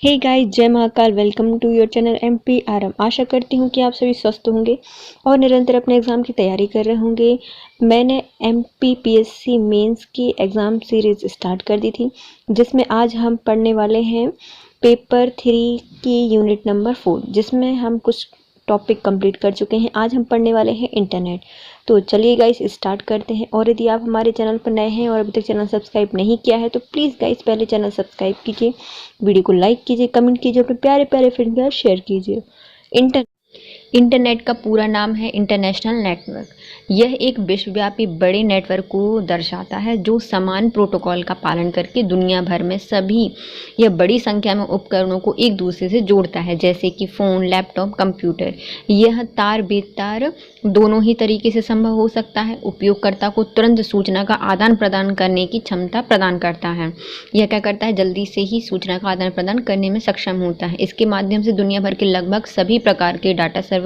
हे guys, जय Mahakal. Welcome to your channel MPRM। आशा करती हूँ कि आप सभी स्वस्थ होंगे और निरंतर अपने एग्ज़ाम की तैयारी कर रहे होंगे। मैंने MPPSC मेंस की एग्ज़ाम सीरीज़ स्टार्ट कर दी थी, जिसमें आज हम पढ़ने वाले हैं पेपर 3 की यूनिट नंबर 4, जिसमें हम कुछ टॉपिक कंप्लीट कर चुके हैं। आज हम पढ़ने वाले हैं इंटरनेट। तो चलिए गाइस स्टार्ट करते हैं। और यदि आप हमारे चैनल पर नए हैं और अभी तक चैनल सब्सक्राइब नहीं किया है तो प्लीज़ गाइस पहले चैनल सब्सक्राइब कीजिए, वीडियो को लाइक कीजिए, कमेंट कीजिए, अपने प्यारे प्यारे फ्रेंड के साथ शेयर कीजिए। इंटरनेट का पूरा नाम है इंटरनेशनल नेटवर्क। यह एक विश्वव्यापी बड़े नेटवर्क को दर्शाता है जो समान प्रोटोकॉल का पालन करके दुनिया भर में सभी या बड़ी संख्या में उपकरणों को एक दूसरे से जोड़ता है, जैसे कि फ़ोन, लैपटॉप, कंप्यूटर। यह तार बेतार दोनों ही तरीके से संभव हो सकता है। उपयोगकर्ता को तुरंत सूचना का आदान प्रदान करने की क्षमता प्रदान करता है। यह क्या करता है, जल्दी से ही सूचना का आदान प्रदान करने में सक्षम होता है। इसके माध्यम से दुनिया भर के लगभग सभी प्रकार के डाटा सर्वर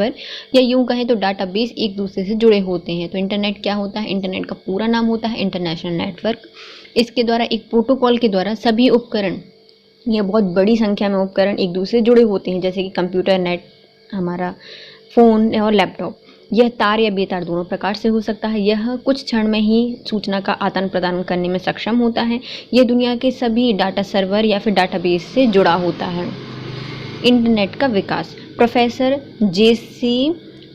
या यूं कहें तो डाटाबेस एक दूसरे से जुड़े होते हैं। तो इंटरनेट क्या होता है? इंटरनेट का पूरा नाम होता है इंटरनेशनल नेटवर्क। इसके द्वारा एक प्रोटोकॉल के द्वारा सभी उपकरण या बहुत बड़ी संख्या में उपकरण एक दूसरे से जुड़े होते हैं, जैसे कि कंप्यूटर, नेट, हमारा फ़ोन और लैपटॉप। यह तार या बेतार दोनों प्रकार से हो सकता है। यह कुछ क्षण में ही सूचना का आदान प्रदान करने में सक्षम होता है। यह दुनिया के सभी डाटा सर्वर या फिर डाटाबेस से जुड़ा होता है। इंटरनेट का विकास। प्रोफेसर JC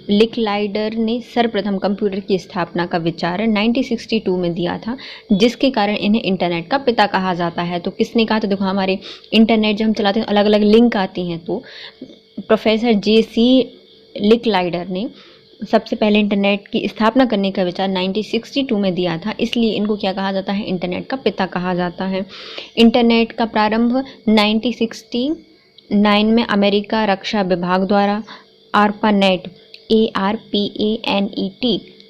लिकलाइडर ने सर्वप्रथम कंप्यूटर की स्थापना का विचार 1962 में दिया था, जिसके कारण इन्हें इंटरनेट का पिता कहा जाता है। तो किसने कहा था? देखो, हमारे इंटरनेट जब हम चलाते हैं अलग अलग लिंक आती हैं, तो प्रोफेसर JC लिकलाइडर ने सबसे पहले इंटरनेट की स्थापना करने का विचार 1962 में दिया था, इसलिए इनको क्या कहा जाता है? इंटरनेट का पिता कहा जाता है। इंटरनेट का प्रारंभ 1969 में अमेरिका रक्षा विभाग द्वारा ARPANET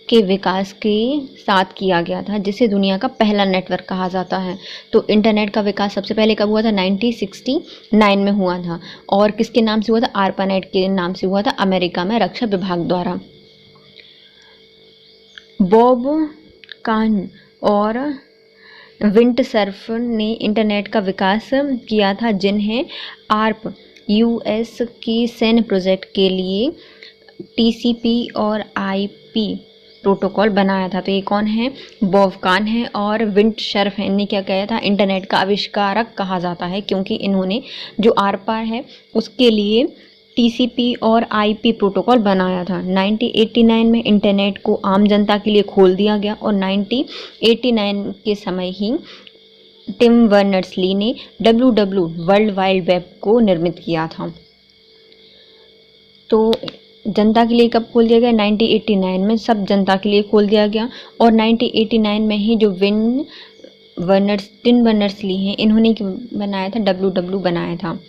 के विकास के साथ किया गया था, जिसे दुनिया का पहला नेटवर्क कहा जाता है। तो इंटरनेट का विकास सबसे पहले कब हुआ था? 1969 में हुआ था। और किसके नाम से हुआ था? ARPANET के नाम से हुआ था, अमेरिका में रक्षा विभाग द्वारा। बॉब काहन और विंटसर्फ ने इंटरनेट का विकास किया था, जिन्हें ARP US की सैन्य प्रोजेक्ट के लिए TCP और IP प्रोटोकॉल बनाया था। तो ये कौन है? बॉब काहन है और विंटसर्फ है। इन्हें क्या कहा था? इंटरनेट का आविष्कारक कहा जाता है, क्योंकि इन्होंने जो ARPA है उसके लिए TCP और IP प्रोटोकॉल बनाया था। 1989 में इंटरनेट को आम जनता के लिए खोल दिया गया और 1989 के समय ही टिम बर्नर्स-ली ने WW वर्ल्ड वाइड वेब को निर्मित किया था। तो जनता के लिए कब खोल दिया गया? 1989 में सब जनता के लिए खोल दिया गया। और 1989 में ही जो टिम बर्नर्स-ली हैं, इन्होंने बनाया था, WW बनाया था।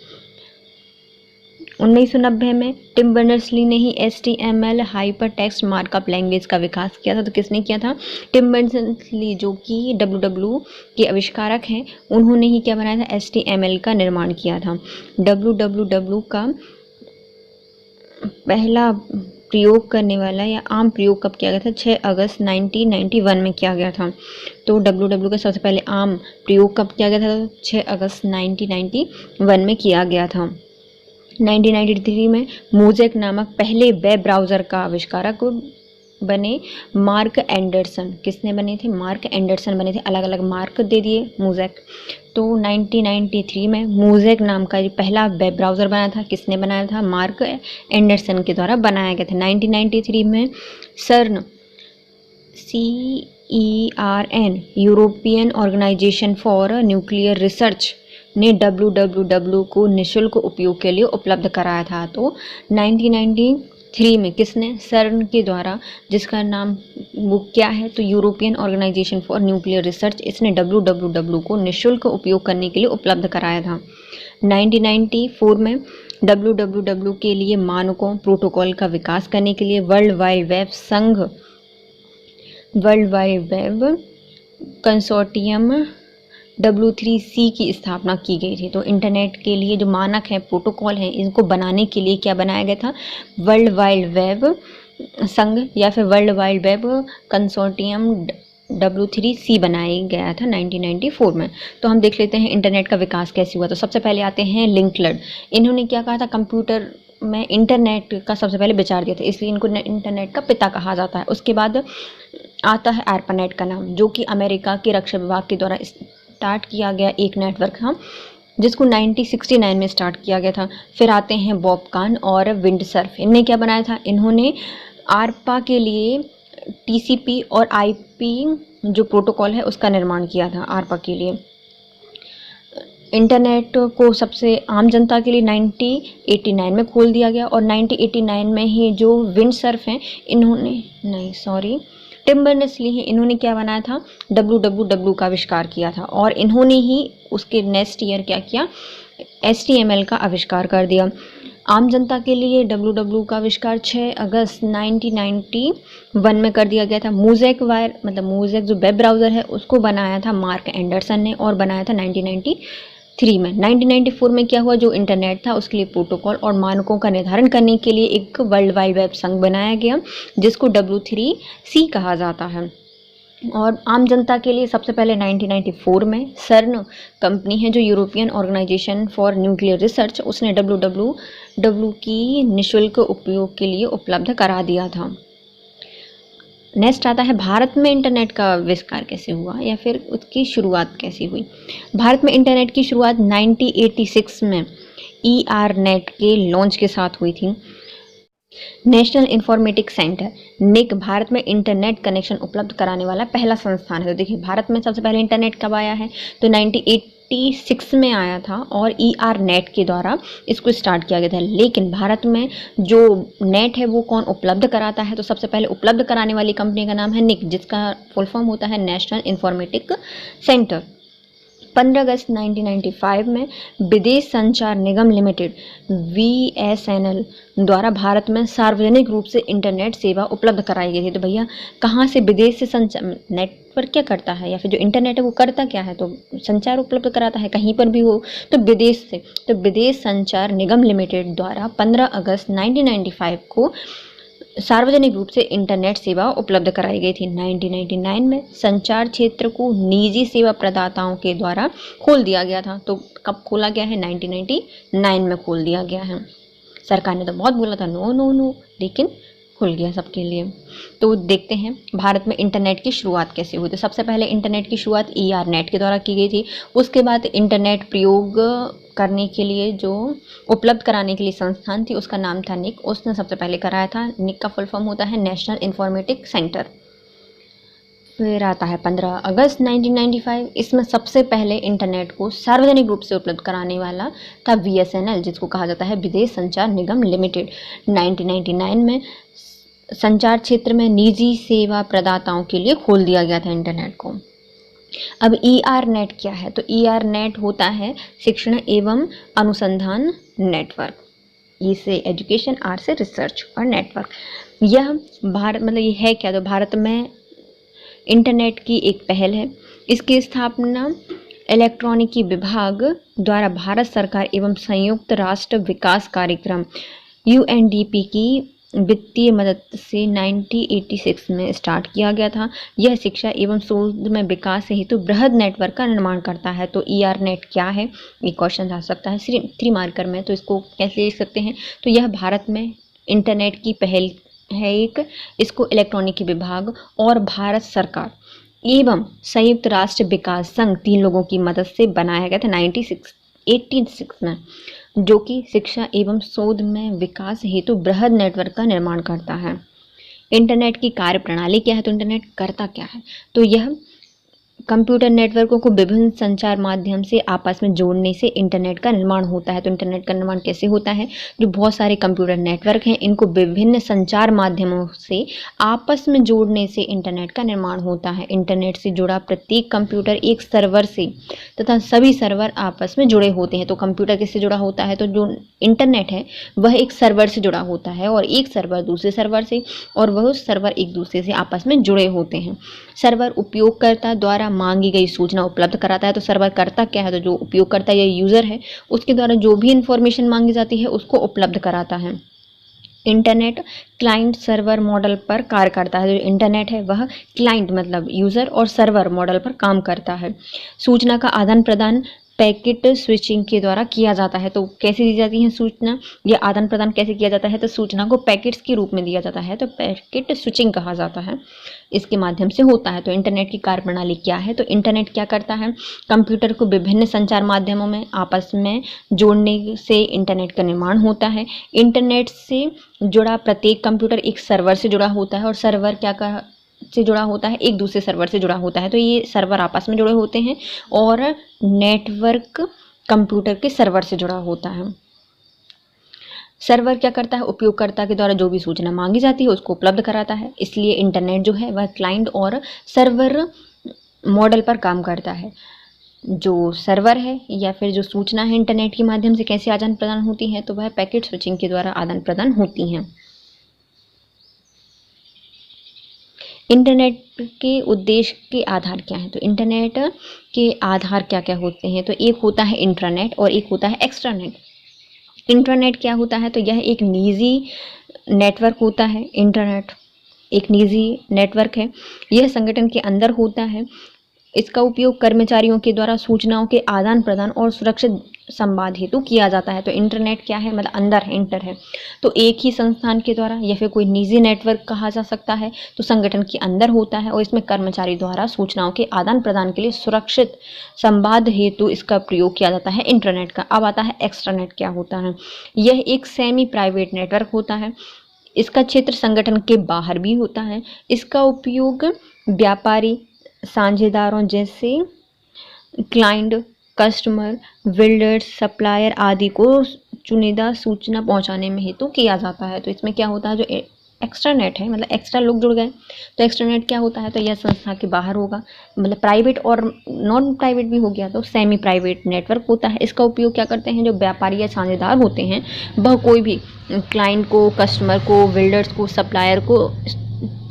1990 में टिम बर्नर्स-ली ने ही HTML hyper text markup language का विकास किया था। तो किसने किया था? टिम बर्नर्स-ली, जो कि WW के आविष्कारक हैं। उन्होंने ही क्या बनाया था? HTML का निर्माण किया था। WWW का पहला प्रयोग करने वाला या आम प्रयोग कब किया गया था? 6 अगस्त 1991 में किया गया था। तो WW का सबसे पहले आम प्रयोग कब किया गया था? 6 अगस्त 1991 में किया गया था। 1993 में मोज़ेक नामक पहले वेब ब्राउज़र का आविष्कारक बने मार्क एंडरसन। किसने बने थे? मार्क एंडरसन बने थे। अलग अलग मार्क दे दिए मोज़ेक। तो 1993 में मोज़ेक नाम का पहला वेब ब्राउज़र बना था। किसने बनाया था? मार्क एंडरसन के द्वारा बनाया गया था। 1993 में CERN European organisation for nuclear research ने WWW को निःशुल्क उपयोग के लिए उपलब्ध कराया था। तो 1993 में किसने? CERN के द्वारा, जिसका नाम वो क्या है? तो European organisation for nuclear research, इसने WWW को निःशुल्क उपयोग करने के लिए उपलब्ध कराया था। 1994 में WWW के लिए मानकों प्रोटोकॉल का विकास करने के लिए वर्ल्ड वाइड वेब संघ, world wide web consortium W3C की स्थापना की गई थी। तो इंटरनेट के लिए जो मानक है, प्रोटोकॉल है, इनको बनाने के लिए क्या बनाया गया था? वर्ल्ड वाइड वेब संघ या फिर world wide web consortium W3C बनाया गया था 1994 में। तो हम देख लेते हैं इंटरनेट का विकास कैसे हुआ। तो सबसे पहले आते हैं लिंकलड। इन्होंने क्या कहा था, कंप्यूटर में इंटरनेट का सबसे पहले विचार दिया था, इसलिए इनको इंटरनेट का पिता कहा जाता है। उसके बाद आता है ARPANET का नाम, जो कि अमेरिका के रक्षा विभाग के द्वारा स्टार्ट किया गया एक नेटवर्क था, जिसको 1969 में स्टार्ट किया गया था। फिर आते हैं बॉबकान और विंडसर्फ। इनने क्या बनाया था, इन्होंने आरपा के लिए TCP और IP जो प्रोटोकॉल है उसका निर्माण किया था आरपा के लिए। इंटरनेट को सबसे आम जनता के लिए 1989 में खोल दिया गया, और 1989 में ही जो विंडसर्फ हैं टिम बर्नर्स-ली हैं, इन्होंने क्या बनाया था, WWW का आविष्कार किया था, और इन्होंने ही उसके नेक्स्ट ईयर क्या किया, HTML का आविष्कार कर दिया। आम जनता के लिए WWW का आविष्कार 6 अगस्त 1991 में कर दिया गया था। मोज़ेक वायर मतलब मोज़ेक जो वेब ब्राउज़र है उसको बनाया था मार्क एंडरसन ने, और बनाया था 1993 में। 1994 में क्या हुआ, जो इंटरनेट था उसके लिए प्रोटोकॉल और मानकों का निर्धारण करने के लिए एक वर्ल्ड वाइड वेब संघ बनाया गया, जिसको W3C कहा जाता है। और आम जनता के लिए सबसे पहले 1994 में सर्न कंपनी है, जो European organisation for nuclear research, उसने WWW की निःशुल्क उपयोग के लिए उपलब्ध करा दिया था। नेक्स्ट आता है भारत में इंटरनेट का आविष्कार कैसे हुआ, या फिर उसकी शुरुआत कैसी हुई। भारत में इंटरनेट की शुरुआत 1986 में ERNET के लॉन्च के साथ हुई थी। National informatics centre NIC Bharat में इंटरनेट कनेक्शन उपलब्ध कराने वाला पहला संस्थान है। तो देखिए भारत में सबसे पहले इंटरनेट कब आया है, तो 1986 में आया था, और ERNET के द्वारा इसको स्टार्ट किया गया था। लेकिन भारत में जो नेट है वो कौन उपलब्ध कराता है, तो सबसे पहले उपलब्ध कराने वाली कंपनी का नाम है NIC, जिसका फुल फॉर्म होता है नेशनल इंफॉर्मेटिक्स सेंटर। 15 अगस्त 1995 में विदेश संचार निगम लिमिटेड VSNL द्वारा भारत में सार्वजनिक रूप से इंटरनेट सेवा उपलब्ध कराई गई थी। तो भैया कहाँ से, विदेश से संचार, नेटवर्क क्या करता है, या फिर जो इंटरनेट है वो करता क्या है, तो संचार उपलब्ध कराता है कहीं पर भी हो, तो विदेश से। तो विदेश संचार निगम लिमिटेड द्वारा 15 अगस्त 1995 को सार्वजनिक रूप से इंटरनेट सेवा उपलब्ध कराई गई थी। 1999 में संचार क्षेत्र को निजी सेवा प्रदाताओं के द्वारा खोल दिया गया था। तो कब खोला गया है, 1999 में खोल दिया गया है। सरकार ने तो बहुत बोला था नो नो नो, लेकिन खुल गया सबके लिए। तो देखते हैं भारत में इंटरनेट की शुरुआत कैसे हुई। तो सबसे पहले इंटरनेट की शुरुआत ERNET के द्वारा की गई थी। उसके बाद इंटरनेट प्रयोग करने के लिए जो उपलब्ध कराने के लिए संस्थान थी उसका नाम था NIC, उसने सबसे पहले कराया था। NIC का फुल फॉर्म होता है नेशनल इंफॉर्मेटिक्स सेंटर। फिर आता है 15 अगस्त 1995, इसमें सबसे पहले इंटरनेट को सार्वजनिक रूप से उपलब्ध कराने वाला था VSNL, जिसको कहा जाता है विदेश संचार निगम लिमिटेड। 1999 में संचार क्षेत्र में निजी सेवा प्रदाताओं के लिए खोल दिया गया था इंटरनेट को। अब ERNET क्या है, तो ERNET होता है शिक्षण एवं अनुसंधान नेटवर्क। इसे एजुकेशन, आर्ट्स, रिसर्च और नेटवर्क। यह भारत मतलब ये है क्या, तो भारत में इंटरनेट की एक पहल है। इसकी स्थापना इलेक्ट्रॉनिकी विभाग द्वारा भारत सरकार एवं संयुक्त राष्ट्र विकास कार्यक्रम UNDP की वित्तीय मदद से 1986 में स्टार्ट किया गया था। यह शिक्षा एवं शोध में विकास हेतु बृहद नेटवर्क का निर्माण करता है। तो ERNET क्या है, ये क्वेश्चन आ सकता है 3 मार्कर में, तो इसको कैसे लिख सकते हैं, तो यह भारत में इंटरनेट की पहल है एक। इसको इलेक्ट्रॉनिकी विभाग और भारत सरकार एवं संयुक्त राष्ट्र विकास संघ 3 लोगों की मदद से बनाया गया था 1986 में, जो कि शिक्षा एवं शोध में विकास हेतु बृहद नेटवर्क का निर्माण करता है। इंटरनेट की कार्य प्रणाली क्या है, तो इंटरनेट करता क्या है, तो यह कंप्यूटर नेटवर्कों को विभिन्न संचार माध्यम से आपस में जोड़ने से इंटरनेट का निर्माण होता है। तो इंटरनेट का निर्माण कैसे होता है, जो बहुत सारे कंप्यूटर नेटवर्क हैं इनको विभिन्न संचार माध्यमों से आपस में जोड़ने से इंटरनेट का निर्माण होता है। इंटरनेट से जुड़ा प्रत्येक कंप्यूटर एक सर्वर से तथा सभी सर्वर आपस में जुड़े होते हैं। तो कंप्यूटर किससे जुड़ा होता है, तो जो इंटरनेट है वह एक सर्वर से जुड़ा होता है, और एक सर्वर दूसरे सर्वर से, और वह सर्वर एक दूसरे से आपस में जुड़े होते हैं। सर्वर उपयोगकर्ता द्वारा मांगी गई सूचना उपलब्ध कराता है। तो सर्वर करता क्या है, तो जो उपयोगकर्ता या यूज़र है उसके द्वारा जो भी इंफॉर्मेशन मांगी जाती है उसको उपलब्ध कराता है। इंटरनेट क्लाइंट सर्वर मॉडल पर कार्य करता है। जो इंटरनेट है वह क्लाइंट मतलब यूज़र और सर्वर मॉडल पर काम करता है। सूचना का आदान प्रदान पैकेट स्विचिंग के द्वारा किया जाता है। तो कैसे दी जाती है सूचना, या आदान प्रदान कैसे किया जाता है, तो सूचना को पैकेट्स के रूप में दिया जाता है, तो पैकेट स्विचिंग कहा जाता है, इसके माध्यम से होता है। तो इंटरनेट की कार्यप्रणाली क्या है, तो इंटरनेट क्या करता है, कंप्यूटर को विभिन्न संचार माध्यमों में आपस में जोड़ने से इंटरनेट का निर्माण होता है। इंटरनेट से जुड़ा प्रत्येक कंप्यूटर एक सर्वर से जुड़ा होता है, और सर्वर क्या से जुड़ा होता है, एक दूसरे सर्वर से जुड़ा होता है। तो ये सर्वर आपस में जुड़े होते हैं, और नेटवर्क कंप्यूटर के सर्वर से जुड़ा होता है। सर्वर क्या करता है, उपयोगकर्ता के द्वारा जो भी सूचना मांगी जाती है उसको उपलब्ध कराता है। इसलिए इंटरनेट जो है वह क्लाइंट और सर्वर मॉडल पर काम करता है। जो सर्वर है या फिर जो सूचना है इंटरनेट के माध्यम से कैसे आदान प्रदान होती है, तो वह पैकेट स्विचिंग के द्वारा आदान प्रदान होती हैं। इंटरनेट के उद्देश्य के आधार क्या हैं, तो इंटरनेट के आधार क्या क्या होते हैं, तो एक होता है इंट्रानेट और एक होता है एक्स्ट्रानेट। इंट्रानेट क्या होता है, तो यह एक निजी नेटवर्क होता है। इंटरनेट एक निजी नेटवर्क है, यह संगठन के अंदर होता है। इसका उपयोग कर्मचारियों के द्वारा सूचनाओं के आदान प्रदान और सुरक्षित संवाद हेतु किया जाता है। तो इंटरनेट क्या है, मतलब अंदर है, इंटर है, तो एक ही संस्थान के द्वारा या फिर कोई निजी नेटवर्क कहा जा सकता है, तो संगठन के अंदर होता है, और इसमें कर्मचारी द्वारा सूचनाओं के आदान प्रदान के लिए सुरक्षित संवाद हेतु इसका प्रयोग किया जाता है इंटरनेट का। अब आता है एक्स्ट्रानेट क्या होता है, यह एक सेमी प्राइवेट नेटवर्क होता है। इसका क्षेत्र संगठन के बाहर भी होता है। इसका उपयोग व्यापारी साझेदारों जैसे क्लाइंट, कस्टमर, बिल्डर्स, सप्लायर आदि को चुनिंदा सूचना पहुंचाने में हेतु किया जाता है। तो इसमें क्या होता है, जो एक्स्ट्रानेट है, मतलब एक्स्ट्रा लोग जुड़ गए, तो एक्स्ट्रानेट क्या होता है, तो यह संस्था के बाहर होगा, मतलब प्राइवेट और नॉन प्राइवेट भी हो गया, तो सेमी प्राइवेट नेटवर्क होता है। इसका उपयोग क्या करते हैं, जो व्यापारी या साझेदार होते हैं वह कोई भी क्लाइंट को, कस्टमर को, बिल्डर्स को, सप्लायर को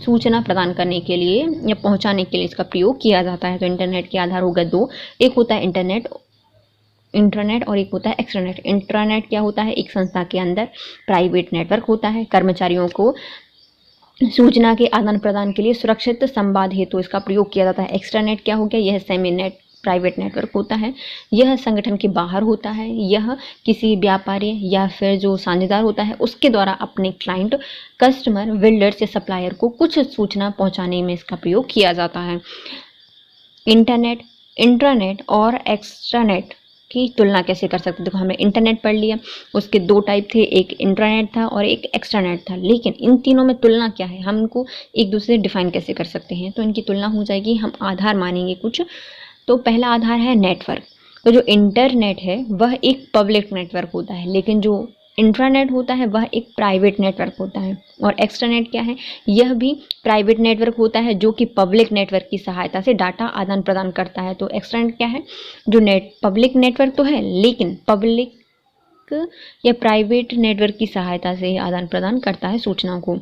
सूचना प्रदान करने के लिए या पहुंचाने के लिए इसका प्रयोग किया जाता है। तो इंटरनेट के आधार हो गए दो, एक होता है इंटरनेट और एक होता है एक्स्ट्रानेट। इंट्रानेट क्या होता है, एक संस्था के अंदर प्राइवेट नेटवर्क होता है, कर्मचारियों को सूचना के आदान प्रदान के लिए सुरक्षित संवाद हेतु इसका प्रयोग किया जाता है। एक्स्ट्रानेट क्या हो गया, यह सेमी नेट प्राइवेट नेटवर्क होता है, यह संगठन के बाहर होता है, यह किसी व्यापारी या फिर जो साझेदार होता है उसके द्वारा अपने क्लाइंट, कस्टमर, बिल्डर्स या सप्लायर को कुछ सूचना पहुंचाने में इसका प्रयोग किया जाता है। इंटरनेट, इंट्रानेट और एक्स्ट्रानेट की तुलना कैसे कर सकते हैं, देखो हमने इंटरनेट पढ़ लिया, उसके दो टाइप थे, एक इंट्रानेट था और एक एक्स्ट्रानेट था, लेकिन इन तीनों में तुलना क्या है, हम इनको एक दूसरे से डिफाइन कैसे कर सकते हैं, तो इनकी तुलना हो जाएगी, हम आधार मानेंगे कुछ। तो पहला आधार है नेटवर्क। तो जो इंटरनेट है वह एक पब्लिक नेटवर्क होता है, लेकिन जो इंट्रानेट होता है वह एक प्राइवेट नेटवर्क होता है। और एक्स्ट्रानेट क्या है, यह भी प्राइवेट नेटवर्क होता है जो कि पब्लिक नेटवर्क की सहायता से डाटा आदान प्रदान करता है। तो एक्स्ट्रानेट क्या है, जो पब्लिक नेटवर्क तो है लेकिन पब्लिक या प्राइवेट नेटवर्क की सहायता से आदान प्रदान करता है सूचनाओं को।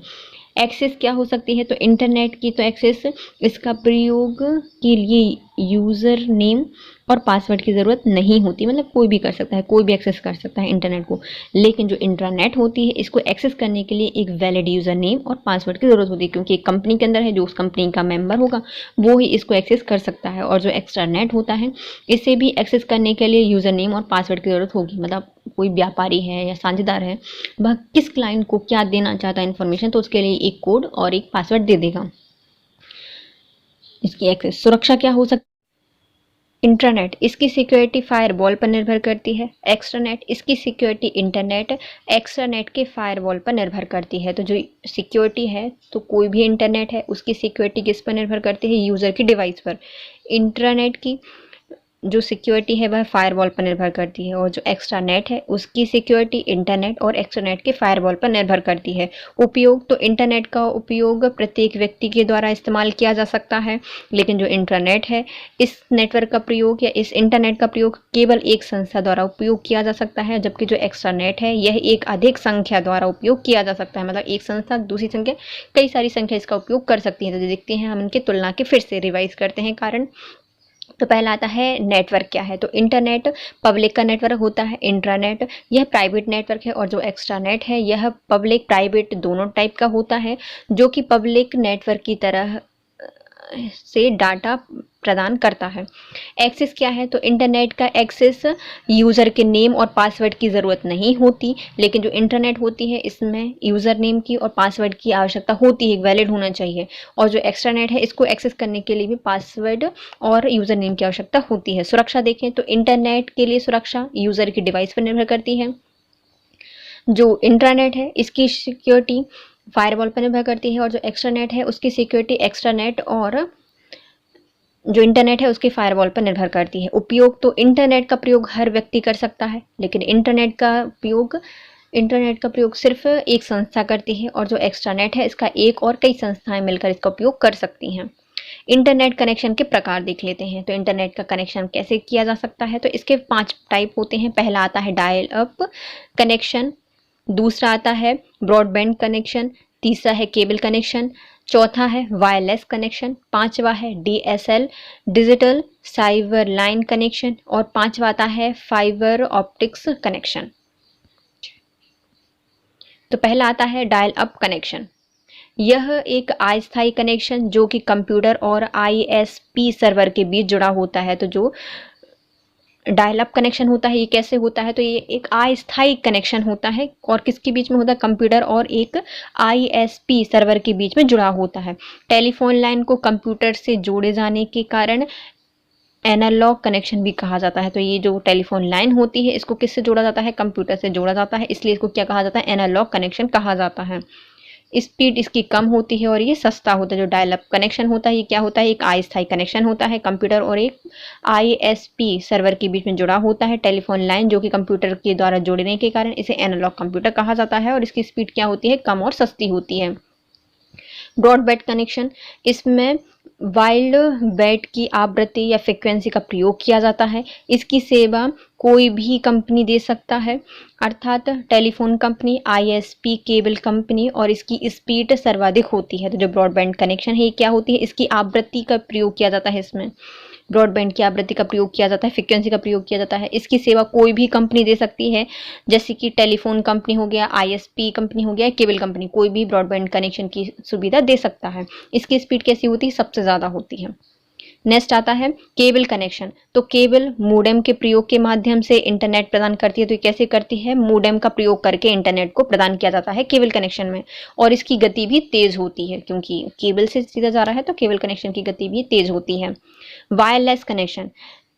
एक्सेस क्या हो सकती है, तो इंटरनेट की तो एक्सेस, इसका प्रयोग के लिए यूज़र नेम और पासवर्ड की ज़रूरत नहीं होती, मतलब कोई भी कर सकता है, कोई भी एक्सेस कर सकता है इंटरनेट को। लेकिन जो इंट्रानेट होती है इसको एक्सेस करने के लिए एक वैलिड यूज़र नेम और पासवर्ड की ज़रूरत होती है, क्योंकि एक कंपनी के अंदर है, जो उस कंपनी का मेंबर होगा वो ही इसको एक्सेस कर सकता है। और जो एक्स्ट्रानेट होता है इसे भी एक्सेस करने के लिए यूज़र नेम और पासवर्ड की ज़रूरत होगी, मतलब कोई व्यापारी है या साझेदार है, वह किस क्लाइंट को क्या देना चाहता है इन्फॉर्मेशन, तो उसके लिए एक कोड और एक पासवर्ड दे देगा। इसकी एक्सेस सुरक्षा क्या हो सकती है, इंट्रानेट इसकी सिक्योरिटी फायरवॉल पर निर्भर करती है, एक्स्ट्रानेट इसकी सिक्योरिटी इंटरनेट एक्स्ट्रानेट के फायरवॉल पर निर्भर करती है। तो जो सिक्योरिटी है, तो कोई भी इंटरनेट है उसकी सिक्योरिटी किस पर निर्भर करती है, यूज़र की डिवाइस पर। इंट्रानेट की जो सिक्योरिटी है वह फायरवॉल पर निर्भर करती है, और जो एक्स्ट्रानेट है उसकी सिक्योरिटी इंटरनेट और एक्स्ट्रानेट के फायरवॉल पर निर्भर करती है। उपयोग, तो इंटरनेट का उपयोग प्रत्येक व्यक्ति के द्वारा इस्तेमाल किया जा सकता है, लेकिन जो इंटरनेट है इस नेटवर्क का प्रयोग या इस इंटरनेट का प्रयोग केवल एक संस्था द्वारा उपयोग किया जा सकता है, जबकि जो एक्स्ट्रानेट है यह एक अधिक संख्या द्वारा उपयोग किया जा सकता है, मतलब एक संस्था दूसरी संख्या, कई सारी संख्या इसका उपयोग कर सकती है। तो देखते हैं हम इनकी तुलना के फिर से रिवाइज करते हैं कारण। तो पहला आता है नेटवर्क क्या है। तो इंटरनेट पब्लिक का नेटवर्क होता है। इंट्रानेट यह प्राइवेट नेटवर्क है, और जो एक्स्ट्रानेट है यह पब्लिक प्राइवेट दोनों टाइप का होता है, जो कि पब्लिक नेटवर्क की तरह से डाटा प्रदान करता है। एक्सेस क्या है। तो इंटरनेट का एक्सेस यूज़र के नेम और पासवर्ड की ज़रूरत नहीं होती, लेकिन जो इंटरनेट होती है इसमें यूज़र नेम की और पासवर्ड की आवश्यकता होती है, वैलिड होना चाहिए। और जो एक्स्ट्रानेट है इसको एक्सेस करने के लिए भी पासवर्ड और यूज़र नेम की आवश्यकता होती है। सुरक्षा देखें तो इंटरनेट के लिए सुरक्षा यूज़र की डिवाइस पर निर्भर करती है। जो इंट्रानेट है इसकी सिक्योरिटी फायरवॉल पर निर्भर करती है, और जो एक्स्ट्रानेट है उसकी सिक्योरिटी एक्स्ट्रानेट और जो इंटरनेट है उसके फायरवॉल पर निर्भर करती है। उपयोग तो इंटरनेट का प्रयोग हर व्यक्ति कर सकता है, लेकिन इंटरनेट का प्रयोग सिर्फ एक संस्था करती है, और जो एक्स्ट्रानेट है इसका एक और कई संस्थाएं मिलकर इसका उपयोग कर सकती हैं। इंटरनेट कनेक्शन के प्रकार देख लेते हैं। तो इंटरनेट का कनेक्शन कैसे किया जा सकता है। तो इसके 5 टाइप होते हैं। पहला आता है डायल अप कनेक्शन, दूसरा आता है ब्रॉडबैंड कनेक्शन, तीसरा है केबल कनेक्शन, चौथा है वायरलेस कनेक्शन, पांचवा है DSL digital cyber line connection, और पांचवा आता है फाइबर ऑप्टिक्स कनेक्शन। तो पहला आता है डायल अप कनेक्शन। यह एक अस्थायी कनेक्शन जो कि कंप्यूटर और आईएसपी सर्वर के बीच जुड़ा होता है। तो जो डायल अप कनेक्शन होता है ये कैसे होता है। तो ये एक अस्थायी कनेक्शन होता है, और किसके बीच में होता है, कंप्यूटर और एक आईएसपी सर्वर के बीच में जुड़ा होता है। टेलीफोन लाइन को कंप्यूटर से जोड़े जाने के कारण एनालॉग कनेक्शन भी कहा जाता है। तो ये जो टेलीफोन लाइन होती है इसको किससे जोड़ा जाता है, कंप्यूटर से जोड़ा जाता है, इसलिए इसको क्या कहा जाता है, एनालॉग कनेक्शन कहा जाता है। स्पीड इसकी कम होती है और ये सस्ता होता है। जो डायल अप कनेक्शन होता है ये क्या होता है, एक अस्थायी कनेक्शन होता है, कंप्यूटर और एक आईएसपी सर्वर के बीच में जुड़ा होता है। टेलीफोन लाइन जो कि कंप्यूटर के द्वारा जोड़ने के कारण इसे एनालॉग कंप्यूटर कहा जाता है, और इसकी स्पीड क्या होती है, कम और सस्ती होती है। ब्रॉडबैंड कनेक्शन, इसमें वाइल्ड बैड की आवृत्ति या फ्रिक्वेंसी का प्रयोग किया जाता है। इसकी सेवा कोई भी कंपनी दे सकता है, अर्थात telephone company, ISP, cable company, और इसकी स्पीड सर्वाधिक होती है। तो जो ब्रॉडबैंड कनेक्शन है ये क्या होती है, इसकी आवृत्ति का प्रयोग किया जाता है। इसमें ब्रॉडबैंड की आवृत्ति का प्रयोग किया जाता है, फ्रिक्वेंसी का प्रयोग किया जाता है। इसकी सेवा कोई भी कंपनी दे सकती है, जैसे कि टेलीफोन कंपनी हो गया, आईएसपी कंपनी हो गया, केबल कंपनी, कोई भी ब्रॉडबैंड कनेक्शन की सुविधा दे सकता है। इसकी स्पीड कैसी होती है, सबसे ज़्यादा होती है। नेक्स्ट आता है केबल कनेक्शन। तो केबल मोडेम के प्रयोग के माध्यम से इंटरनेट प्रदान करती है। तो ये कैसे करती है, मोडेम का प्रयोग करके इंटरनेट को प्रदान किया जाता है केबल कनेक्शन में, और इसकी गति भी तेज होती है, क्योंकि केबल से सीधा जा रहा है तो केबल कनेक्शन की गति भी तेज होती है। वायरलेस कनेक्शन,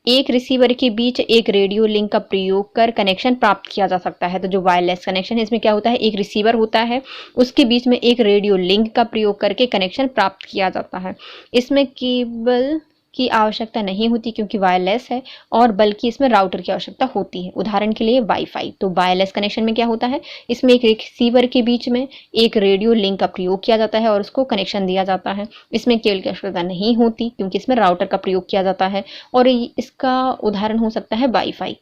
एक रिसीवर के बीच एक रेडियो लिंक का प्रयोग कर कनेक्शन प्राप्त किया जा सकता है। तो जो वायरलेस कनेक्शन है इसमें क्या होता है, एक रिसीवर होता है, उसके बीच में एक रेडियो लिंक का प्रयोग करके कनेक्शन प्राप्त किया जाता है। इसमें केबल की आवश्यकता नहीं होती क्योंकि वायरलेस है, और बल्कि इसमें राउटर की आवश्यकता होती है। उदाहरण के लिए वाईफाई। तो वायरलेस कनेक्शन में क्या होता है, इसमें एक रिसीवर के बीच में एक रेडियो लिंक का प्रयोग किया जाता है और उसको कनेक्शन दिया जाता है। इसमें केबल की आवश्यकता नहीं होती क्योंकि इसमें राउटर का प्रयोग किया जाता है, और इसका उदाहरण हो सकता है wifi.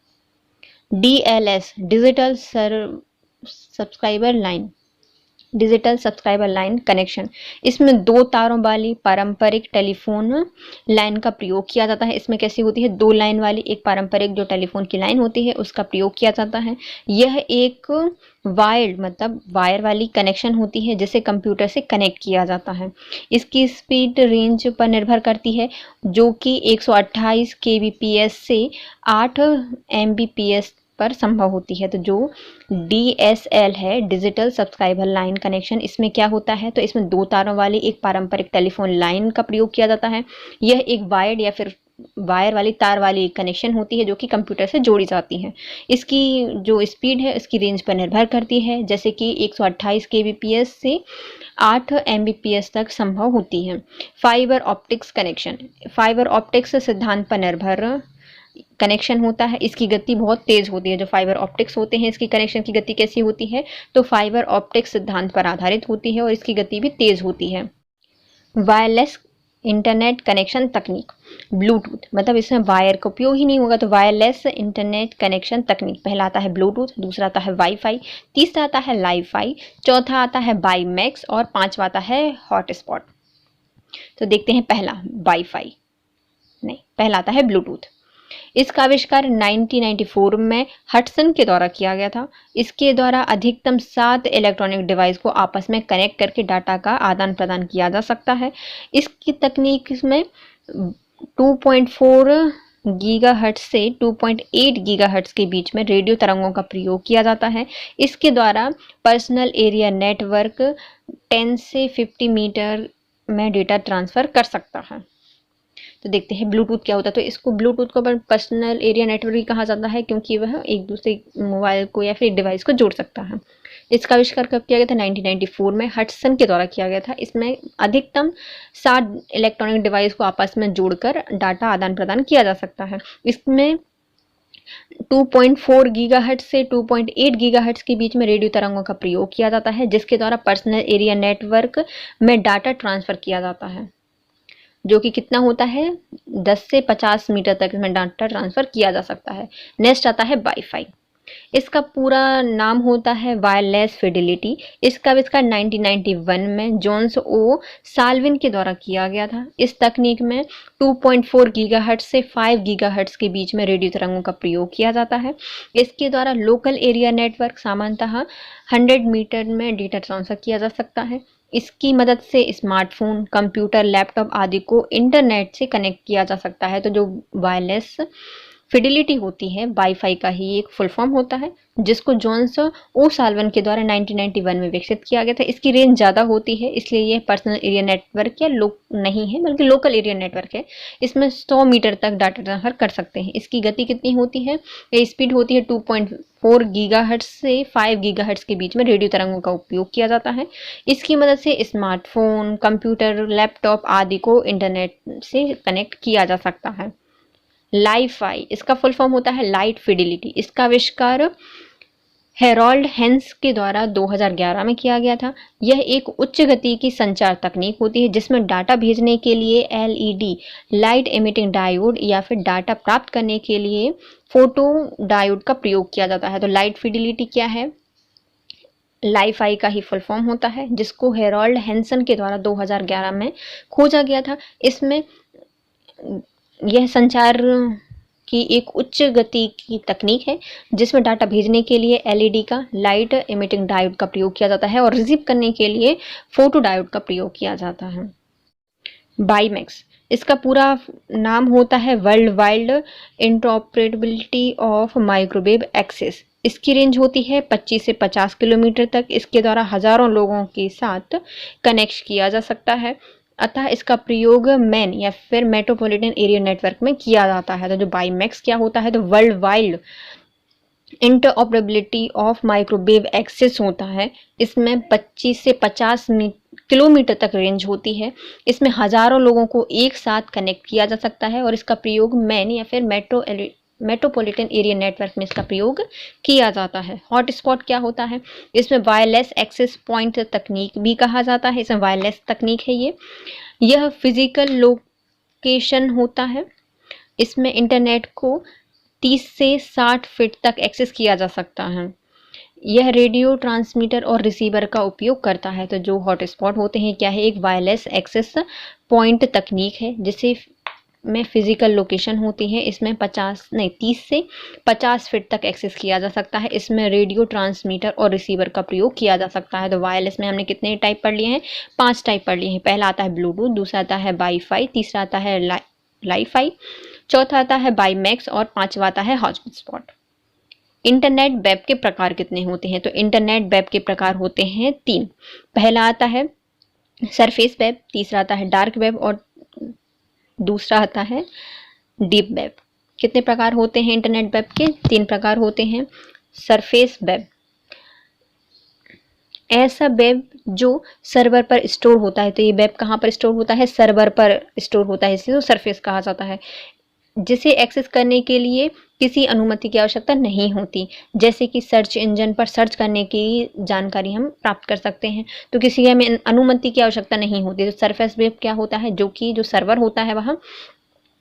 DLS digital subscriber line, digital subscriber line connection, इसमें 2 तारों वाली पारंपरिक टेलीफोन लाइन का प्रयोग किया जाता है। इसमें कैसी होती है, 2 लाइन वाली एक पारंपरिक जो टेलीफोन की लाइन होती है उसका प्रयोग किया जाता है। यह एक वायर्ड मतलब वायर वाली कनेक्शन होती है जिसे कंप्यूटर से कनेक्ट किया जाता है। इसकी स्पीड रेंज पर निर्भर करती है, जो कि 128 kbps से 8 mbps पर संभव होती है। तो जो DSL है, डिजिटल सब्सक्राइबर लाइन कनेक्शन, इसमें क्या होता है, तो इसमें 2 तारों वाली एक पारंपरिक टेलीफोन लाइन का प्रयोग किया जाता है। यह एक वायर्ड या फिर वायर वाली तार वाली कनेक्शन होती है जो कि कंप्यूटर से जोड़ी जाती है। इसकी जो स्पीड है इसकी रेंज पर निर्भर करती है, जैसे कि 128 kbps से 8 mbps तक संभव होती है। Fibre optics connection, fibre optics सिद्धांत पर निर्भर कनेक्शन होता है। इसकी गति बहुत तेज होती है। जो फाइबर ऑप्टिक्स होते हैं इसकी कनेक्शन की गति कैसी होती है, तो फाइबर ऑप्टिक्स सिद्धांत पर आधारित होती है और इसकी गति भी तेज होती है। वायरलेस इंटरनेट कनेक्शन तकनीक, ब्लूटूथ, मतलब इसमें वायर का उपयोग ही नहीं होगा। तो वायरलेस इंटरनेट कनेक्शन तकनीक, पहला आता है ब्लूटूथ, दूसरा आता है वाईफाई, तीसरा आता है लाईफाई, चौथा आता है बाईमैक्स, और 5वां आता है हॉटस्पॉट। तो देखते हैं पहला वाईफाई। नहीं, पहला आता है ब्लूटूथ। इसका आविष्कार 1994 में हटसन के द्वारा किया गया था। इसके द्वारा अधिकतम 7 इलेक्ट्रॉनिक डिवाइस को आपस में कनेक्ट करके डाटा का आदान प्रदान किया जा सकता है। इसकी तकनीक में 2.4 गीगाहर्ट्ज से 2.8 गीगाहर्ट्ज के बीच में रेडियो तरंगों का प्रयोग किया जाता है। इसके द्वारा पर्सनल एरिया नेटवर्क 10 से 50 मीटर में डेटा ट्रांसफ़र कर सकता है। तो देखते हैं ब्लूटूथ क्या होता है। तो इसको ब्लूटूथ को पर्सनल एरिया नेटवर्क भी कहा जाता है, क्योंकि वह एक दूसरे मोबाइल को या फिर डिवाइस को जोड़ सकता है। इसका आविष्कार कब किया गया था? 1994 में हटसन के द्वारा किया गया था। इसमें अधिकतम 7 इलेक्ट्रॉनिक डिवाइस को आपस में जोड़कर डाटा आदान प्रदान किया जा सकता है। इसमें 2.4 गीगाहर्ट्ज से 2.8 गीगाहर्ट्ज के बीच में रेडियो तरंगों का प्रयोग किया जाता है, जिसके द्वारा पर्सनल एरिया नेटवर्क में डाटा ट्रांसफ़र किया जाता है, जो कि कितना होता है? 10 से 50 मीटर तक इसमें डाटा ट्रांसफ़र किया जा सकता है। नेक्स्ट आता है वाईफाई। इसका पूरा नाम होता है वायरलेस फिडेलिटी। इसका आविष्कार 1991 में जोन्स ओ साल्विन के द्वारा किया गया था। इस तकनीक में 2.4 गीगाहर्ट्ज से 5 गीगाहर्ट्ज के बीच में रेडियो तरंगों का प्रयोग किया जाता है। इसके द्वारा लोकल एरिया नेटवर्क सामान्यतः 100 मीटर में डेटा ट्रांसफ़र किया जा सकता है। इसकी मदद से स्मार्टफोन, कंप्यूटर, लैपटॉप आदि को इंटरनेट से कनेक्ट किया जा सकता है। तो जो वायरलेस फिडिलिटी होती है वाईफाई का ही एक फुल फॉर्म होता है, जिसको जोन्स ओ साल्वन के द्वारा 1991 में विकसित किया गया था। इसकी रेंज ज़्यादा होती है, इसलिए यह पर्सनल एरिया नेटवर्क या नहीं है, बल्कि लोकल एरिया नेटवर्क है। इसमें 100 मीटर तक डाटा ट्रांसफर कर सकते हैं। इसकी गति कितनी होती है? ये स्पीड होती है 2.4 गीगाहर्ट्ज से 5 गीगाहर्ट्ज के बीच में रेडियो तरंगों का उपयोग किया जाता है। इसकी मदद से स्मार्टफोन, कंप्यूटर, लैपटॉप आदि को इंटरनेट से कनेक्ट किया जा सकता है। लाइफाई, इसका फुल फॉर्म होता है लाइट फिडिलिटी। इसका आविष्कार हेरोल्ड हेंस के द्वारा 2011 में किया गया था। यह एक उच्च गति की संचार तकनीक होती है, जिसमें डाटा भेजने के लिए एलईडी लाइट एमिटिंग डायोड या फिर डाटा प्राप्त करने के लिए फोटो डायोड का प्रयोग किया जाता है। तो लाइट फिडिलिटी क्या है? लाइफाई का ही फुल फॉर्म होता है, जिसको हेरोल्ड हेंसन के द्वारा 2011 में खोजा गया था। इसमें यह संचार की एक उच्च गति की तकनीक है, जिसमें डाटा भेजने के लिए एलईडी का लाइट एमिटिंग डायोड का प्रयोग किया जाता है और रिसीव करने के लिए फोटो डायोड का प्रयोग किया जाता है। बाईमैक्स, इसका पूरा नाम होता है world wide interoperability of microwave access. इसकी रेंज होती है 25 से 50 किलोमीटर तक। इसके द्वारा हजारों लोगों के साथ कनेक्ट किया जा सकता है। अतः इसका प्रयोग मैन या फिर मेट्रोपॉलिटन एरिया नेटवर्क में किया जाता है। तो जो बाईमैक्स क्या होता है? तो world wide interoperability of microwave access होता है। इसमें 25 से 50 किलोमीटर तक रेंज होती है। इसमें हजारों लोगों को एक साथ कनेक्ट किया जा सकता है और इसका प्रयोग मैन या फिर मेट्रोपॉलिटन एरिया नेटवर्क में इसका प्रयोग किया जाता है। हॉटस्पॉट क्या होता है? इसमें वायरलेस एक्सेस पॉइंट तकनीक भी कहा जाता है। इसमें वायरलेस तकनीक है यह फिजिकल लोकेशन होता है। इसमें इंटरनेट को 30 से 60 फीट तक एक्सेस किया जा सकता है। यह रेडियो ट्रांसमीटर और रिसीवर का उपयोग करता है। तो जो हॉटस्पॉट होते हैं क्या है? एक वायरलेस एक्सेस पॉइंट तकनीक है, जिसे में फिजिकल लोकेशन होती है। इसमें 30 से 50 फीट तक एक्सेस किया जा सकता है। इसमें रेडियो ट्रांसमीटर और रिसीवर का प्रयोग किया जा सकता है। तो वायरलेस में हमने कितने टाइप पढ़ लिए हैं? 5 टाइप पढ़ लिए हैं। पहला आता है ब्लूटूथ, दूसरा आता है वाईफाई, तीसरा आता है लाइफाई, चौथा आता है बाईमैक्स और पांचवा आता है हॉटस्पॉट। इंटरनेट वेब के प्रकार कितने होते हैं? तो इंटरनेट वेब के प्रकार होते हैं 3। पहला आता है सरफेस वेब, तीसरा आता है डार्क वेब और दूसरा आता है डीप वेब। कितने प्रकार होते हैं इंटरनेट वेब के? 3 प्रकार होते हैं। सरफेस वेब, ऐसा वेब जो सर्वर पर स्टोर होता है। तो ये वेब कहाँ पर स्टोर होता है? सर्वर पर स्टोर होता है, इसे तो सरफेस कहा जाता है। जिसे एक्सेस करने के लिए किसी अनुमति की आवश्यकता नहीं होती, जैसे कि सर्च इंजन पर सर्च करने की जानकारी हम प्राप्त कर सकते हैं, तो किसी हमें अनुमति की आवश्यकता नहीं होती। तो सरफेस वेब क्या होता है? जो सर्वर होता है वहाँ,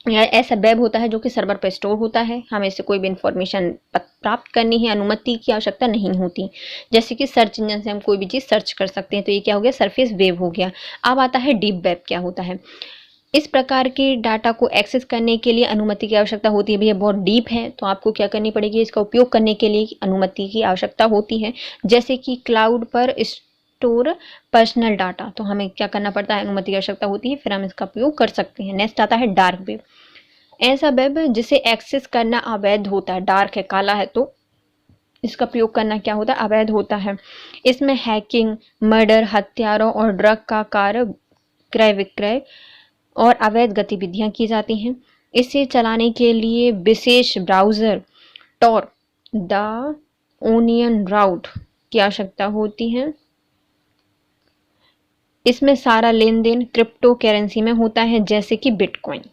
या ऐसा वेब होता है जो कि सर्वर पर स्टोर होता है, हमें इससे कोई भी इंफॉर्मेशन प्राप्त करनी है, अनुमति की आवश्यकता नहीं होती। जैसे कि सर्च इंजन से हम कोई भी चीज़ सर्च कर सकते हैं। तो ये क्या हो गया? सरफेस वेब हो गया। अब आता है डीप वेब क्या होता है? इस प्रकार के डाटा को एक्सेस करने के लिए अनुमति की आवश्यकता होती है। भैया बहुत डीप है तो आपको क्या करनी पड़ेगी, इसका उपयोग करने के लिए अनुमति की आवश्यकता होती है। जैसे कि क्लाउड पर स्टोर पर्सनल डाटा, तो हमें क्या करना पड़ता है, अनुमति की आवश्यकता होती है, फिर हम इसका उपयोग कर सकते हैं। नेक्स्ट आता है डार्क वेब। ऐसा वेब जिसे एक्सेस करना अवैध होता है, डार्क है, काला है, तो इसका प्रयोग करना क्या होता है, अवैध होता है। इसमें हैकिंग, मर्डर, हत्यारों और ड्रग का कार्य, क्रय विक्रय और अवैध गतिविधियां की जाती हैं। इसे चलाने के लिए विशेष ब्राउज़र टॉर, द ओनियन राउट की आवश्यकता होती है। इसमें सारा लेन देन क्रिप्टो करेंसी में होता है, जैसे कि बिटकॉइन।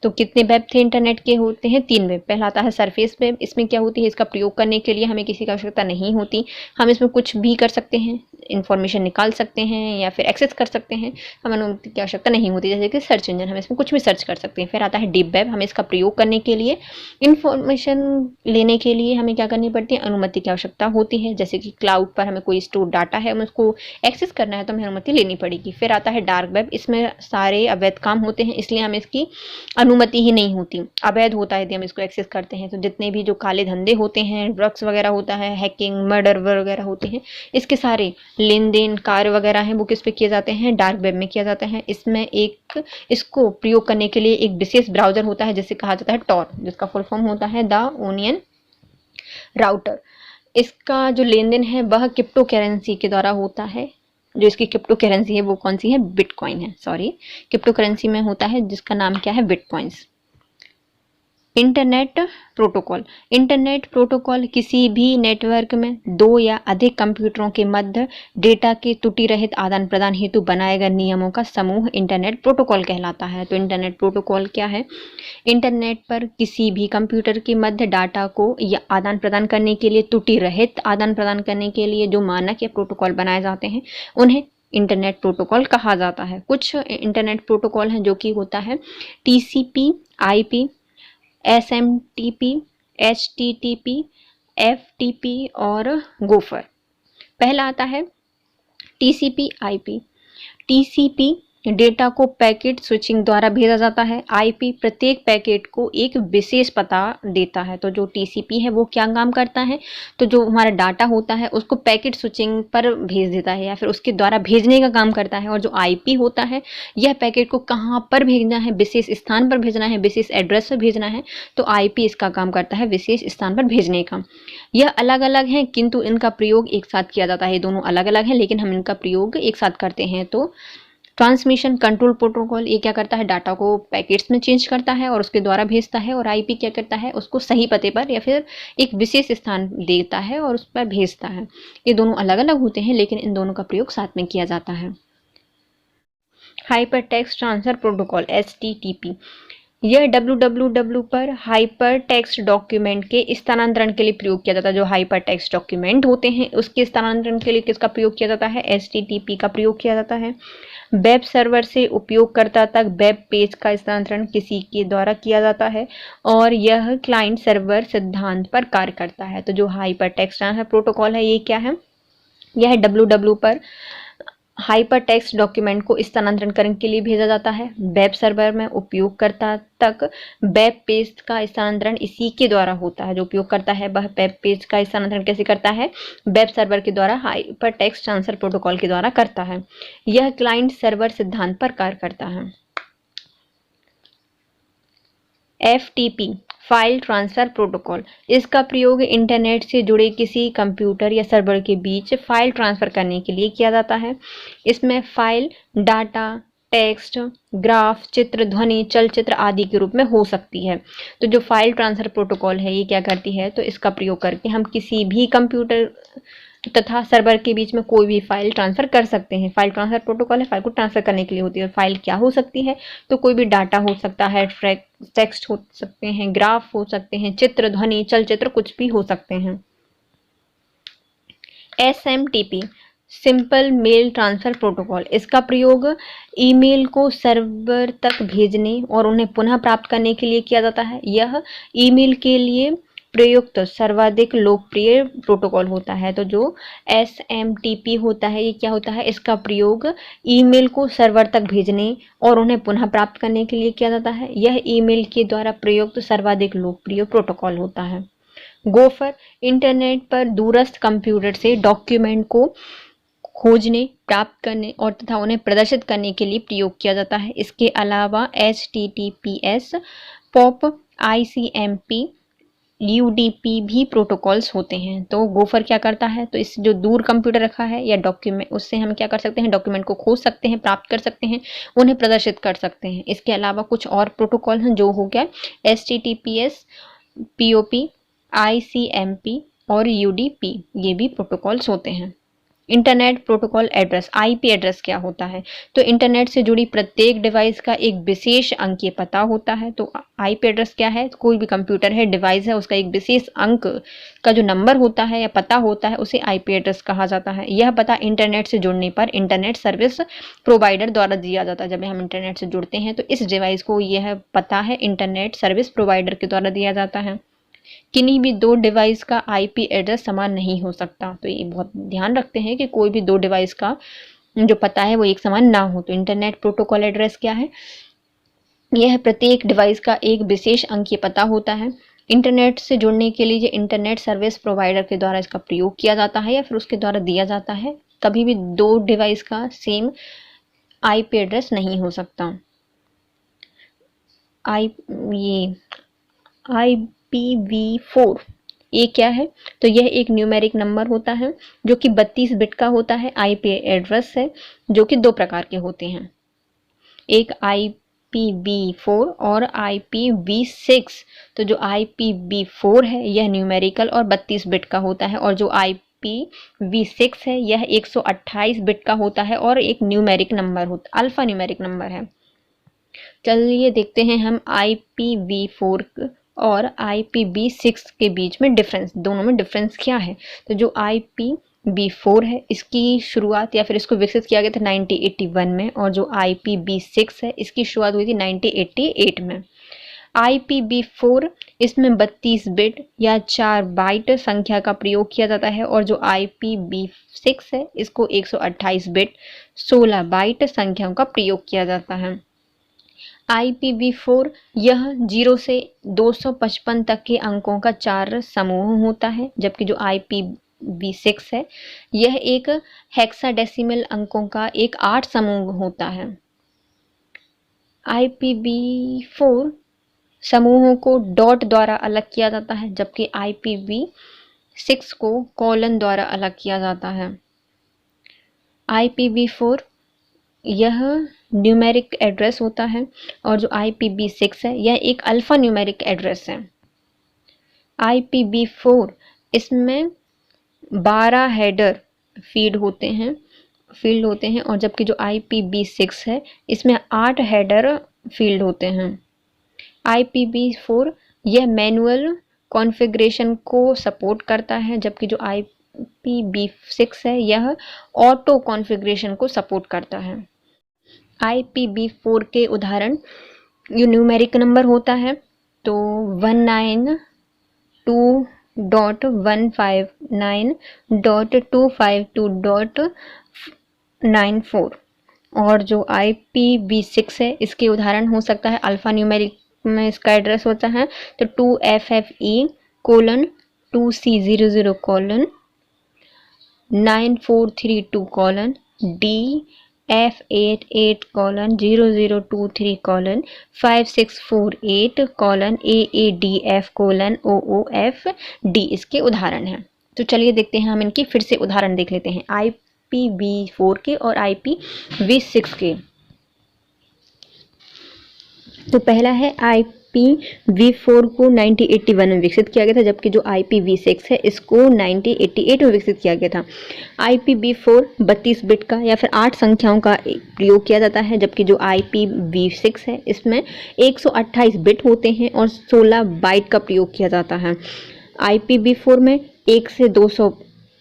तो कितने वेब थे इंटरनेट के, होते हैं 3 वेब। पहला आता है सरफेस वेब। इसमें क्या होती है, इसका प्रयोग करने के लिए हमें किसी की आवश्यकता नहीं होती, हम इसमें कुछ भी कर सकते हैं, इंफॉर्मेशन निकाल सकते हैं या फिर एक्सेस कर सकते हैं, हमें अनुमति की आवश्यकता नहीं होती। जैसे कि सर्च इंजन, हम इसमें कुछ भी सर्च कर सकते हैं। फिर आता है डीप वेब। हमें इसका प्रयोग करने के लिए, इंफॉर्मेशन लेने के लिए हमें क्या करनी पड़ती है, अनुमति की आवश्यकता होती है। जैसे कि क्लाउड पर हमें कोई स्टोर डाटा है, हमें उसको एक्सेस करना है तो हमें अनुमति लेनी पड़ेगी। फिर आता है डार्क वेब। इसमें सारे अवैध काम होते हैं, इसलिए हमें इसकी अनुमति ही नहीं होती, अवैध होता है यदि हम इसको एक्सेस करते हैं। तो जितने भी जो काले धंधे होते हैं, ड्रग्स वगैरह होता है, हैकिंग, मर्डर वगैरह होते हैं, इसके सारे लेन देन कार्य वगैरह हैं वो किस पे किए जाते हैं, डार्क वेब में किया जाता है। इसमें इसको प्रयोग करने के लिए एक विशेष ब्राउजर होता है जिसे कहा जाता है टॉर, जिसका फुल फॉर्म होता है द ओनियन राउटर। इसका जो लेन देन है वह क्रिप्टो करेंसी के द्वारा होता है। जो इसकी क्रिप्टो करेंसी है वो कौन सी है, बिटकॉइन है, सॉरी, क्रिप्टो करेंसी में होता है जिसका नाम क्या है, bitcoins. Internet protocol. Internet protocol किसी भी नेटवर्क में दो या अधिक कंप्यूटरों के मध्य डेटा के त्रुटि रहित आदान प्रदान हेतु बनाए गए नियमों का समूह इंटरनेट प्रोटोकॉल कहलाता है। तो इंटरनेट प्रोटोकॉल क्या है, इंटरनेट पर किसी भी कंप्यूटर के मध्य डाटा को या आदान प्रदान करने के लिए, त्रुटि रहित आदान प्रदान करने के लिए जो मानक या प्रोटोकॉल बनाए जाते हैं उन्हें इंटरनेट प्रोटोकॉल कहा जाता है। कुछ इंटरनेट प्रोटोकॉल हैं जो कि होता है TCP, IP, SMTP, HTTP, FTP और गोफर। पहला आता है TCP IP। TCP डेटा को पैकेट स्विचिंग द्वारा भेजा जाता है। IP प्रत्येक पैकेट को एक विशेष पता देता है। तो जो TCP है वो क्या काम करता है, तो जो हमारा डाटा होता है उसको पैकेट स्विचिंग पर भेज देता है या फिर उसके द्वारा भेजने का काम करता है। और जो IP होता है, यह पैकेट को कहाँ पर भेजना है, विशेष स्थान पर भेजना है, विशेष एड्रेस पर भेजना है, तो IP इसका काम करता है विशेष स्थान पर भेजने का। यह अलग अलग हैं किंतु इनका प्रयोग एक साथ किया जाता है। दोनों अलग अलग हैं लेकिन हम इनका प्रयोग एक साथ करते हैं। तो ट्रांसमिशन कंट्रोल प्रोटोकॉल, ये क्या करता है, डाटा को पैकेट्स में चेंज करता है और उसके द्वारा भेजता है। और IP क्या करता है, उसको सही पते पर या फिर एक विशेष स्थान देता है और उस पर भेजता है। ये दोनों अलग अलग होते हैं लेकिन इन दोनों का प्रयोग साथ में किया जाता है। Hyper text transfer protocol HTTP, यह www पर हाइपर टेक्स्ट डॉक्यूमेंट के स्थानांतरण के लिए प्रयोग किया जाता है। जो हाइपर टेक्स्ट डॉक्यूमेंट होते हैं उसके स्थानांतरण के लिए किसका प्रयोग किया जाता है, HTTP का प्रयोग किया जाता है। वेब सर्वर से उपयोगकर्ता तक वेब पेज का स्थानांतरण किसी के द्वारा किया जाता है और यह क्लाइंट सर्वर सिद्धांत पर कार्य करता है। तो जो हाइपर टेक्स्ट ट्रांसफर प्रोटोकॉल है ये क्या है, यह www पर हाइपर टेक्स्ट डॉक्यूमेंट को स्थानांतरण करने के लिए भेजा जाता है। वेब सर्वर में उपयोगकर्ता तक वेब पेज का स्थानांतरण इसी के द्वारा होता है। जो उपयोग करता है वह वेब पेज का स्थानांतरण कैसे करता है, वेब सर्वर के द्वारा हाइपर टेक्स्ट ट्रांसफर प्रोटोकॉल के द्वारा करता है। यह क्लाइंट सर्वर सिद्धांत पर कार्य करता है। FTP फाइल ट्रांसफर प्रोटोकॉल, इसका प्रयोग इंटरनेट से जुड़े किसी कंप्यूटर या सर्वर के बीच फाइल ट्रांसफर करने के लिए किया जाता है। इसमें फाइल डाटा, टेक्स्ट, ग्राफ, चित्र, ध्वनि, चलचित्र आदि के रूप में हो सकती है। तो जो फाइल ट्रांसफर प्रोटोकॉल है ये क्या करती है, तो इसका प्रयोग करके हम किसी भी कंप्यूटर तथा सर्वर के बीच में कोई भी फाइल ट्रांसफर कर सकते हैं। फाइल ट्रांसफर प्रोटोकॉल है, फाइल को ट्रांसफर करने के लिए होती है। फाइल क्या हो सकती है, तो कोई भी डाटा हो सकता है, टेक्स्ट हो सकते हैं, ग्राफ हो सकते हैं, चित्र, ध्वनि, चलचित्र कुछ भी हो सकते हैं। SMTP simple mail transfer protocol, इसका प्रयोग ईमेल को सर्वर तक भेजने और उन्हें पुनः प्राप्त करने के लिए किया जाता है। यह ईमेल के लिए प्रयुक्त सर्वाधिक लोकप्रिय प्रोटोकॉल होता है। तो जो SMTP होता है, ये क्या होता है, इसका प्रयोग ईमेल को सर्वर तक भेजने और उन्हें पुनः प्राप्त करने के लिए किया जाता है। यह ईमेल के द्वारा प्रयुक्त सर्वाधिक लोकप्रिय प्रोटोकॉल होता है। गोफर इंटरनेट पर दूरस्थ कंप्यूटर से डॉक्यूमेंट को खोजने, प्राप्त करने और तथा उन्हें प्रदर्शित करने के लिए प्रयोग किया जाता है। इसके अलावा HTTPS, POP, ICMP, UDP भी प्रोटोकॉल्स होते हैं। तो गोफर क्या करता है, तो इस जो दूर कंप्यूटर रखा है या डॉक्यूमेंट, उससे हम क्या कर सकते हैं, डॉक्यूमेंट को खोज सकते हैं, प्राप्त कर सकते हैं, उन्हें प्रदर्शित कर सकते हैं। इसके अलावा कुछ और प्रोटोकॉल हैं, जो हो गया HTTPS, POP, ICMP और UDP, ये भी प्रोटोकॉल्स होते हैं। Internet protocol address, IP address क्या होता है, तो इंटरनेट से जुड़ी प्रत्येक डिवाइस का एक विशेष अंकीय पता होता है। तो IP एड्रेस क्या है, कोई भी कंप्यूटर है, डिवाइस है, उसका एक विशेष अंक का जो नंबर होता है या पता होता है, उसे IP एड्रेस कहा जाता है। यह पता इंटरनेट से जुड़ने पर इंटरनेट सर्विस प्रोवाइडर द्वारा दिया जाता है। जब हम इंटरनेट से जुड़ते हैं तो इस डिवाइस को यह पता है इंटरनेट सर्विस प्रोवाइडर के द्वारा दिया जाता है। किन्हीं भी दो डिवाइस का IP एड्रेस समान नहीं हो सकता। तो ये बहुत ध्यान रखते हैं कि कोई भी दो डिवाइस का जो पता है वो एक समान ना हो। तो इंटरनेट प्रोटोकॉल एड्रेस क्या है, यह प्रत्येक डिवाइस का एक विशेष अंकीय पता होता है। इंटरनेट से जुड़ने के लिए इंटरनेट सर्विस प्रोवाइडर के द्वारा इसका प्रयोग किया जाता है या फिर उसके द्वारा दिया जाता है। कभी भी दो डिवाइस का सेम IP एड्रेस नहीं हो सकता। IPv4 ये क्या है, तो यह एक न्यूमेरिक नंबर होता है जो कि 32 बिट का होता है। IP एड्रेस है जो कि दो प्रकार के होते हैं, एक IPv4 और IPv6। तो जो IPv4 है यह न्यूमेरिकल और 32 बिट का होता है, और जो IPv6 है यह 128 बिट का होता है और एक न्यूमेरिक नंबर होता, अल्फा न्यूमेरिक नंबर है। चलिए देखते हैं हम IPv4 और IPv6 के बीच में डिफरेंस, दोनों में डिफरेंस क्या है। तो जो IPv4 है इसकी शुरुआत या फिर इसको विकसित किया गया था 1981 में, और जो IPv6 है इसकी शुरुआत हुई थी 1988 में। IPv4 इसमें 32 बिट या 4 बाइट संख्या का प्रयोग किया जाता है, और जो IPv6 है इसको 128 बिट 16 बाइट संख्याओं का प्रयोग किया जाता है। IPv4 यह 0 से 255 तक के अंकों का 4 समूह होता है, जबकि जो IPv6 है यह एक हेक्साडेसिमल अंकों का एक 8 समूह होता है। IPv4 समूहों को डॉट द्वारा अलग किया जाता है, जबकि IPv6 को कॉलन द्वारा अलग किया जाता है। IPv4 यह न्यूमेरिक एड्रेस होता है, और जो IPv6 है यह एक अल्फा न्यूमेरिक एड्रेस है। IPv4 इसमें 12 हेडर फील्ड होते हैं, और जबकि जो IPv6 है इसमें 8 हेडर फील्ड होते हैं। IPv4 यह मैनुअल कॉन्फ़िगरेशन को सपोर्ट करता है, जबकि जो IPv6 है यह ऑटो कॉन्फ़िगरेशन को सपोर्ट करता है। IPv4 के उदाहरण, ये न्यूमेरिक नंबर होता है तो 192.159.252.94, और जो IPv6 है इसके उदाहरण हो सकता है अल्फा न्यूमेरिक में इसका एड्रेस होता है तो 2FFE:2C001D88:0023:5648:AADF:OOFD इसके उदाहरण हैं। तो चलिए देखते हैं, हम इनकी फिर से उदाहरण देख लेते हैं IPv4 के और IPv6 के। तो पहला है IPv4 को 1981 में विकसित किया गया था, जबकि जो IPv6 है इसको 1988 में विकसित किया गया था। IPv4 32 बिट का या फिर 8 संख्याओं का प्रयोग किया जाता है, जबकि जो IPv6 है इसमें 128 बिट होते हैं और 16 बाइट का प्रयोग किया जाता है। IPv4 में 1 से 200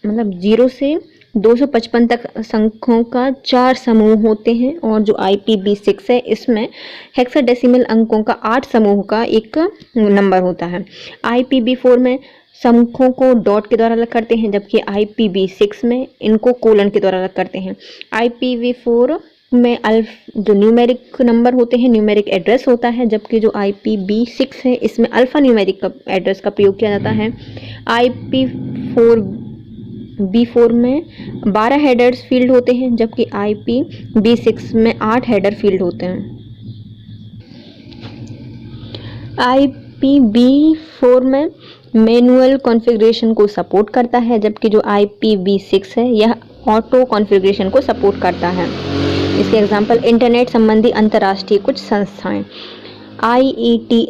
मतलब 0 से 255 तक संख्यों का 4 समूह होते हैं और जो IPv6 है इसमें हेक्साडेसिमल अंकों का 8 समूह का एक नंबर होता है। IPv4 में संख्यों को डॉट के द्वारा अलग करते हैं, जबकि IPv6 में इनको कोलन के द्वारा अलग करते हैं। IPv4 में जो न्यूमेरिक नंबर होते हैं, न्यूमेरिक एड्रेस होता है, जबकि जो IPv6 है इसमें अल्फा न्यूमेरिक का एड्रेस का प्रयोग किया जाता है। IPv4 में 12 हेडर्स फील्ड होते हैं, जबकि IPv6 में 8 हेडर फील्ड होते हैं। IPv4 में मैनुअल कॉन्फ़िगरेशन को सपोर्ट करता है, जबकि जो IPv6 है यह ऑटो कॉन्फ़िगरेशन को सपोर्ट करता है। इसके एग्जाम्पल इंटरनेट संबंधी अंतर्राष्ट्रीय कुछ संस्थाएं। IET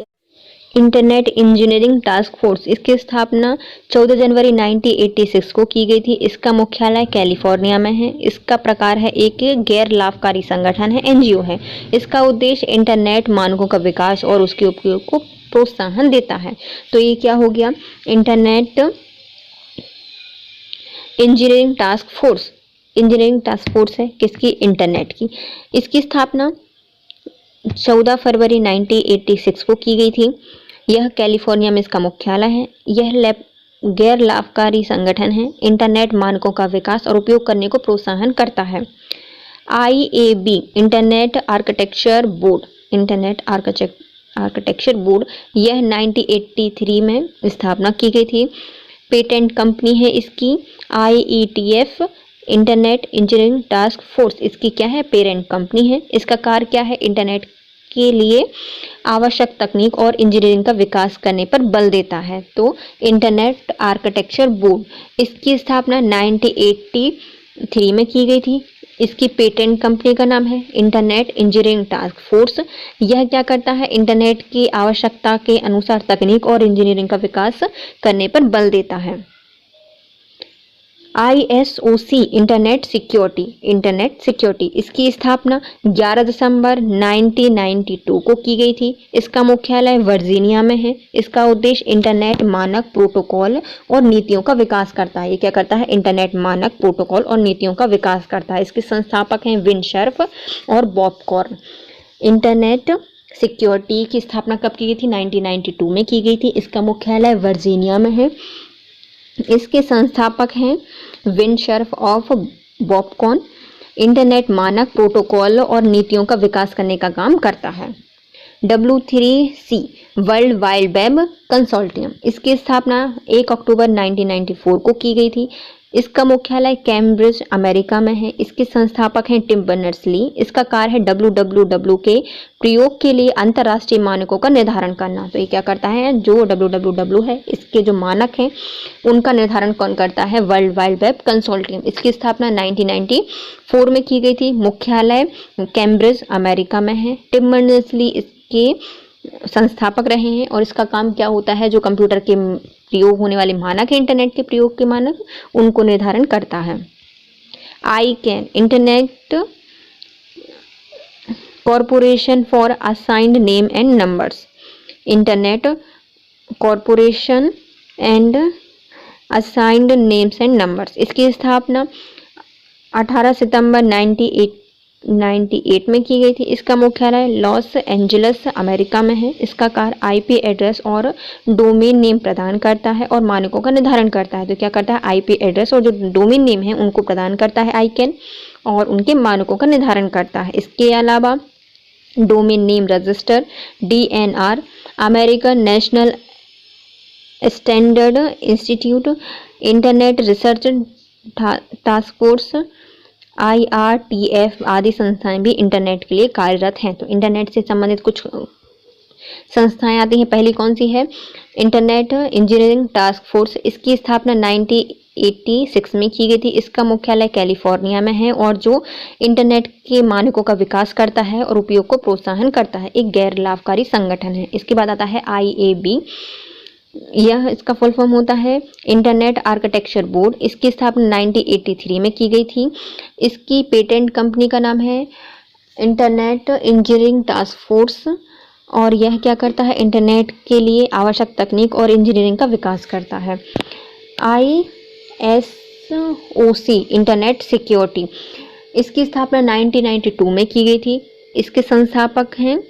internet engineering task force, इसकी स्थापना 14 जनवरी 1986 को की गई थी। इसका मुख्यालय कैलिफोर्निया में है। इसका प्रकार है एक गैर लाभकारी संगठन है, NGO है। इसका उद्देश्य इंटरनेट मानकों का विकास और उसके उपयोग को प्रोत्साहन देता है। तो ये क्या हो गया, internet engineering task force. Engineering task force है किसकी, इंटरनेट की। इसकी स्थापना 14 फरवरी 1986 को की गई थी। यह कैलिफोर्निया में इसका मुख्यालय है। यह गैर लाभकारी संगठन है, इंटरनेट मानकों का विकास और उपयोग करने को प्रोत्साहन करता है। IAB internet architecture board, internet architecture board, यह 1983 में स्थापना की गई थी। पेटेंट कंपनी है इसकी IETF internet engineering task force, इसकी क्या है, पेरेंट कंपनी है। इसका कार्य क्या है, इंटरनेट के लिए आवश्यक तकनीक और इंजीनियरिंग का विकास करने पर बल देता है। तो इंटरनेट आर्किटेक्चर बोर्ड, इसकी स्थापना 1983 में की गई थी। इसकी पेटेंट कंपनी का नाम है इंटरनेट इंजीनियरिंग टास्क फोर्स। यह क्या करता है, इंटरनेट की आवश्यकता के अनुसार तकनीक और इंजीनियरिंग का विकास करने पर बल देता है। ISOC इंटरनेट सिक्योरिटी, इसकी स्थापना 11 दिसंबर 1992 को की गई थी। इसका मुख्यालय वर्जीनिया में है। इसका उद्देश्य इंटरनेट मानक, प्रोटोकॉल और नीतियों का विकास करता है। ये क्या करता है, इंटरनेट मानक, प्रोटोकॉल और नीतियों का विकास करता है। इसके संस्थापक हैं विन शर्फ और बॉब कॉर्न। इंटरनेट सिक्योरिटी की स्थापना कब की गई थी, 1992 में की गई थी। इसका मुख्यालय वर्जीनिया में है। इसके संस्थापक हैं विन शर्फ ऑफ बॉबकॉन। इंटरनेट मानक, प्रोटोकॉल और नीतियों का विकास करने का काम करता है। W3C world wide web consortium, इसकी स्थापना 1 अक्टूबर 1994 को की गई थी। इसका मुख्यालय कैम्ब्रिज अमेरिका में है। इसके संस्थापक हैं टिम बर्नर्स-ली। इसका कार्य है www के प्रयोग के लिए अंतर्राष्ट्रीय मानकों का निर्धारण करना। तो ये क्या करता है, जो www है इसके जो मानक हैं उनका निर्धारण कौन करता है, वर्ल्ड वाइड वेब कंसोर्टियम। इसकी स्थापना 1994 में की गई थी। मुख्यालय कैम्ब्रिज अमेरिका में है। टिम बर्नर्स-ली इसके संस्थापक रहे हैं और इसका काम क्या होता है, जो कंप्यूटर के प्रयोग होने वाले मानक है, इंटरनेट के प्रयोग के मानक, उनको निर्धारण करता है। ICANN internet corporation for assigned name and numbers, internet corporation and assigned names and numbers. इसकी स्थापना 18 सितंबर 1998 में की गई थी। इसका मुख्यालय लॉस एंजलिस अमेरिका में है। इसका कार्य IP एड्रेस और डोमेन नेम प्रदान करता है और मानकों का निर्धारण करता है। तो क्या करता है, IP एड्रेस और जो डोमेन नेम है उनको प्रदान करता है ICANN और उनके मानकों का निर्धारण करता है। इसके अलावा domain name register DNR, American national standard institute, internet research task force IRTF आदि संस्थाएं भी इंटरनेट के लिए कार्यरत हैं। तो इंटरनेट से संबंधित कुछ संस्थाएं आती हैं। पहली कौन सी है, इंटरनेट इंजीनियरिंग टास्क फोर्स। इसकी स्थापना 1986 में की गई थी। इसका मुख्यालय कैलिफोर्निया में है और जो इंटरनेट के मानकों का विकास करता है और उपयोग को प्रोत्साहन करता है, एक गैर लाभकारी संगठन है। इसके बाद आता है IAB, यह इसका फुल फॉर्म होता है इंटरनेट आर्किटेक्चर बोर्ड। इसकी स्थापना 1983 में की गई थी। इसकी पेटेंट कंपनी का नाम है इंटरनेट इंजीनियरिंग टास्क फोर्स और यह क्या करता है, इंटरनेट के लिए आवश्यक तकनीक और इंजीनियरिंग का विकास करता है। ISSN ISOC इंटरनेट सिक्योरिटी, इसकी स्थापना 1992 में की गई थी। इसके संस्थापक हैं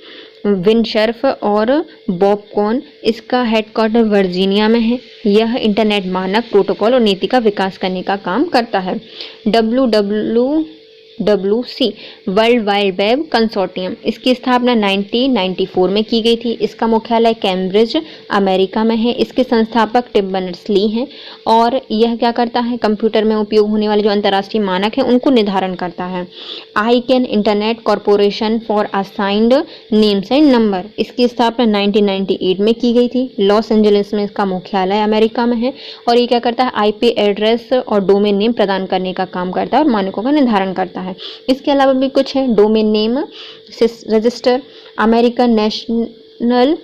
विन शर्फ और बॉब कॉन। इसका हेडक्वार्टर वर्जीनिया में है। यह इंटरनेट मानक, प्रोटोकॉल और नीति का विकास करने का काम करता है। WWWC world wide web consortium, इसकी स्थापना 1994 में की गई थी। इसका मुख्यालय कैम्ब्रिज अमेरिका में है। इसके संस्थापक टिम बर्नर्स-ली हैं और यह क्या करता है, कंप्यूटर में उपयोग होने वाले जो अंतर्राष्ट्रीय मानक हैं उनको निर्धारण करता है। ICANN internet corporation for assigned names and number, इसकी स्थापना 1998 में की गई थी। लॉस एंजलिस में इसका मुख्यालय अमेरिका में है और ये क्या करता है, IP एड्रेस और डोमेन नेम प्रदान करने का काम करता है और मानकों का निर्धारण करता है। इसके अलावा भी कुछ है, domain name register, American national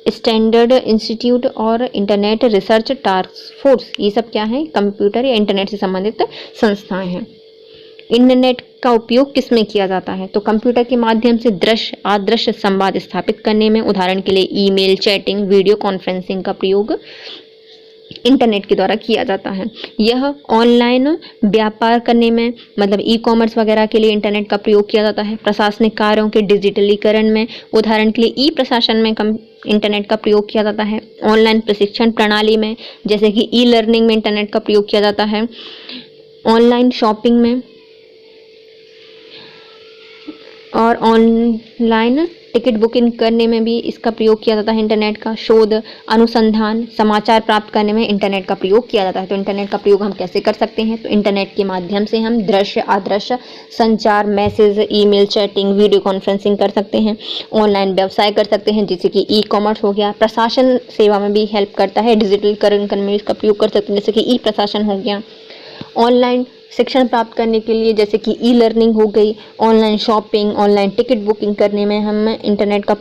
standard institute और इंटरनेट रिसर्च टास्क फोर्स, ये सब क्या है, कंप्यूटर या इंटरनेट से संबंधित संस्थाएं हैं। इंटरनेट का उपयोग किस में किया जाता है, तो कंप्यूटर के माध्यम से दृश्य अदृश्य संवाद स्थापित करने में, उदाहरण के लिए ईमेल, चैटिंग, वीडियो कॉन्फ्रेंसिंग का प्रयोग इंटरनेट के द्वारा किया जाता है। यह ऑनलाइन व्यापार करने में, मतलब ई-कॉमर्स वगैरह के लिए इंटरनेट का प्रयोग किया जाता है। प्रशासनिक कार्यों के डिजिटलीकरण में, उदाहरण के लिए ई प्रशासन में इंटरनेट का प्रयोग किया जाता है। ऑनलाइन प्रशिक्षण प्रणाली में, जैसे कि ई लर्निंग में इंटरनेट का प्रयोग किया जाता है। ऑनलाइन शॉपिंग में और ऑनलाइन टिकट बुकिंग करने में भी इसका प्रयोग किया जाता है इंटरनेट का। शोध, अनुसंधान, समाचार प्राप्त करने में इंटरनेट का प्रयोग किया जाता है। तो इंटरनेट का प्रयोग हम कैसे कर सकते हैं, तो इंटरनेट के माध्यम से हम दृश्य अदृश्य संचार, message, email, chatting, video conferencing कर सकते हैं। ऑनलाइन व्यवसाय कर सकते हैं, जैसे कि ई-कॉमर्स हो गया। प्रशासन सेवा में भी हेल्प करता है, डिजिटलीकरण करने में इसका प्रयोग कर सकते हैं, जैसे कि ई प्रशासन हो गया। ऑनलाइन शिक्षण प्राप्त करने के लिए, जैसे कि ई लर्निंग हो गई। Online shopping, online ticket booking करने में हम इंटरनेट का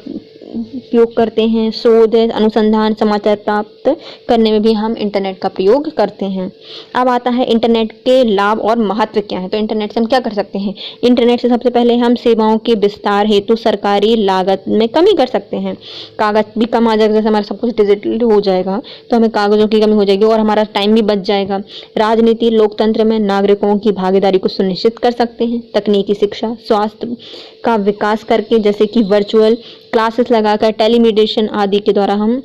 उपयोग करते हैं। शोध, अनुसंधान, समाचार प्राप्त करने में भी हम इंटरनेट का प्रयोग करते हैं। अब आता है इंटरनेट के लाभ और महत्व क्या है। तो इंटरनेट से हम क्या कर सकते हैं, इंटरनेट से सबसे पहले हम सेवाओं के विस्तार हेतु सरकारी लागत में कमी कर सकते हैं। कागज भी कम आ जाएगा, जैसे हमारा सब कुछ डिजिटल हो जाएगा तो हमें कागजों की कमी हो जाएगी और हमारा टाइम भी बच जाएगा। राजनीति, लोकतंत्र में नागरिकों की भागीदारी को सुनिश्चित कर सकते हैं। तकनीकी शिक्षा, स्वास्थ्य का विकास करके, जैसे कि वर्चुअल क्लासेस लगाकर, टेलीमेडिसिन आदि के द्वारा हम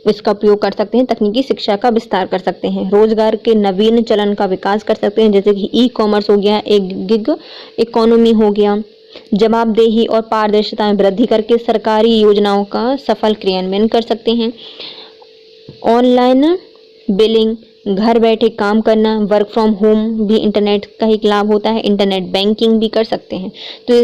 इसका उपयोग कर सकते हैं। तकनीकी शिक्षा का विस्तार कर सकते हैं। रोजगार के नवीन चलन का विकास कर सकते हैं, जैसे कि ई-कॉमर्स हो गया, एक गिग इकोनॉमी हो गया। जवाबदेही और पारदर्शिता में वृद्धि करके सरकारी योजनाओं का सफल क्रियान्वयन कर सकते हैं। ऑनलाइन बिलिंग, घर बैठे काम करना, वर्क फ्रॉम होम भी इंटरनेट का एक लाभ होता है। इंटरनेट बैंकिंग भी कर सकते हैं। तो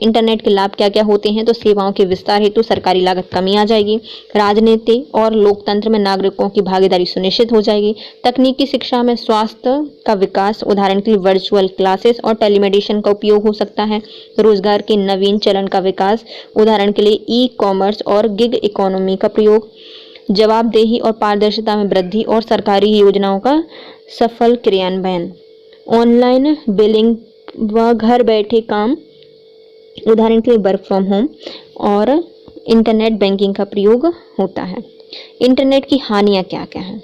इंटरनेट के लाभ क्या क्या होते हैं, तो सेवाओं के विस्तार हेतु सरकारी लागत कमी आ जाएगी। राजनीति और लोकतंत्र में नागरिकों की भागीदारी सुनिश्चित हो जाएगी। तकनीकी शिक्षा में स्वास्थ्य का विकास, उदाहरण के लिए वर्चुअल क्लासेस और टेलीमेडिसिन का उपयोग हो सकता है। रोजगार के नवीन चलन का विकास, उदाहरण के लिए ई-कॉमर्स और गिग इकोनॉमी का प्रयोग। जवाबदेही और पारदर्शिता में वृद्धि और सरकारी योजनाओं का सफल क्रियान्वयन। ऑनलाइन बिलिंग व घर बैठे काम, उदाहरण के लिए वर्क फ्रॉम होम और इंटरनेट बैंकिंग का प्रयोग होता है। इंटरनेट की हानियाँ क्या क्या हैं,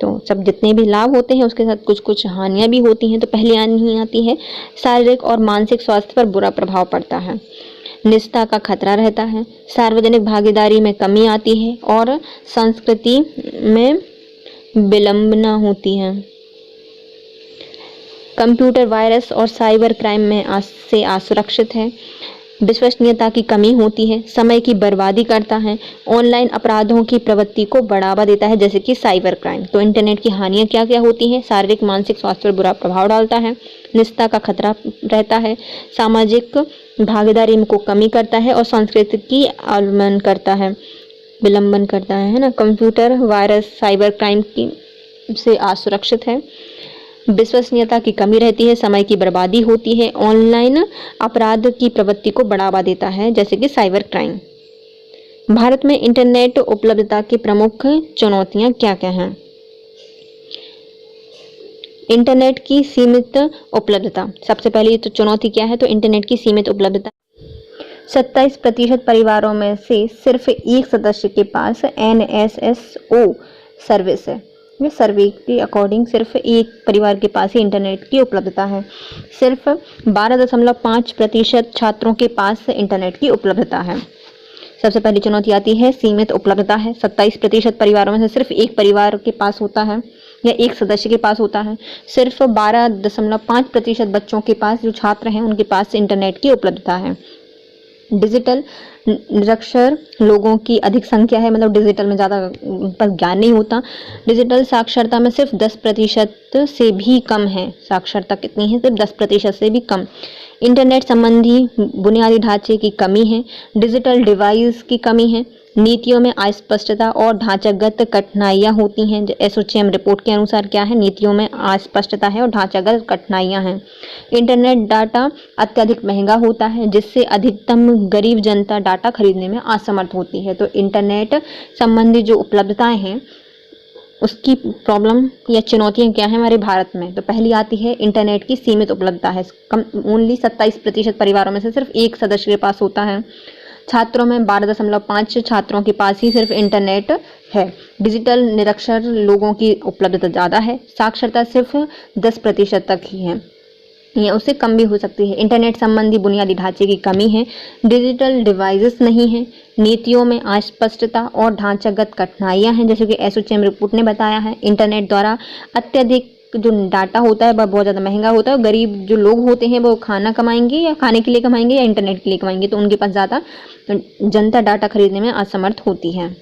तो सब जितने भी लाभ होते हैं उसके साथ कुछ कुछ हानियाँ भी होती हैं। तो पहली हानि आती है, शारीरिक और मानसिक स्वास्थ्य पर बुरा प्रभाव पड़ता है। निजता का खतरा रहता है। सार्वजनिक भागीदारी में कमी आती है और संस्कृति में विलंबना होती है। कंप्यूटर वायरस और साइबर क्राइम में से असुरक्षित है। विश्वसनीयता की कमी होती है। समय की बर्बादी करता है। ऑनलाइन अपराधों की प्रवृत्ति को बढ़ावा देता है, जैसे कि साइबर क्राइम। तो इंटरनेट की हानियाँ क्या क्या होती हैं, शारीरिक मानसिक स्वास्थ्य पर बुरा प्रभाव डालता है। निजता का खतरा रहता है। सामाजिक भागीदारी को कमी करता है और संस्कृति की अवलंबन करता है, विलंबन करता है ना। कंप्यूटर वायरस साइबर क्राइम की से असुरक्षित है। विश्वसनीयता की कमी रहती है। समय की बर्बादी होती है। ऑनलाइन अपराध की प्रवृत्ति को बढ़ावा देता है, जैसे कि साइबर क्राइम। भारत में इंटरनेट उपलब्धता की प्रमुख चुनौतियां क्या क्या हैं। इंटरनेट की सीमित उपलब्धता, सबसे पहली तो चुनौती क्या है, तो इंटरनेट की सीमित उपलब्धता। 27% परिवारों में से सिर्फ एक सदस्य के पास NSSO सर्विस है। ये सर्वे के अकॉर्डिंग सिर्फ एक परिवार के पास ही इंटरनेट की उपलब्धता है। सिर्फ 12.5% छात्रों के पास इंटरनेट की उपलब्धता है। सबसे पहली चुनौती आती है सीमित उपलब्धता है। 27% परिवारों में से सिर्फ एक परिवार के पास होता है या एक सदस्य के पास होता है। सिर्फ 12.5% बच्चों के पास, जो छात्र हैं, उनके पास इंटरनेट की उपलब्धता है। डिजिटल निरक्षर लोगों की अधिक संख्या है, मतलब डिजिटल में ज़्यादा पर ज्ञान नहीं होता। डिजिटल साक्षरता में सिर्फ 10% से भी कम है। साक्षरता कितनी है? सिर्फ 10% से भी कम। इंटरनेट संबंधी बुनियादी ढांचे की कमी है। डिजिटल डिवाइस की कमी है। नीतियों में अस्पष्टता और ढांचागत कठिनाइयां होती हैं। एसोचैम रिपोर्ट के अनुसार क्या है? नीतियों में अस्पष्टता है और ढांचागत कठिनाइयां हैं। इंटरनेट डाटा अत्यधिक महंगा होता है, जिससे अधिकतम गरीब जनता डाटा खरीदने में असमर्थ होती है। तो इंटरनेट संबंधी जो उपलब्धताएं हैं उसकी प्रॉब्लम या चुनौतियां क्या हैं हमारे भारत में? तो पहली आती है इंटरनेट की सीमित उपलब्धता है। कम ओनली 27% परिवारों में से सिर्फ एक सदस्य के पास होता है। छात्रों में 12.5 छात्रों के पास ही सिर्फ इंटरनेट है। डिजिटल निरक्षर लोगों की उपलब्धता ज़्यादा है। साक्षरता सिर्फ 10% तक ही है या उससे कम भी हो सकती है। इंटरनेट संबंधी बुनियादी ढांचे की कमी है। डिजिटल डिवाइसेस नहीं है। नीतियों में अस्पष्टता और ढांचागत कठिनाइयां हैं, जैसे कि एसोचैम रिपोर्ट ने बताया है। इंटरनेट द्वारा अत्यधिक जो डाटा होता है वह बहुत ज़्यादा महंगा होता है। गरीब जो लोग होते हैं वो खाना कमाएंगे या खाने के लिए कमाएंगे या इंटरनेट के लिए कमाएंगे, तो उनके पास ज़्यादा जनता डाटा खरीदने में असमर्थ होती है।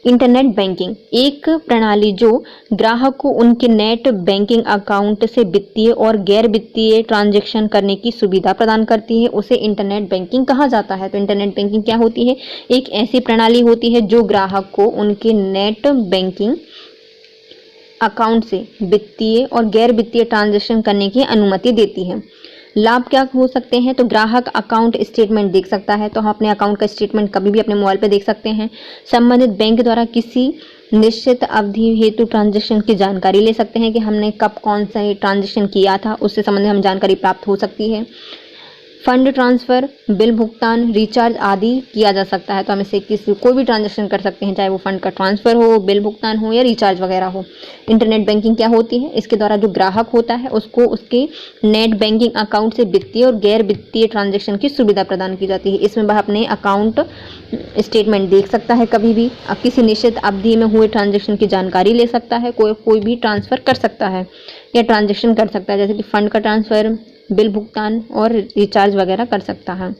इंटरनेट बैंकिंग एक प्रणाली जो ग्राहक को उनके नेट बैंकिंग अकाउंट से वित्तीय और गैर वित्तीय ट्रांजैक्शन करने की सुविधा प्रदान करती है, उसे इंटरनेट बैंकिंग कहा जाता है। तो इंटरनेट बैंकिंग क्या होती है? एक ऐसी प्रणाली होती है जो ग्राहक को उनके नेट बैंकिंग अकाउंट से वित्तीय और गैर वित्तीय ट्रांजैक्शन करने की अनुमति देती है। लाभ क्या हो सकते हैं? तो ग्राहक अकाउंट स्टेटमेंट देख सकता है, तो हम अपने अकाउंट का स्टेटमेंट कभी भी अपने मोबाइल पे देख सकते हैं। संबंधित बैंक द्वारा किसी निश्चित अवधि हेतु ट्रांजैक्शन की जानकारी ले सकते हैं कि हमने कब कौन सा ट्रांजैक्शन किया था, उससे संबंधित हम जानकारी प्राप्त हो सकती है। फंड ट्रांसफ़र, बिल भुगतान, रिचार्ज आदि किया जा सकता है। तो हम इससे कोई भी ट्रांजैक्शन कर सकते हैं, चाहे वो फंड का ट्रांसफ़र हो, बिल भुगतान हो या रिचार्ज वगैरह हो। इंटरनेट बैंकिंग क्या होती है? इसके द्वारा जो ग्राहक होता है उसको उसके नेट बैंकिंग अकाउंट से वित्तीय और गैर वित्तीय ट्रांजैक्शन की सुविधा प्रदान की जाती है। इसमें वह अपने अकाउंट स्टेटमेंट देख सकता है, कभी भी किसी निश्चित अवधि में हुए ट्रांजैक्शन की जानकारी ले सकता है, कोई भी ट्रांसफ़र कर सकता है या ट्रांजैक्शन कर सकता है, जैसे कि फंड का ट्रांसफ़र, बिल भुगतान और रिचार्ज वगैरह कर सकता है।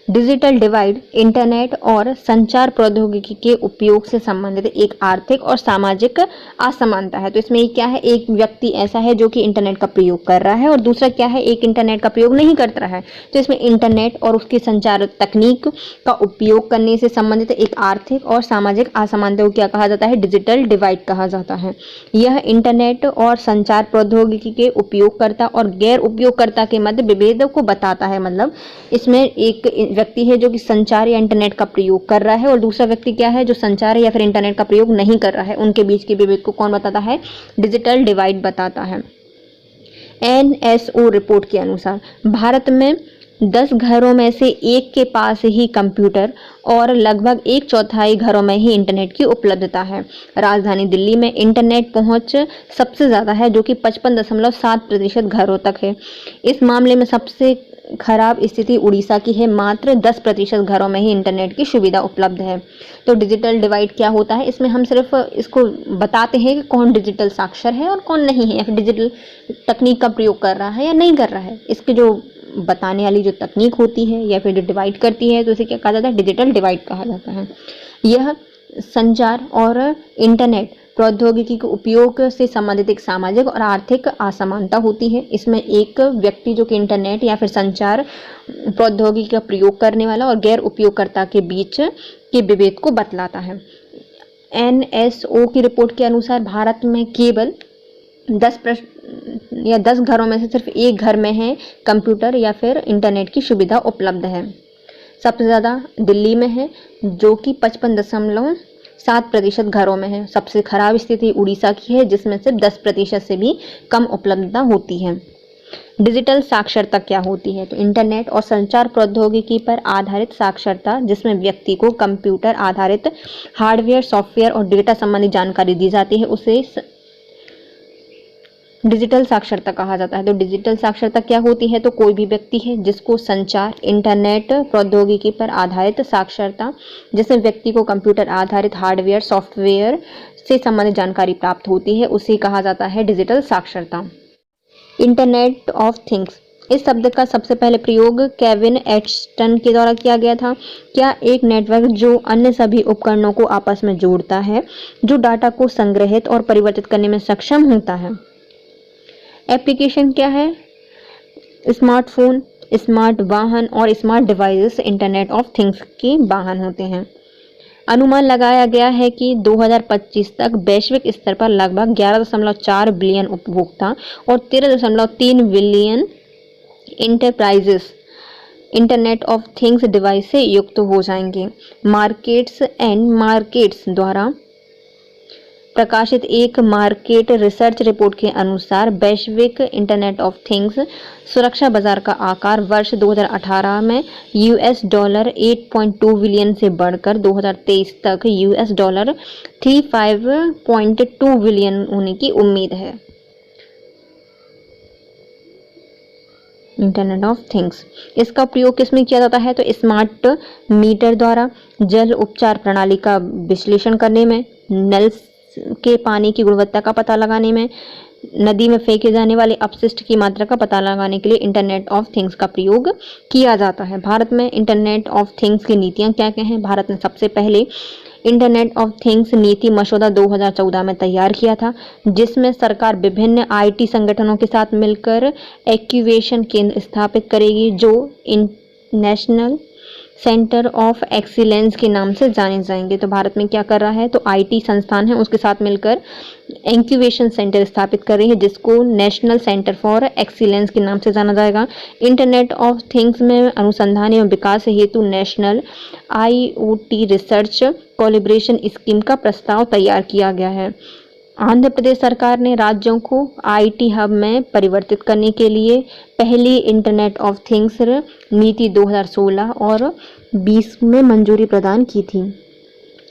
डिजिटल डिवाइड इंटरनेट और संचार प्रौद्योगिकी के उपयोग से संबंधित एक आर्थिक और सामाजिक असमानता है। तो इसमें क्या है? एक व्यक्ति ऐसा है जो कि इंटरनेट का प्रयोग कर रहा है और दूसरा क्या है? एक इंटरनेट का प्रयोग नहीं कर रहा है। तो इसमें इंटरनेट और उसकी संचार तकनीक का उपयोग करने से संबंधित एक आर्थिक और सामाजिक असमानता को क्या कहा जाता है? डिजिटल डिवाइड कहा जाता है। यह इंटरनेट और संचार प्रौद्योगिकी के उपयोगकर्ता और गैर उपयोगकर्ता के मध्य विभेद को बताता है। मतलब इसमें एक व्यक्ति है जो कि संचार या इंटरनेट का प्रयोग कर रहा है और दूसरा व्यक्ति क्या है? जो संचार या फिर इंटरनेट का प्रयोग नहीं कर रहा है। उनके बीच के विभेद को कौन बताता है? डिजिटल डिवाइड बताता है। NSO रिपोर्ट के अनुसार भारत में 10 घरों में से एक के पास ही कंप्यूटर और लगभग 1/4 घरों में ही इंटरनेट की उपलब्धता है। राजधानी दिल्ली में इंटरनेट पहुंच सबसे ज़्यादा है, जो कि 55.7% घरों तक है। इस मामले में सबसे खराब स्थिति उड़ीसा की है, मात्र 10% घरों में ही इंटरनेट की सुविधा उपलब्ध है। तो डिजिटल डिवाइड क्या होता है? इसमें हम सिर्फ इसको बताते हैं कि कौन डिजिटल साक्षर है और कौन नहीं है, या फिर डिजिटल तकनीक का प्रयोग कर रहा है या नहीं कर रहा है। इसके जो बताने वाली जो तकनीक होती है या फिर जो डिवाइड करती है, तो इसे क्या कहा जाता है? डिजिटल डिवाइड कहा जाता है। यह संचार और इंटरनेट प्रौद्योगिकी के उपयोग से संबंधित एक सामाजिक और आर्थिक असमानता होती है। इसमें एक व्यक्ति जो कि इंटरनेट या फिर संचार प्रौद्योगिकी का प्रयोग करने वाला और गैर उपयोगकर्ता के बीच के विभेद को बतलाता है। NSO की रिपोर्ट के अनुसार भारत में केवल 10 घरों में से सिर्फ एक घर में है कंप्यूटर या फिर इंटरनेट की सुविधा उपलब्ध है। सबसे ज़्यादा दिल्ली में है, जो कि 55.7% घरों में है। सबसे खराब स्थिति उड़ीसा की है, जिसमें सिर्फ 10% से भी कम उपलब्धता होती है। डिजिटल साक्षरता क्या होती है? तो इंटरनेट और संचार प्रौद्योगिकी पर आधारित साक्षरता, जिसमें व्यक्ति को कंप्यूटर आधारित हार्डवेयर, सॉफ्टवेयर और डेटा संबंधी जानकारी दी जाती है, उसे डिजिटल साक्षरता कहा जाता है। तो डिजिटल साक्षरता क्या होती है? तो कोई भी व्यक्ति है जिसको संचार, इंटरनेट प्रौद्योगिकी पर आधारित साक्षरता, जिसमें व्यक्ति को कंप्यूटर आधारित हार्डवेयर, सॉफ्टवेयर से संबंधित जानकारी प्राप्त होती है, उसे कहा जाता है डिजिटल साक्षरता। इंटरनेट ऑफ थिंग्स, इस शब्द का सबसे पहले प्रयोग केविन एटस्टन के द्वारा किया गया था। क्या एक नेटवर्क जो अन्य सभी उपकरणों को आपस में जोड़ता है, जो डाटा को संग्रहित और परिवर्तित करने में सक्षम होता है। एप्लीकेशन क्या है? स्मार्टफोन, स्मार्ट वाहन और smart devices internet of things के वाहन होते हैं। अनुमान लगाया गया है कि 2025 तक वैश्विक स्तर पर लगभग 11.4 बिलियन उपभोक्ता और 13.3 billion enterprises internet of things device से युक्त हो जाएंगे। मार्केट्स एंड मार्केट्स द्वारा प्रकाशित एक मार्केट रिसर्च रिपोर्ट के अनुसार वैश्विक इंटरनेट ऑफ थिंग्स सुरक्षा बाजार का आकार वर्ष 2018 में $8.2 बिलियन से बढ़कर 2023 तक $35.2 बिलियन होने की उम्मीद है। इंटरनेट ऑफ थिंग्स, इसका प्रयोग किसमें किया जाता है? तो स्मार्ट मीटर द्वारा जल उपचार प्रणाली का विश्लेषण करने में, नल के पानी की गुणवत्ता का पता लगाने में, नदी में फेंके जाने वाले अपशिष्ट की मात्रा का पता लगाने के लिए इंटरनेट ऑफ थिंग्स का प्रयोग किया जाता है। भारत में इंटरनेट ऑफ थिंग्स की नीतियां क्या क्या हैं? भारत ने सबसे पहले इंटरनेट ऑफ थिंग्स नीति मसौदा 2014 में तैयार किया था, जिसमें सरकार विभिन्न आईटी संगठनों के साथ मिलकर एक्यूवेशन केंद्र स्थापित करेगी, जो नेशनल सेंटर ऑफ एक्सीलेंस के नाम से जाने जाएंगे। तो भारत में क्या कर रहा है? तो आईटी संस्थान है, उसके साथ मिलकर इंक्यूबेशन सेंटर स्थापित कर रही है, जिसको नेशनल सेंटर फॉर एक्सीलेंस के नाम से जाना जाएगा। इंटरनेट ऑफ थिंग्स में अनुसंधान एवं विकास हेतु national IoT research collaboration scheme का प्रस्ताव तैयार किया गया है। आंध्र प्रदेश सरकार ने राज्यों को आईटी हब में परिवर्तित करने के लिए पहली इंटरनेट ऑफ थिंग्स नीति 2016 और 20 में मंजूरी प्रदान की थी।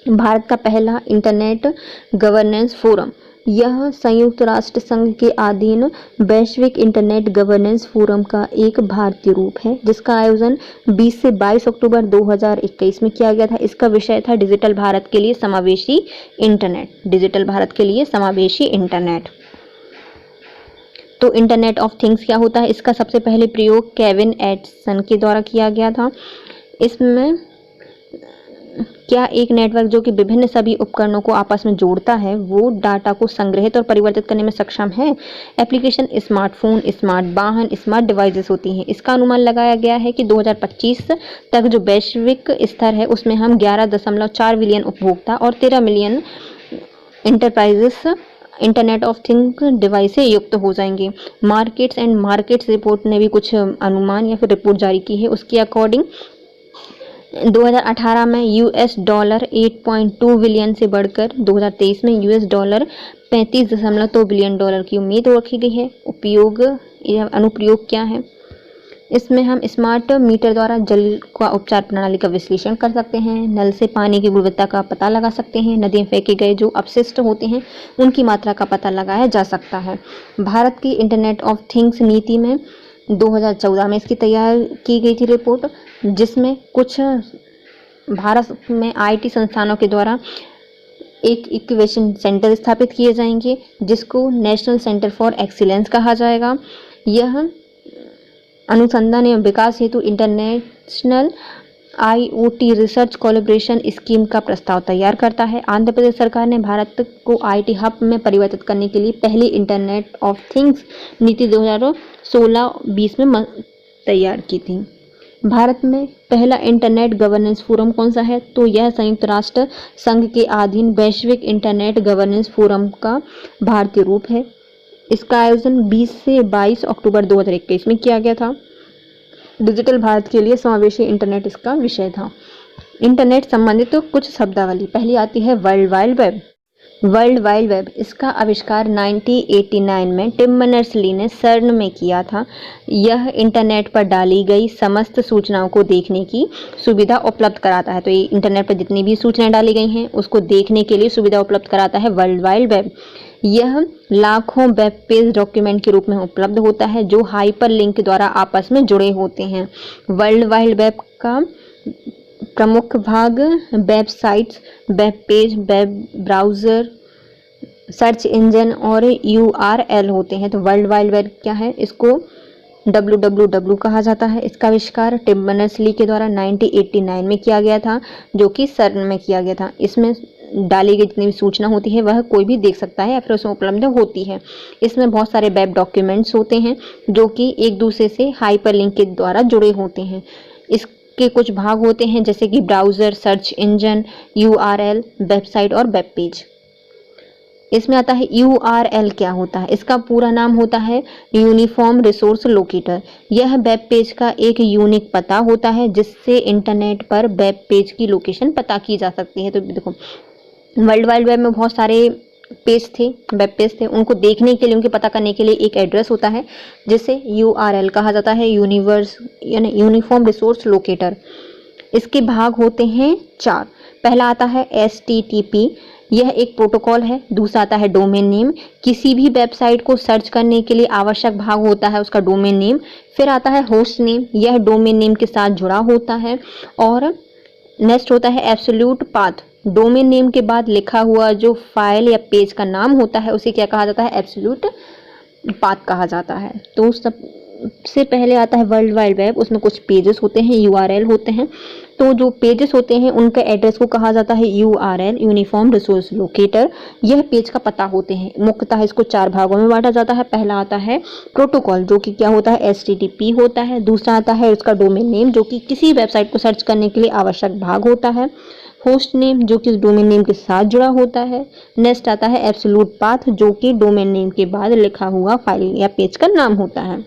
भारत का पहला इंटरनेट गवर्नेंस फोरम, यह संयुक्त राष्ट्र संघ के अधीन वैश्विक इंटरनेट गवर्नेंस फोरम का एक भारतीय रूप है, जिसका आयोजन 20 से 22 अक्टूबर 2021 में किया गया था। इसका विषय था डिजिटल भारत के लिए समावेशी इंटरनेट। डिजिटल भारत के लिए समावेशी इंटरनेट। तो इंटरनेट ऑफ थिंग्स क्या होता है? इसका सबसे पहले प्रयोग केविन एटसन के द्वारा किया गया था। इसमें क्या एक नेटवर्क जो कि विभिन्न सभी उपकरणों को आपस में जोड़ता है, वो डाटा को संग्रहित और परिवर्तित करने में सक्षम है। एप्लीकेशन स्मार्टफोन, स्मार्ट वाहन, स्मार्ट डिवाइसेस होती हैं। इसका अनुमान लगाया गया है कि 2025 तक जो वैश्विक स्तर है, उसमें हम 11.4 बिलियन उपभोक्ता और 13 million enterprises internet of thing device से युक्त हो जाएंगे। मार्केट्स एंड मार्केट्स रिपोर्ट ने भी कुछ अनुमान या फिर रिपोर्ट जारी की है। उसके अकॉर्डिंग 2018 में $8.2 बिलियन से बढ़कर 2023 में $35.2 बिलियन की उम्मीद रखी गई है। उपयोग या अनुप्रयोग क्या है? इसमें हम स्मार्ट मीटर द्वारा जल का उपचार प्रणाली का विश्लेषण कर सकते हैं, नल से पानी की गुणवत्ता का पता लगा सकते हैं, नदी में फेंके गए जो अपशिष्ट होते हैं उनकी मात्रा का पता लगाया जा सकता है। भारत की इंटरनेट ऑफ थिंग्स नीति में 2014 में इसकी तैयार की गई थी रिपोर्ट, जिसमें कुछ भारत में आईटी संस्थानों के द्वारा एक इंक्यूबेशन सेंटर स्थापित किए जाएंगे, जिसको नेशनल सेंटर फॉर एक्सीलेंस कहा जाएगा। यह अनुसंधान एवं विकास हेतु international IoT research collaboration scheme का प्रस्ताव तैयार करता है। आंध्र प्रदेश सरकार ने भारत को आईटी हब में परिवर्तित करने के लिए पहली इंटरनेट ऑफ थिंग्स नीति 2016-20 में तैयार की थी। भारत में पहला इंटरनेट गवर्नेंस फोरम कौन सा है? तो यह संयुक्त राष्ट्र संघ के अधीन वैश्विक इंटरनेट गवर्नेंस फोरम का भारतीय रूप है। इसका आयोजन 20 से 22 अक्टूबर 2021 में किया गया था। डिजिटल भारत के लिए समावेशी इंटरनेट इसका विषय था। इंटरनेट संबंधित तो कुछ शब्दावली, पहली आती है world wide web. World wide web, इसका आविष्कार 1989 में टिम बर्नर्स-ली ने सर्न में किया था। यह इंटरनेट पर डाली गई समस्त सूचनाओं को देखने की सुविधा उपलब्ध कराता है। तो ये इंटरनेट पर जितनी भी सूचनाएं डाली गई हैं उसको देखने के लिए सुविधा उपलब्ध कराता है वर्ल्ड वाइड वेब। यह लाखों वेब पेज डॉक्यूमेंट के रूप में उपलब्ध होता है जो हाइपर लिंक द्वारा आपस में जुड़े होते हैं। वर्ल्ड वाइड वेब का प्रमुख भाग websites, web page, web browser, search engine और URL होते हैं। तो वर्ल्ड वाइड वेब क्या है, इसको www कहा जाता है। इसका आविष्कार टिम बर्नर्स-ली के द्वारा 1989 में किया गया था, जो कि सर्न में किया गया था। इसमें डाली गई जितनी भी सूचना होती है वह कोई भी देख सकता है या फिर उसमें उपलब्ध होती है। इसमें बहुत सारे वेब डॉक्यूमेंट्स होते हैं जो कि एक दूसरे से हाइपरलिंक के द्वारा जुड़े होते हैं। इसके कुछ भाग होते हैं जैसे कि browser, search engine, URL, website और वेब पेज। इसमें आता है URL क्या होता है। इसका पूरा नाम होता है यूनिफॉर्म रिसोर्स लोकेटर। यह वेब पेज का एक यूनिक पता होता है जिससे इंटरनेट पर वेब पेज की लोकेशन पता की जा सकती है। तो देखो, वर्ल्ड वाइड वेब में बहुत सारे पेज थे, वेब पेज थे, उनको देखने के लिए, उनके पता करने के लिए एक एड्रेस होता है जिसे URL कहा जाता है, यूनिफॉर्म रिसोर्स लोकेटर। इसके भाग होते हैं 4। पहला आता है HTTP, यह एक प्रोटोकॉल है। दूसरा आता है डोमेन नेम, किसी भी वेबसाइट को सर्च करने के लिए आवश्यक भाग होता है उसका डोमेन नेम। फिर आता है होस्ट नेम, यह डोमेन नेम के साथ जुड़ा होता है। और नेक्स्ट होता है एब्सोल्यूट पाथ, डोमेन नेम के बाद लिखा हुआ जो फाइल या पेज का नाम होता है उसे क्या कहा जाता है, एब्सोल्यूट पाथ कहा जाता है। तो सबसे पहले आता है वर्ल्ड वाइड वेब, उसमें कुछ पेजेस होते हैं, URL होते हैं। तो जो पेजेस होते हैं उनका एड्रेस को कहा जाता है URL, यूनिफॉर्म रिसोर्स लोकेटर। यह पेज का पता होते हैं। मुख्यतः इसको 4 भागों में बांटा जाता है। पहला आता है प्रोटोकॉल जो कि क्या होता है, HTTP होता है। दूसरा आता है उसका डोमेन नेम जो कि किसी वेबसाइट को सर्च करने के लिए आवश्यक भाग होता है। होस्ट नेम जो कि डोमेन नेम के साथ जुड़ा होता है। नेक्स्ट आता है एब्सोल्यूट पाथ जो कि डोमेन नेम के बाद लिखा हुआ फाइल या पेज का नाम होता है।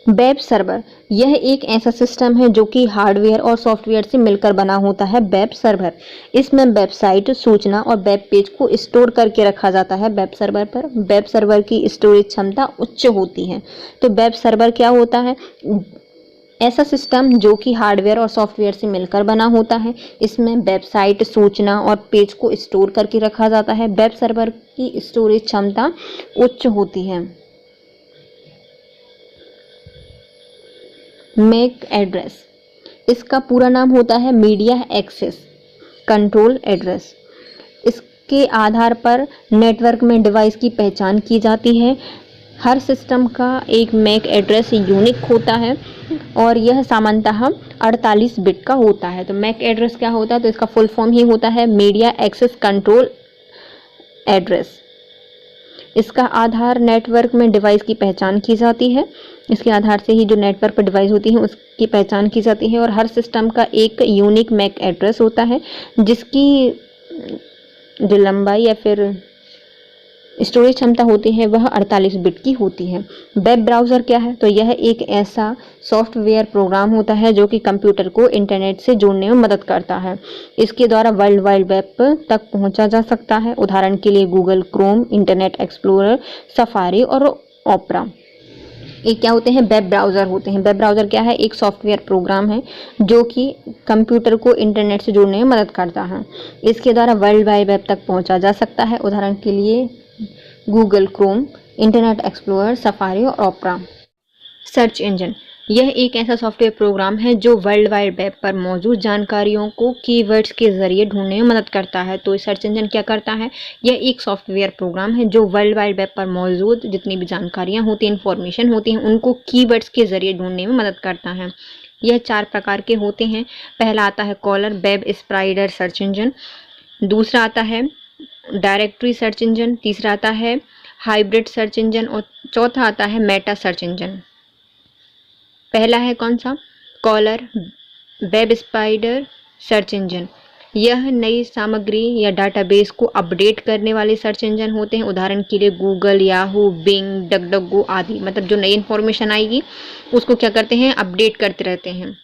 वेब सर्वर, यह एक ऐसा सिस्टम है जो कि हार्डवेयर और सॉफ्टवेयर से मिलकर बना होता है। वेब सर्वर, इसमें वेबसाइट, सूचना और वेब पेज को स्टोर करके रखा जाता है वेब सर्वर पर। वेब सर्वर की स्टोरेज क्षमता उच्च होती है। तो वेब सर्वर क्या होता है, ऐसा सिस्टम जो कि हार्डवेयर और सॉफ्टवेयर से मिलकर बना होता है। इसमें वेबसाइट, सूचना और पेज को स्टोर करके रखा जाता है। वेब सर्वर की स्टोरेज क्षमता उच्च होती है। मैक एड्रेस, इसका पूरा नाम होता है मीडिया एक्सेस कंट्रोल एड्रेस। इसके आधार पर नेटवर्क में डिवाइस की पहचान की जाती है। हर सिस्टम का एक मैक एड्रेस यूनिक होता है और यह सामान्यतः 48 बिट का होता है। तो मैक एड्रेस क्या होता है, तो इसका फुल फॉर्म ही होता है मीडिया एक्सेस कंट्रोल एड्रेस। इसका आधार नेटवर्क में डिवाइस की पहचान की जाती है। इसके आधार से ही जो नेटवर्क पर डिवाइस होती है उसकी पहचान की जाती है। और हर सिस्टम का एक यूनिक मैक एड्रेस होता है जिसकी जो लंबाई या फिर स्टोरेज क्षमता होती है वह 48 बिट की होती है। वेब ब्राउज़र क्या है, तो यह एक ऐसा सॉफ्टवेयर प्रोग्राम होता है जो कि कंप्यूटर को इंटरनेट से जोड़ने में मदद करता है। इसके द्वारा वर्ल्ड वाइड वेब तक पहुंचा जा सकता है। उदाहरण के लिए Google Chrome, internet explorer, safari और ओपेरा। ये क्या होते हैं, वेब ब्राउज़र होते हैं। वेब ब्राउज़र क्या है, एक सॉफ्टवेयर प्रोग्राम है जो कि कंप्यूटर को इंटरनेट से जोड़ने में मदद करता है। इसके द्वारा वर्ल्ड वाइड वेब तक पहुंचा जा सकता है। उदाहरण के लिए Google Chrome, internet explorer, safari और ओपेरा। सर्च इंजन, यह एक ऐसा सॉफ्टवेयर प्रोग्राम है जो वर्ल्ड वाइड वेब पर मौजूद जानकारियों को कीवर्ड्स के जरिए ढूंढने में मदद करता है। तो सर्च इंजन क्या करता है, यह एक सॉफ्टवेयर प्रोग्राम है जो वर्ल्ड वाइड वेब पर मौजूद जितनी भी जानकारियाँ होती हैं, इंफॉर्मेशन होती हैं, उनको कीवर्ड्स के जरिए ढूंढने में मदद करता है। यह 4 प्रकार के होते हैं। पहला आता है कॉलर वेब स्प्राइडर सर्च इंजन। दूसरा आता है डायरेक्टरी सर्च इंजन। तीसरा आता है हाइब्रिड सर्च इंजन और चौथा आता है मेटा सर्च इंजन। पहला है कौन सा, crawler web spider search engine. यह नई सामग्री या डाटाबेस को अपडेट करने वाले सर्च इंजन होते हैं। उदाहरण के लिए गूगल, याहू, बिंग, डकडकगो आदि। मतलब जो नई इन्फॉर्मेशन आएगी उसको क्या करते हैं, अपडेट करते रहते हैं।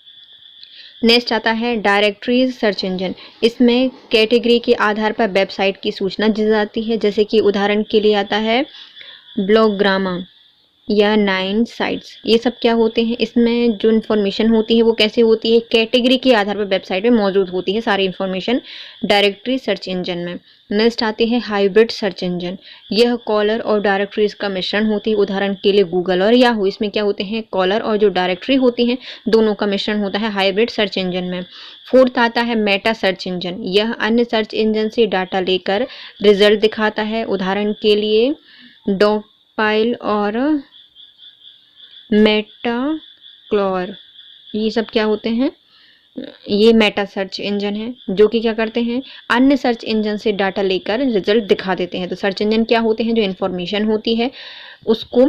नेक्स्ट आता है डायरेक्टरीज सर्च इंजन। इसमें कैटेगरी के आधार पर वेबसाइट की सूचना दी जाती है, जैसे कि उदाहरण के लिए आता है ब्लॉगग्रामा या 9 साइट्स। ये सब क्या होते हैं, इसमें जो इन्फॉर्मेशन होती है वो कैसे होती है, कैटेगरी के आधार पर वेबसाइट में मौजूद होती है सारी इन्फॉर्मेशन डायरेक्टरी सर्च इंजन में। नेक्स्ट आते हैं हाइब्रिड सर्च इंजन। यह कॉलर और डायरेक्टरीज का मिश्रण होती है, उदाहरण के लिए गूगल और याहू। इसमें क्या होते हैं, कॉलर और जो डायरेक्टरी होती हैं दोनों का मिश्रण होता है हाइब्रिड सर्च इंजन में। फोर्थ आता है मेटा सर्च इंजन। यह अन्य सर्च इंजन से डाटा लेकर रिजल्ट दिखाता है, उदाहरण के लिए डॉगपाइल और मेटा क्लॉर। ये सब क्या होते हैं, ये मेटा सर्च इंजन है जो कि क्या करते हैं, अन्य सर्च इंजन से डाटा लेकर रिजल्ट दिखा देते हैं। तो सर्च इंजन क्या होते हैं, जो इन्फॉर्मेशन होती है उसको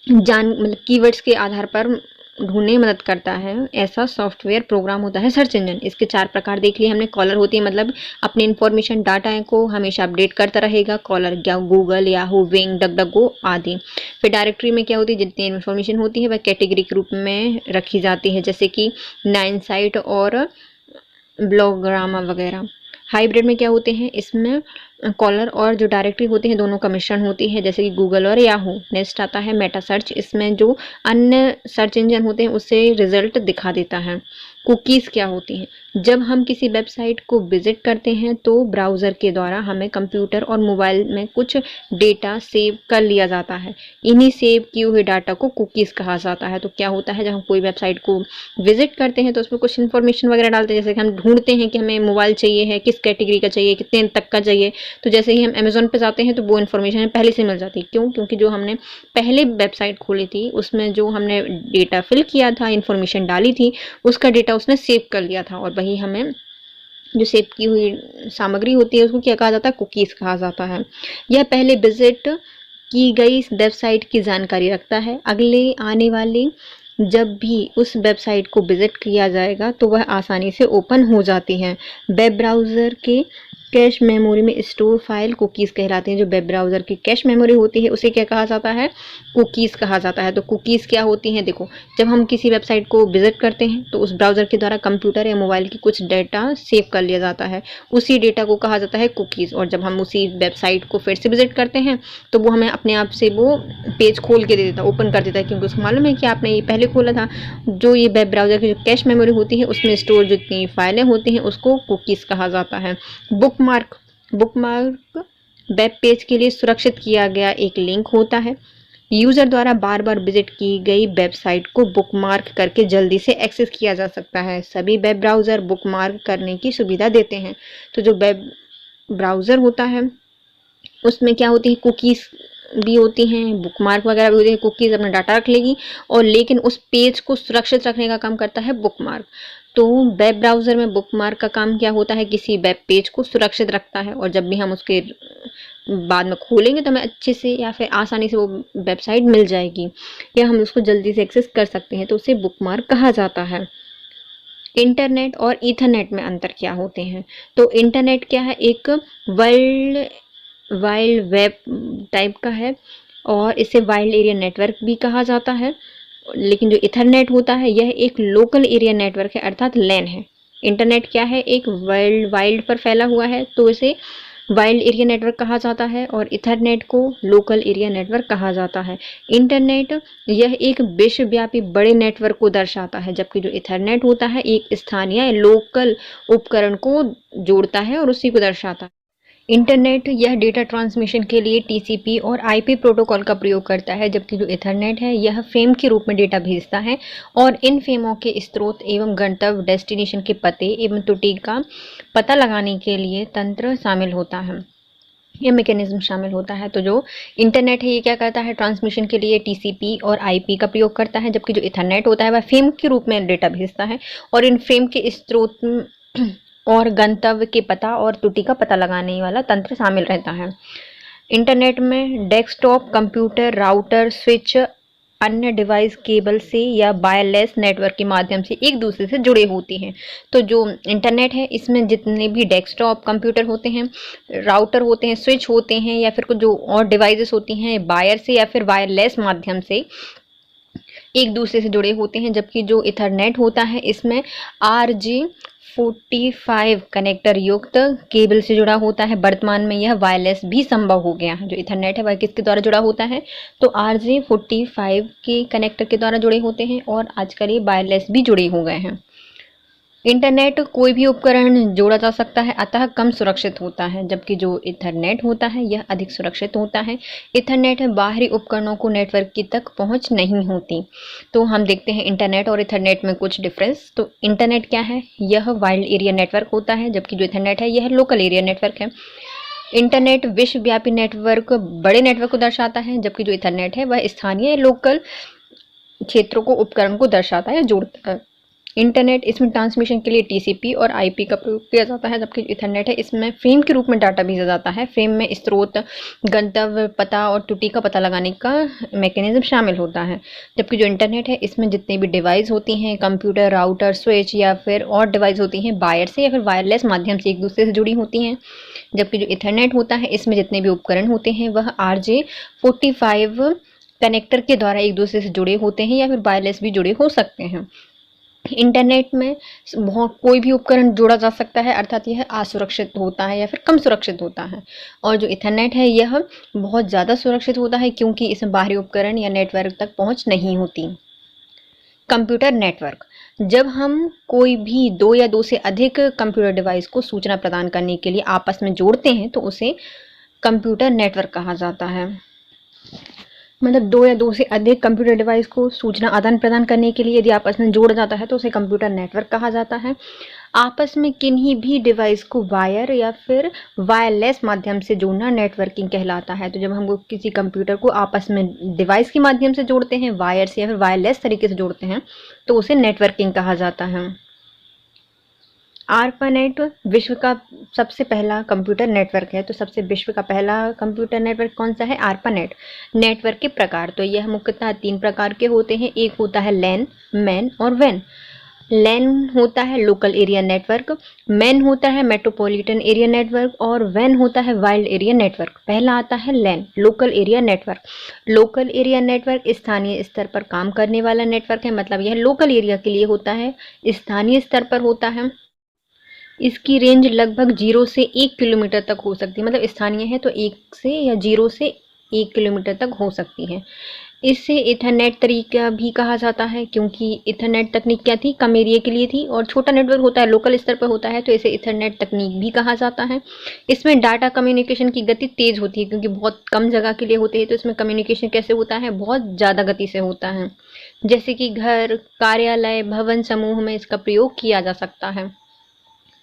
मतलब कीवर्ड्स के आधार पर ढूंढने में मदद करता है, ऐसा सॉफ्टवेयर प्रोग्राम होता है सर्च इंजन। इसके 4 प्रकार देख लिए हमने। कॉलर होती है, मतलब अपनी इन्फॉर्मेशन डाटा को हमेशा अपडेट करता रहेगा, कॉलर क्या गूगल, याहू, बिंग, डकडकगो आदि। फिर डायरेक्टरी में क्या होती है, जितनी इन्फॉर्मेशन होती है वह कैटेगरी के रूप में रखी जाती है, जैसे कि 9 साइट और ब्लॉगग्रामा वगैरह। हाइब्रिड में क्या होते हैं, इसमें कॉलर और जो डायरेक्टरी होती है दोनों का मिश्रण होती है, जैसे कि गूगल और याहू। नेक्स्ट आता है मेटा सर्च। इसमें जो अन्य सर्च इंजन होते हैं उससे रिजल्ट दिखा देता है। कुकीज़ क्या होती हैं, जब हम किसी वेबसाइट को विजिट करते हैं तो ब्राउज़र के द्वारा हमें कंप्यूटर और मोबाइल में कुछ डेटा सेव कर लिया जाता है। इन्हीं सेव किए हुए डाटा को कुकीज़ कहा जाता है। तो क्या होता है, जब हम कोई वेबसाइट को विजिट करते हैं तो उसमें कुछ इन्फॉर्मेशन वगैरह डालते हैं, जैसे कि हम ढूंढते हैं कि हमें मोबाइल चाहिए है, किस कैटेगरी का चाहिए, कितने तक का चाहिए। तो जैसे ही हम अमेज़न पे जाते हैं तो वो इन्फॉर्मेशन हमें पहले से मिल जाती है। क्यों, क्योंकि जो हमने पहले वेबसाइट खोली थी उसमें जो हमने डेटा फिल किया था, इन्फॉर्मेशन डाली थी, उसका डेटा उसने सेव कर लिया था। और वही हमें जो सेव की हुई सामग्री होती है उसको क्या कहा जाता है, कुकीज़ कहा जाता है। यह पहले विजिट की गई वेबसाइट की जानकारी रखता है। अगले आने वाले जब भी उस वेबसाइट को विजिट किया जाएगा तो वह आसानी से ओपन हो जाती है। वेब ब्राउज़र के कैश मेमोरी में स्टोर फाइल कुकीज़ कहलाते हैं। जो वेब ब्राउज़र की कैश मेमोरी होती है उसे क्या कहा जाता है, कुकीज़ कहा जाता है। तो कुकीज़ क्या होती हैं, देखो जब हम किसी वेबसाइट को विजिट करते हैं तो उस ब्राउज़र के द्वारा कंप्यूटर या मोबाइल की कुछ डेटा सेव कर लिया जाता है, उसी डेटा को कहा जाता है कुकीज़। और जब हम उसी वेबसाइट को फिर से विजिट करते हैं तो वो हमें अपने आप से वो पेज खोल के दे देता है, ओपन कर देता है, क्योंकि उसको मालूम है कि आपने ये पहले खोला था। जो ये वेब ब्राउज़र की जो कैश मेमोरी होती है उसमें स्टोर जितनी फाइलें होती हैं उसको कुकीज़ कहा जाता है। बुकमार्क वेब पेज के लिए सुरक्षित किया गया एक लिंक होता है। यूज़र द्वारा बार बार विजिट की गई वेबसाइट को बुकमार्क करके जल्दी से एक्सेस किया जा सकता है। सभी वेब ब्राउज़र बुकमार्क करने की सुविधा देते हैं। तो जो वेब ब्राउज़र होता है उसमें क्या होती है, कुकीज़ भी होती हैं, बुकमार्क वगैरह भी होती है। कुकीज़ अपना डाटा रख लेगी और लेकिन उस पेज को सुरक्षित रखने का काम करता है बुकमार्क। तो वेब ब्राउज़र में बुकमार्क का काम क्या होता है, किसी वेब पेज को सुरक्षित रखता है और जब भी हम उसके बाद में खोलेंगे तो हमें अच्छे से या फिर आसानी से वो वेबसाइट मिल जाएगी या हम उसको जल्दी से एक्सेस कर सकते हैं, तो उसे बुकमार्क कहा जाता है। इंटरनेट और ईथरनेट में अंतर क्या होते हैं, तो इंटरनेट क्या है, एक वाइल्ड वेब टाइप का है और इसे वाइल्ड एरिया नेटवर्क भी कहा जाता है। लेकिन जो इथरनेट होता है यह एक लोकल एरिया नेटवर्क है, अर्थात लैन है। इंटरनेट क्या है, एक वाइल्ड पर फैला हुआ है तो इसे वाइल्ड एरिया नेटवर्क कहा जाता है और इथरनेट को लोकल एरिया नेटवर्क कहा जाता है। इंटरनेट यह एक विश्वव्यापी बड़े नेटवर्क को दर्शाता है, जबकि जो इथरनेट होता है एक स्थानीय लोकल उपकरण को जोड़ता है और उसी को दर्शाता है। इंटरनेट यह डेटा ट्रांसमिशन के लिए टीसीपी और आईपी प्रोटोकॉल का प्रयोग करता है, जबकि जो इथरनेट है यह फ्रेम के रूप में डेटा भेजता है और इन फ्रेमों के स्रोत एवं गंतव्य डेस्टिनेशन के पते एवं त्रुटि का पता लगाने के लिए तंत्र शामिल होता है, यह मैकेनिज्म शामिल होता है। तो जो इंटरनेट है ये क्या करता है, ट्रांसमिशन के लिए टीसीपी और आईपी का प्रयोग करता है, जबकि जो इथरनेट होता है वह फ्रेम के रूप में डेटा भेजता है और इन फ्रेम के स्रोत और गंतव्य के पता और त्रुटि का पता लगाने वाला तंत्र शामिल रहता है। इंटरनेट में डेस्कटॉप कंप्यूटर, राउटर, स्विच, अन्य डिवाइस केबल से या वायरलेस नेटवर्क के माध्यम से एक दूसरे से जुड़े होती हैं। तो जो इंटरनेट है इसमें जितने भी डेस्कटॉप कंप्यूटर होते हैं, राउटर होते हैं, स्विच होते हैं या फिर कुछ जो और डिवाइसेस होती हैं वायर से या फिर वायरलेस माध्यम से एक दूसरे से जुड़े होते हैं, जबकि जो इथरनेट होता है इसमें RJ45 कनेक्टर युक्त केबल से जुड़ा होता है। वर्तमान में यह वायरलेस भी संभव हो गया है। जो इथरनेट है वह किसके द्वारा जुड़ा होता है, तो RJ45 के कनेक्टर के द्वारा जुड़े होते हैं और आजकल ये वायरलेस भी जुड़े हो गए हैं। इंटरनेट कोई भी उपकरण जोड़ा जा सकता है, अतः कम सुरक्षित होता है, जबकि जो इथरनेट होता है यह अधिक सुरक्षित होता है। इथरनेट में बाहरी उपकरणों को नेटवर्क की तक पहुंच नहीं होती। तो हम देखते हैं इंटरनेट और इथरनेट में कुछ डिफरेंस। तो इंटरनेट क्या है, यह वाइड एरिया नेटवर्क होता है, जबकि जो इथरनेट है यह लोकल एरिया नेटवर्क है। इंटरनेट विश्वव्यापी नेटवर्क, बड़े नेटवर्क को दर्शाता है, जबकि जो इथरनेट है वह स्थानीय लोकल क्षेत्रों को, उपकरण को दर्शाता है, जोड़ता है। इंटरनेट, इसमें ट्रांसमिशन के लिए TCP और IP का प्रयोग किया जाता है, जबकि इथरनेट है इसमें फ्रेम के रूप में डाटा भेजा जाता है। फ्रेम में स्रोत, गंतव्य पता और त्रुटि का पता लगाने का मैकेनिज्म शामिल होता है। जबकि जो इंटरनेट है इसमें जितनी भी डिवाइस होती हैं, कंप्यूटर, राउटर, स्विच या फिर और डिवाइस होती हैं, वायर से या फिर वायरलेस माध्यम से एक दूसरे से जुड़ी होती हैं। जबकि जो इथरनेट होता है इसमें जितने भी उपकरण होते हैं वह RJ45 कनेक्टर के द्वारा एक दूसरे से जुड़े होते हैं या फिर वायरलेस भी जुड़े हो सकते हैं। इंटरनेट में बहुत कोई भी उपकरण जोड़ा जा सकता है, अर्थात यह असुरक्षित होता है या फिर कम सुरक्षित होता है। और जो इथरनेट है यह बहुत ज़्यादा सुरक्षित होता है, क्योंकि इसमें बाहरी उपकरण या नेटवर्क तक पहुंच नहीं होती। कंप्यूटर नेटवर्क, जब हम कोई भी दो या दो से अधिक कंप्यूटर डिवाइस को सूचना प्रदान करने के लिए आपस में जोड़ते हैं तो उसे कंप्यूटर नेटवर्क कहा जाता है। मतलब दो या दो से अधिक कंप्यूटर डिवाइस को सूचना आदान प्रदान करने के लिए यदि आपस में जोड़ा जाता है तो उसे कंप्यूटर नेटवर्क कहा जाता है। आपस में किन्हीं भी डिवाइस को वायर या फिर वायरलेस माध्यम से जोड़ना नेटवर्किंग कहलाता है। तो जब हम किसी कंप्यूटर को आपस में डिवाइस के माध्यम से जोड़ते हैं, वायर से या फिर वायरलेस तरीके से जोड़ते हैं, तो उसे नेटवर्किंग कहा जाता है। ARPANET विश्व का सबसे पहला कंप्यूटर नेटवर्क है। तो सबसे विश्व का पहला कंप्यूटर नेटवर्क कौन सा है, ARPANET। नेटवर्क के प्रकार, तो यह मुख्यतः 3 प्रकार के होते हैं। एक होता है LAN, MAN और WAN। LAN होता है लोकल एरिया नेटवर्क, MAN होता है मेट्रोपॉलिटन एरिया नेटवर्क और WAN होता है वाइल्ड एरिया नेटवर्क। पहला आता है LAN, local area network. Local area network स्थानीय स्तर पर काम करने वाला नेटवर्क है, मतलब यह लोकल एरिया के लिए होता है, स्थानीय स्तर पर होता है। इसकी रेंज लगभग 0 से 1 किलोमीटर तक हो सकती है, मतलब स्थानीय है तो 1 से या 0 से 1 किलोमीटर तक हो सकती है। इसे इथरनेट तरीका भी कहा जाता है, क्योंकि इथरनेट तकनीक क्या थी, कम एरिया के लिए थी और छोटा नेटवर्क होता है, लोकल स्तर पर होता है, तो इसे इथरनेट तकनीक भी कहा जाता है। इसमें डाटा कम्युनिकेशन की गति तेज होती है, क्योंकि बहुत कम जगह के लिए होते हैं, तो इसमें कम्युनिकेशन कैसे होता है, बहुत ज़्यादा गति से होता है। जैसे कि घर, कार्यालय, भवन समूह में इसका प्रयोग किया जा सकता है।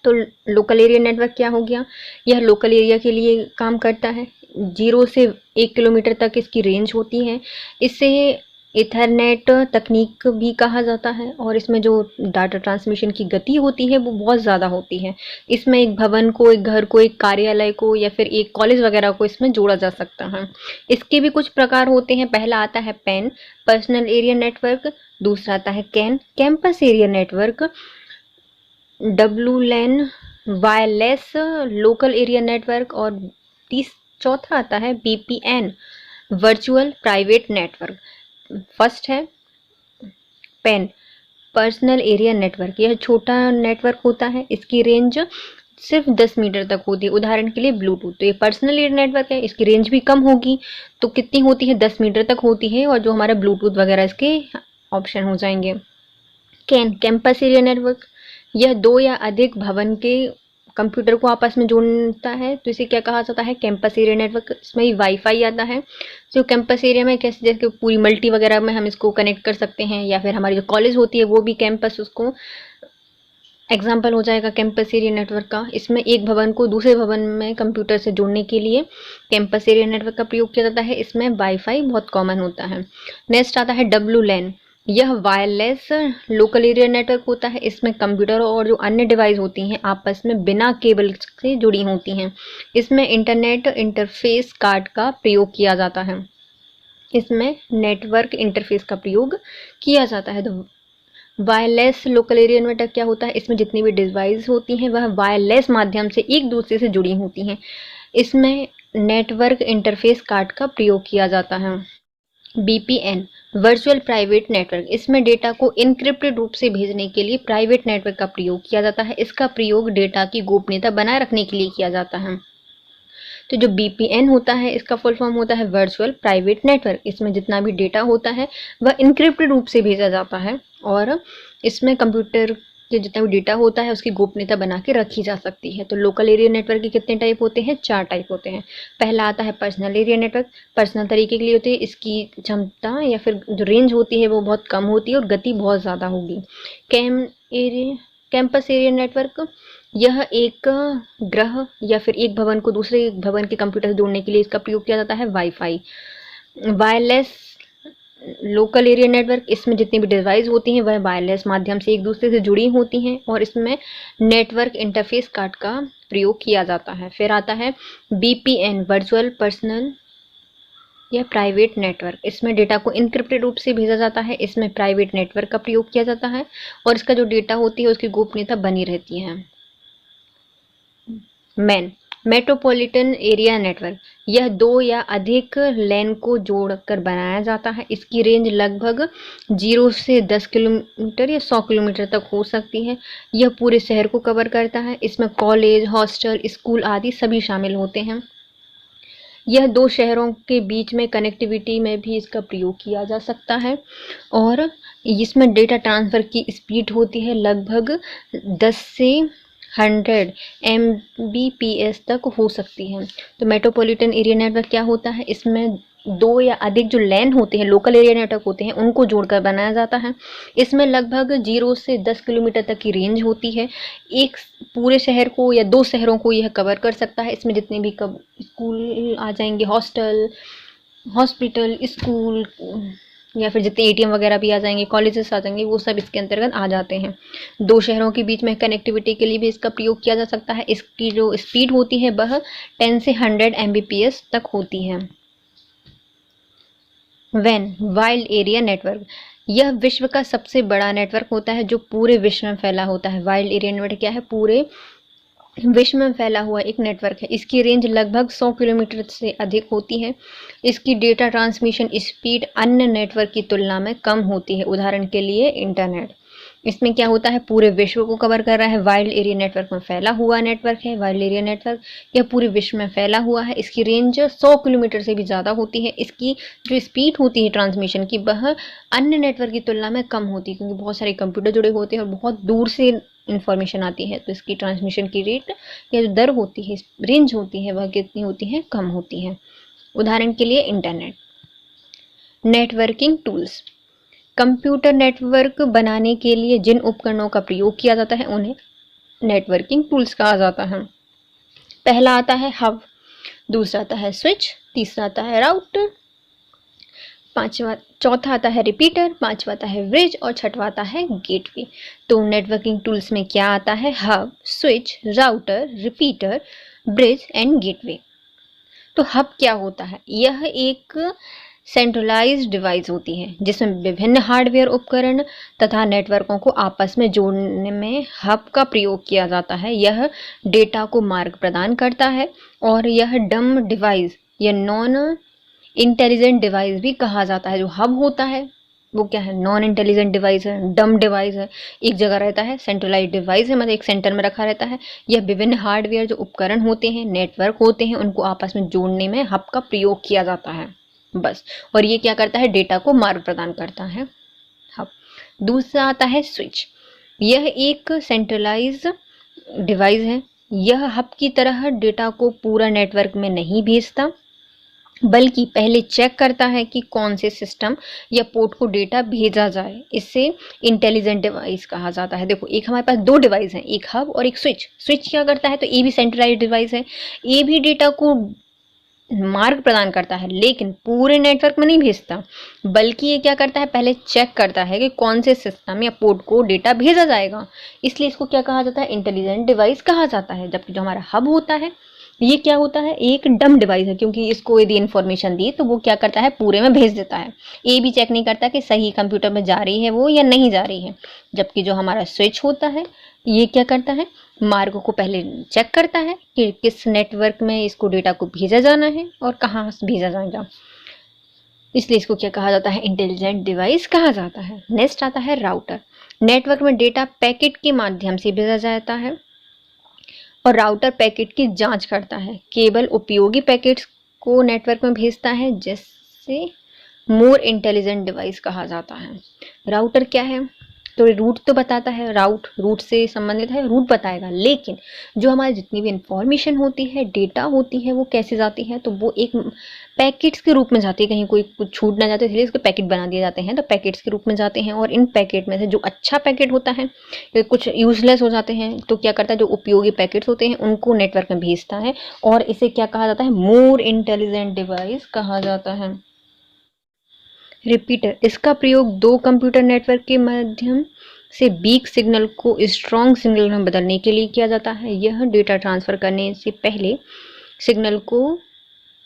तो लोकल एरिया नेटवर्क क्या हो गया, यह लोकल एरिया के लिए काम करता है। 0 से 1 किलोमीटर तक इसकी रेंज होती है। इसे इथरनेट तकनीक भी कहा जाता है और इसमें जो डाटा ट्रांसमिशन की गति होती है वो बहुत ज़्यादा होती है। इसमें एक भवन को, एक घर को, एक कार्यालय को या फिर एक कॉलेज वगैरह को इसमें जोड़ा जा सकता है। इसके भी कुछ प्रकार होते हैं। पहला आता है PAN, पर्सनल एरिया नेटवर्क। दूसरा आता है CAN, campus area network. WLAN, wireless local area network. और चौथा आता है VPN, virtual private network. First है PAN, पर्सनल एरिया नेटवर्क। यह छोटा नेटवर्क होता है, इसकी रेंज सिर्फ 10 मीटर तक होती है। उदाहरण के लिए ब्लूटूथ, तो ये पर्सनल एरिया नेटवर्क है, इसकी रेंज भी कम होगी, तो कितनी होती है, 10 मीटर तक होती है, और जो हमारा ब्लूटूथ वगैरह इसके ऑप्शन हो जाएंगे। CAN, campus area network. यह 2 या अधिक भवन के कंप्यूटर को आपस में जोड़ता है, तो इसे क्या कहा जाता है, कैंपस एरिया नेटवर्क। इसमें ही वाईफाई आता है, जो कैंपस एरिया में कैसे, जैसे पूरी मल्टी वगैरह में हम इसको कनेक्ट कर सकते हैं, या फिर हमारी जो कॉलेज होती है वो भी कैंपस उसको एग्जाम्पल हो जाएगा कैंपस एरिया नेटवर्क का। इसमें एक भवन को दूसरे भवन में कंप्यूटर से जोड़ने के लिए कैंपस एरिया नेटवर्क का प्रयोग किया जाता है। इसमें वाईफाई बहुत कॉमन होता है। नेक्स्ट आता है WLAN, यह वायरलेस लोकल एरिया नेटवर्क होता है। इसमें कंप्यूटर और जो अन्य डिवाइस होती हैं आपस में बिना केबल से जुड़ी होती हैं। इसमें इंटरनेट इंटरफेस कार्ड का प्रयोग किया जाता है। इसमें नेटवर्क इंटरफेस का प्रयोग किया जाता है। तो वायरलेस लोकल एरिया नेटवर्क क्या होता है, इसमें जितनी भी डिवाइस होती हैं वह वायरलेस माध्यम से एक दूसरे से जुड़ी होती हैं। इसमें नेटवर्क इंटरफेस कार्ड का प्रयोग किया जाता है। BPN वर्चुअल प्राइवेट नेटवर्क, इसमें डेटा को इनक्रिप्टेड रूप से भेजने के लिए प्राइवेट नेटवर्क का प्रयोग किया जाता है। इसका प्रयोग डेटा की गोपनीयता बनाए रखने के लिए किया जाता है। तो जो BPN होता है इसका फुल फॉर्म होता है वर्चुअल प्राइवेट नेटवर्क। इसमें जितना भी डेटा होता है वह इनक्रिप्टेड रूप से भेजा जाता है और इसमें कंप्यूटर के जितना भी डेटा होता है उसकी गोपनीयता बना के रखी जा सकती है। तो लोकल एरिया नेटवर्क के कितने टाइप होते हैं? 4 टाइप होते हैं। पहला आता है पर्सनल एरिया नेटवर्क। पर्सनल तरीके के लिए होती है, इसकी क्षमता या फिर जो रेंज होती है वो बहुत कम होती है और गति बहुत ज़्यादा होगी। कैंपस एरिया नेटवर्क, यह एक ग्रह या फिर एक भवन को दूसरे भवन के कंप्यूटर से जोड़ने के लिए इसका प्रयोग किया जाता है। Wifi. Wireless local area network, इसमें जितनी भी डिवाइस होती हैं वह वायरलेस माध्यम से एक दूसरे से जुड़ी होती हैं और इसमें नेटवर्क इंटरफेस कार्ड का प्रयोग किया जाता है। फिर आता है BPN वर्चुअल पर्सनल या प्राइवेट नेटवर्क। इसमें डेटा को इनक्रिप्टेड रूप से भेजा जाता है। इसमें प्राइवेट नेटवर्क का प्रयोग किया जाता है और इसका जो डेटा होती है उसकी गोपनीयता बनी रहती है। मेट्रोपॉलिटन एरिया नेटवर्क, यह 2 या अधिक लैन को जोड़कर बनाया जाता है। इसकी रेंज लगभग 0 से 10 किलोमीटर या 100 किलोमीटर तक हो सकती है। यह पूरे शहर को कवर करता है। इसमें कॉलेज, हॉस्टल, स्कूल आदि सभी शामिल होते हैं। यह 2 शहरों के बीच में कनेक्टिविटी में भी इसका प्रयोग किया जा सकता है और इसमें डेटा ट्रांसफ़र की स्पीड होती है लगभग 10 से 100 Mbps तक हो सकती है। तो मेट्रोपॉलिटन एरिया नेटवर्क क्या होता है? इसमें 2 या अधिक जो लैन होते हैं, लोकल एरिया नेटवर्क होते हैं, उनको जोड़कर बनाया जाता है। इसमें लगभग 0 से 10 किलोमीटर तक की रेंज होती है। एक पूरे शहर को या 2 शहरों को यह कवर कर सकता है। इसमें जितने भी स्कूल आ जाएंगे, हॉस्पिटल, स्कूल या फिर जितने ATM वगैरह भी आ जाएंगे, कॉलेजेस आ जाएंगे, वो सब इसके अंतर्गत आ जाते हैं। 2 शहरों के बीच में कनेक्टिविटी के लिए भी इसका प्रयोग किया जा सकता है। इसकी जो स्पीड होती है वह 10 से 100 Mbps तक होती है। वाइल्ड एरिया नेटवर्क, यह विश्व का सबसे बड़ा नेटवर्क होता है जो पूरे विश्व में फैला होता है। वाइल्ड एरिया नेटवर्क क्या है? पूरे विश्व में फैला हुआ एक नेटवर्क है। इसकी रेंज लगभग 100 किलोमीटर से अधिक होती है। इसकी डेटा ट्रांसमिशन स्पीड अन्य नेटवर्क की तुलना में कम होती है। उदाहरण के लिए इंटरनेट। इसमें क्या होता है? पूरे विश्व को कवर कर रहा है। वाइल्ड एरिया नेटवर्क में फैला हुआ नेटवर्क है। वाइल्ड एरिया नेटवर्क यह पूरे विश्व में फैला हुआ है। इसकी रेंज 100 किलोमीटर से भी ज़्यादा होती है। इसकी जो स्पीड होती है ट्रांसमिशन की वह अन्य नेटवर्क की तुलना में कम होती है क्योंकि बहुत सारे कंप्यूटर जुड़े होते हैं और बहुत दूर से इंफॉर्मेशन आती है, तो इसकी ट्रांसमिशन की रेट या जो दर होती है, रेंज होती है, वह कितनी होती है? कम होती है। उदाहरण के लिए internet. Networking tools, computer network बनाने के लिए जिन उपकरणों का प्रयोग किया जाता है उन्हें नेटवर्किंग टूल्स कहा जाता है। पहला आता है हब, दूसरा आता है स्विच, तीसरा आता है राउटर, चौथा आता है रिपीटर, पांचवा आता है ब्रिज और छठवा आता है गेटवे। तो नेटवर्किंग टूल्स में क्या आता है? Hub, switch, router, repeater, bridge and gateway. तो हब क्या होता है? यह एक सेंट्रलाइज्ड डिवाइस होती है जिसमें विभिन्न हार्डवेयर उपकरण तथा नेटवर्कों को आपस में जोड़ने में हब का प्रयोग किया जाता है। यह डेटा को मार्ग प्रदान करता है और यह डम डिवाइस या नॉन इंटेलिजेंट डिवाइस भी कहा जाता है। जो हब होता है वो क्या है? नॉन इंटेलिजेंट डिवाइस है, डम डिवाइस है, एक जगह रहता है, सेंट्रलाइज्ड डिवाइस है, मतलब एक सेंटर में रखा रहता है। यह विभिन्न हार्डवेयर जो उपकरण होते हैं, नेटवर्क होते हैं, उनको आपस में जोड़ने में हब का प्रयोग किया जाता है बस। और ये क्या करता है? डेटा को मार्ग प्रदान करता है हब। दूसरा आता है स्विच। यह एक सेंट्रलाइज्ड डिवाइस है। यह हब की तरह डेटा को पूरा नेटवर्क में नहीं भेजता बल्कि पहले चेक करता है कि कौन से सिस्टम या पोर्ट को डेटा भेजा जाए। इसे इंटेलिजेंट डिवाइस कहा जाता है। देखो, एक हमारे पास 2 डिवाइस हैं, एक हब और एक स्विच। स्विच क्या करता है? तो ये भी सेंट्रलाइज्ड डिवाइस है, ये भी डेटा को मार्ग प्रदान करता है लेकिन पूरे नेटवर्क में नहीं भेजता, बल्कि ये क्या करता है? पहले चेक करता है कि कौन से सिस्टम या पोर्ट को डेटा भेजा जाएगा। इसलिए इसको क्या कहा जाता है? इंटेलिजेंट डिवाइस कहा जाता है। जबकि जो हमारा हब होता है ये क्या होता है? एक डम डिवाइस है, क्योंकि इसको यदि इन्फॉर्मेशन दी तो वो क्या करता है? पूरे में भेज देता है। ये भी चेक नहीं करता कि सही कंप्यूटर में जा रही है वो या नहीं जा रही है। जबकि जो हमारा स्विच होता है ये क्या करता है? मार्ग को पहले चेक करता है कि किस नेटवर्क में इसको डेटा को भेजा जाना है और कहाँ भेजा जाएगा। इसलिए इसको क्या कहा जाता है, इंटेलिजेंट डिवाइस कहा जाता है। नेक्स्ट आता है राउटर। नेटवर्क में डेटा पैकेट के माध्यम से भेजा जाता है और राउटर पैकेट की जांच करता है, केवल उपयोगी पैकेट्स को नेटवर्क में भेजता है, जिससे मोर इंटेलिजेंट डिवाइस कहा जाता है। राउटर क्या है, तो रूट तो बताता है, रूट से संबंधित है, रूट बताएगा, लेकिन जो हमारी जितनी भी इंफॉर्मेशन होती है, डेटा होती है, वो कैसे जाती है, तो वो एक पैकेट्स के रूप में जाती है, कहीं कोई कुछ छूट ना जाते इसलिए इसके पैकेट बना दिए जाते हैं, तो पैकेट्स के रूप में जाते हैं। और इन पैकेट में से जो अच्छा पैकेट होता है, कुछ यूजलेस हो जाते हैं, तो क्या करता है, जो उपयोगी पैकेट्स होते हैं उनको नेटवर्क में भेजता है, और इसे क्या कहा जाता है, मोर इंटेलिजेंट डिवाइस कहा जाता है। रिपीटर, इसका प्रयोग दो कंप्यूटर नेटवर्क के माध्यम से वीक सिग्नल को स्ट्रॉन्ग सिग्नल में बदलने के लिए किया जाता है। यह डेटा ट्रांसफर करने से पहले सिग्नल को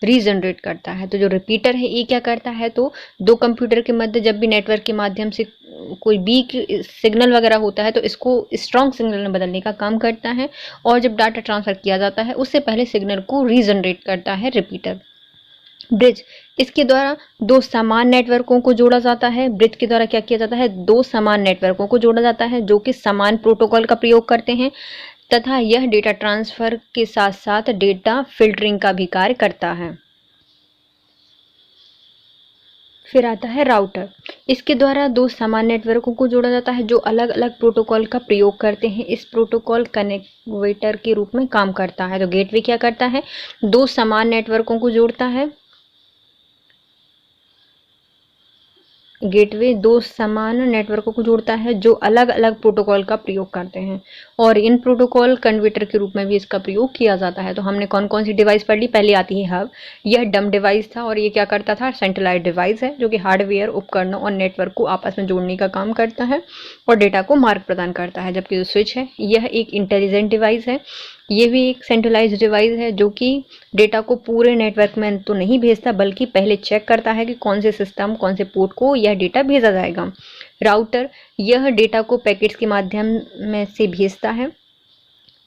रीजनरेट करता है। तो जो रिपीटर है ये क्या करता है, तो दो कंप्यूटर के मध्य जब भी नेटवर्क के माध्यम से कोई वीक सिग्नल वगैरह होता है तो इसको स्ट्रॉन्ग सिग्नल में बदलने का काम करता है, और जब डाटा ट्रांसफर किया जाता है उससे पहले सिग्नल को रीजनरेट करता है रिपीटर। ब्रिज, इसके द्वारा दो समान नेटवर्कों को जोड़ा जाता है। ब्रिज के द्वारा क्या किया जाता है, दो समान नेटवर्कों को जोड़ा जाता है जो कि समान प्रोटोकॉल का प्रयोग करते हैं, तथा यह डेटा ट्रांसफर के साथ साथ डेटा फिल्टरिंग का भी कार्य करता है। फिर आता है राउटर। इसके द्वारा दो समान नेटवर्कों को जोड़ा जाता है जो अलग अलग प्रोटोकॉल का प्रयोग करते हैं। इस प्रोटोकॉल कनेक्टिवेटर के रूप में काम करता है। तो गेटवे क्या करता है, दो समान नेटवर्कों को जोड़ता है। गेटवे दो समान नेटवर्कों को जोड़ता है जो अलग अलग प्रोटोकॉल का प्रयोग करते हैं, और इन प्रोटोकॉल कन्वर्टर के रूप में भी इसका प्रयोग किया जाता है। तो हमने कौन कौन सी डिवाइस पढ़ ली, पहले आती है हब। यह डम डिवाइस था और ये क्या करता था, सेंट्रलाइज्ड डिवाइस है जो कि हार्डवेयर उपकरणों और नेटवर्क को आपस में जोड़ने का काम करता है और डेटा को मार्ग प्रदान करता है। जबकि जो स्विच है यह एक इंटेलिजेंट डिवाइस है, ये भी एक सेंट्रलाइज्ड डिवाइस है जो कि डेटा को पूरे नेटवर्क में तो नहीं भेजता बल्कि पहले चेक करता है कि कौन से सिस्टम, कौन से पोर्ट को यह डेटा भेजा जाएगा। राउटर, यह डेटा को पैकेट्स के माध्यम में से भेजता है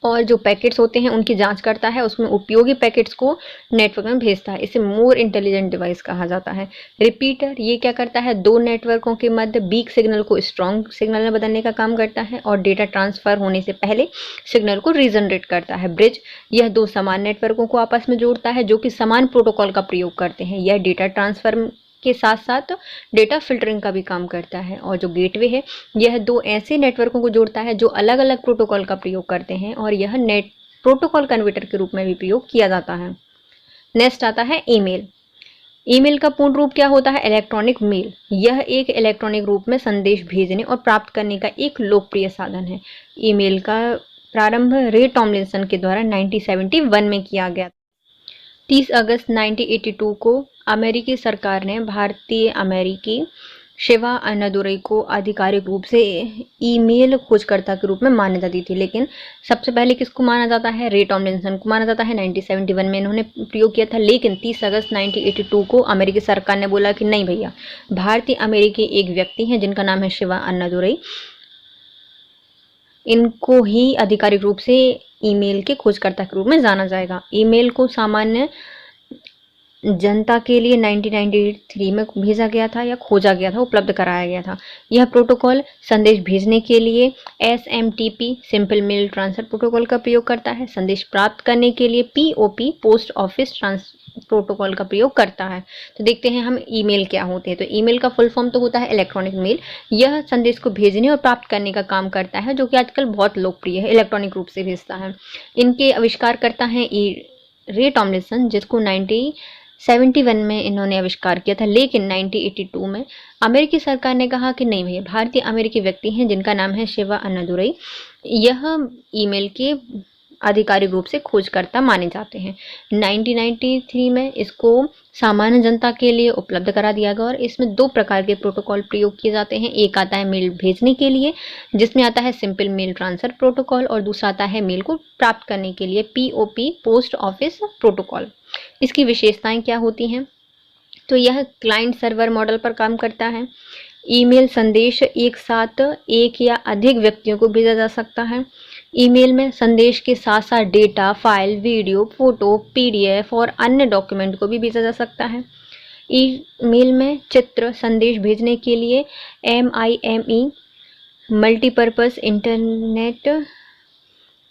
और जो पैकेट्स होते हैं उनकी जांच करता है, उसमें उपयोगी पैकेट्स को नेटवर्क में भेजता है। इसे मोर इंटेलिजेंट डिवाइस कहा जाता है। रिपीटर, ये क्या करता है, दो नेटवर्कों के मध्य वीक सिग्नल को स्ट्रॉन्ग सिग्नल में बदलने का काम करता है और डेटा ट्रांसफर होने से पहले सिग्नल को रीजनरेट करता है। ब्रिज, यह दो समान नेटवर्कों को आपस में जोड़ता है जो कि समान प्रोटोकॉल का प्रयोग करते हैं। यह डेटा ट्रांसफर के साथ साथ डेटा फिल्टरिंग का भी काम करता है। और जो गेटवे है यह दो ऐसे नेटवर्कों को जोड़ता है जो अलग अलग प्रोटोकॉल का प्रयोग करते हैं और यह नेट प्रोटोकॉल कन्वर्टर के रूप में भी प्रयोग किया जाता है। नेक्स्ट आता है ईमेल। ईमेल का पूर्ण रूप क्या होता है, इलेक्ट्रॉनिक मेल। यह एक इलेक्ट्रॉनिक रूप में संदेश भेजने और प्राप्त करने का एक लोकप्रिय साधन है। ईमेल का प्रारंभ रे टॉमलिंसन के द्वारा 1971 में किया गया। 30 अगस्त 1982 को अमेरिकी सरकार ने भारतीय अमेरिकी शिवा अन्नादुरई को आधिकारिक रूप से ईमेल खोजकर्ता के रूप में मान्यता दी थी। लेकिन सबसे पहले किसको माना जाता है, रे टॉमलिंसन को माना जाता है। 1971 में इन्होंने प्रयोग किया था, लेकिन 30 अगस्त 1982 को अमेरिकी सरकार ने बोला कि नहीं भैया, भारतीय अमेरिकी एक व्यक्ति हैं जिनका नाम है शिवा अन्नादुरई, इनको ही आधिकारिक रूप से ईमेल के खोजकर्ता के रूप में जाना जाएगा। ईमेल को सामान्य जनता के लिए 1993 में भेजा गया था या खोजा गया था, उपलब्ध कराया गया था। यह प्रोटोकॉल संदेश भेजने के लिए SMTP simple mail transfer protocol का प्रयोग करता है। संदेश प्राप्त करने के लिए POP पोस्ट ऑफिस प्रोटोकॉल का प्रयोग करता है। तो देखते हैं हम ईमेल क्या होते हैं। तो ईमेल का फुल फॉर्म तो होता है इलेक्ट्रॉनिक मेल। यह संदेश को भेजने और प्राप्त करने का काम करता है जो कि आजकल बहुत लोकप्रिय है, इलेक्ट्रॉनिक रूप से भेजता है। इनके आविष्कार करता है रे टॉमलिंसन, जिसको 1971 में इन्होंने आविष्कार किया था। लेकिन 1982 में अमेरिकी सरकार ने कहा कि नहीं भैया, भारतीय अमेरिकी व्यक्ति हैं जिनका नाम है शिवा अन्नादुरई, यह ईमेल के आधिकारिक रूप से खोजकर्ता माने जाते हैं। 1993 में इसको सामान्य जनता के लिए उपलब्ध करा दिया गया और इसमें दो प्रकार के प्रोटोकॉल प्रयोग किए जाते हैं। एक आता है मेल भेजने के लिए जिसमें आता है सिंपल मेल ट्रांसफर प्रोटोकॉल, और दूसरा आता है मेल को प्राप्त करने के लिए POP पोस्ट ऑफिस प्रोटोकॉल। इसकी विशेषताएं क्या होती हैं, तो यह क्लाइंट सर्वर मॉडल पर काम करता है। ईमेल संदेश एक साथ एक या अधिक व्यक्तियों को भेजा जा सकता है। ईमेल में संदेश के साथ साथ data, file, video, photo, PDF और अन्य डॉक्यूमेंट को भी भेजा जा सकता है। ईमेल में चित्र संदेश भेजने के लिए MIME multipurpose internet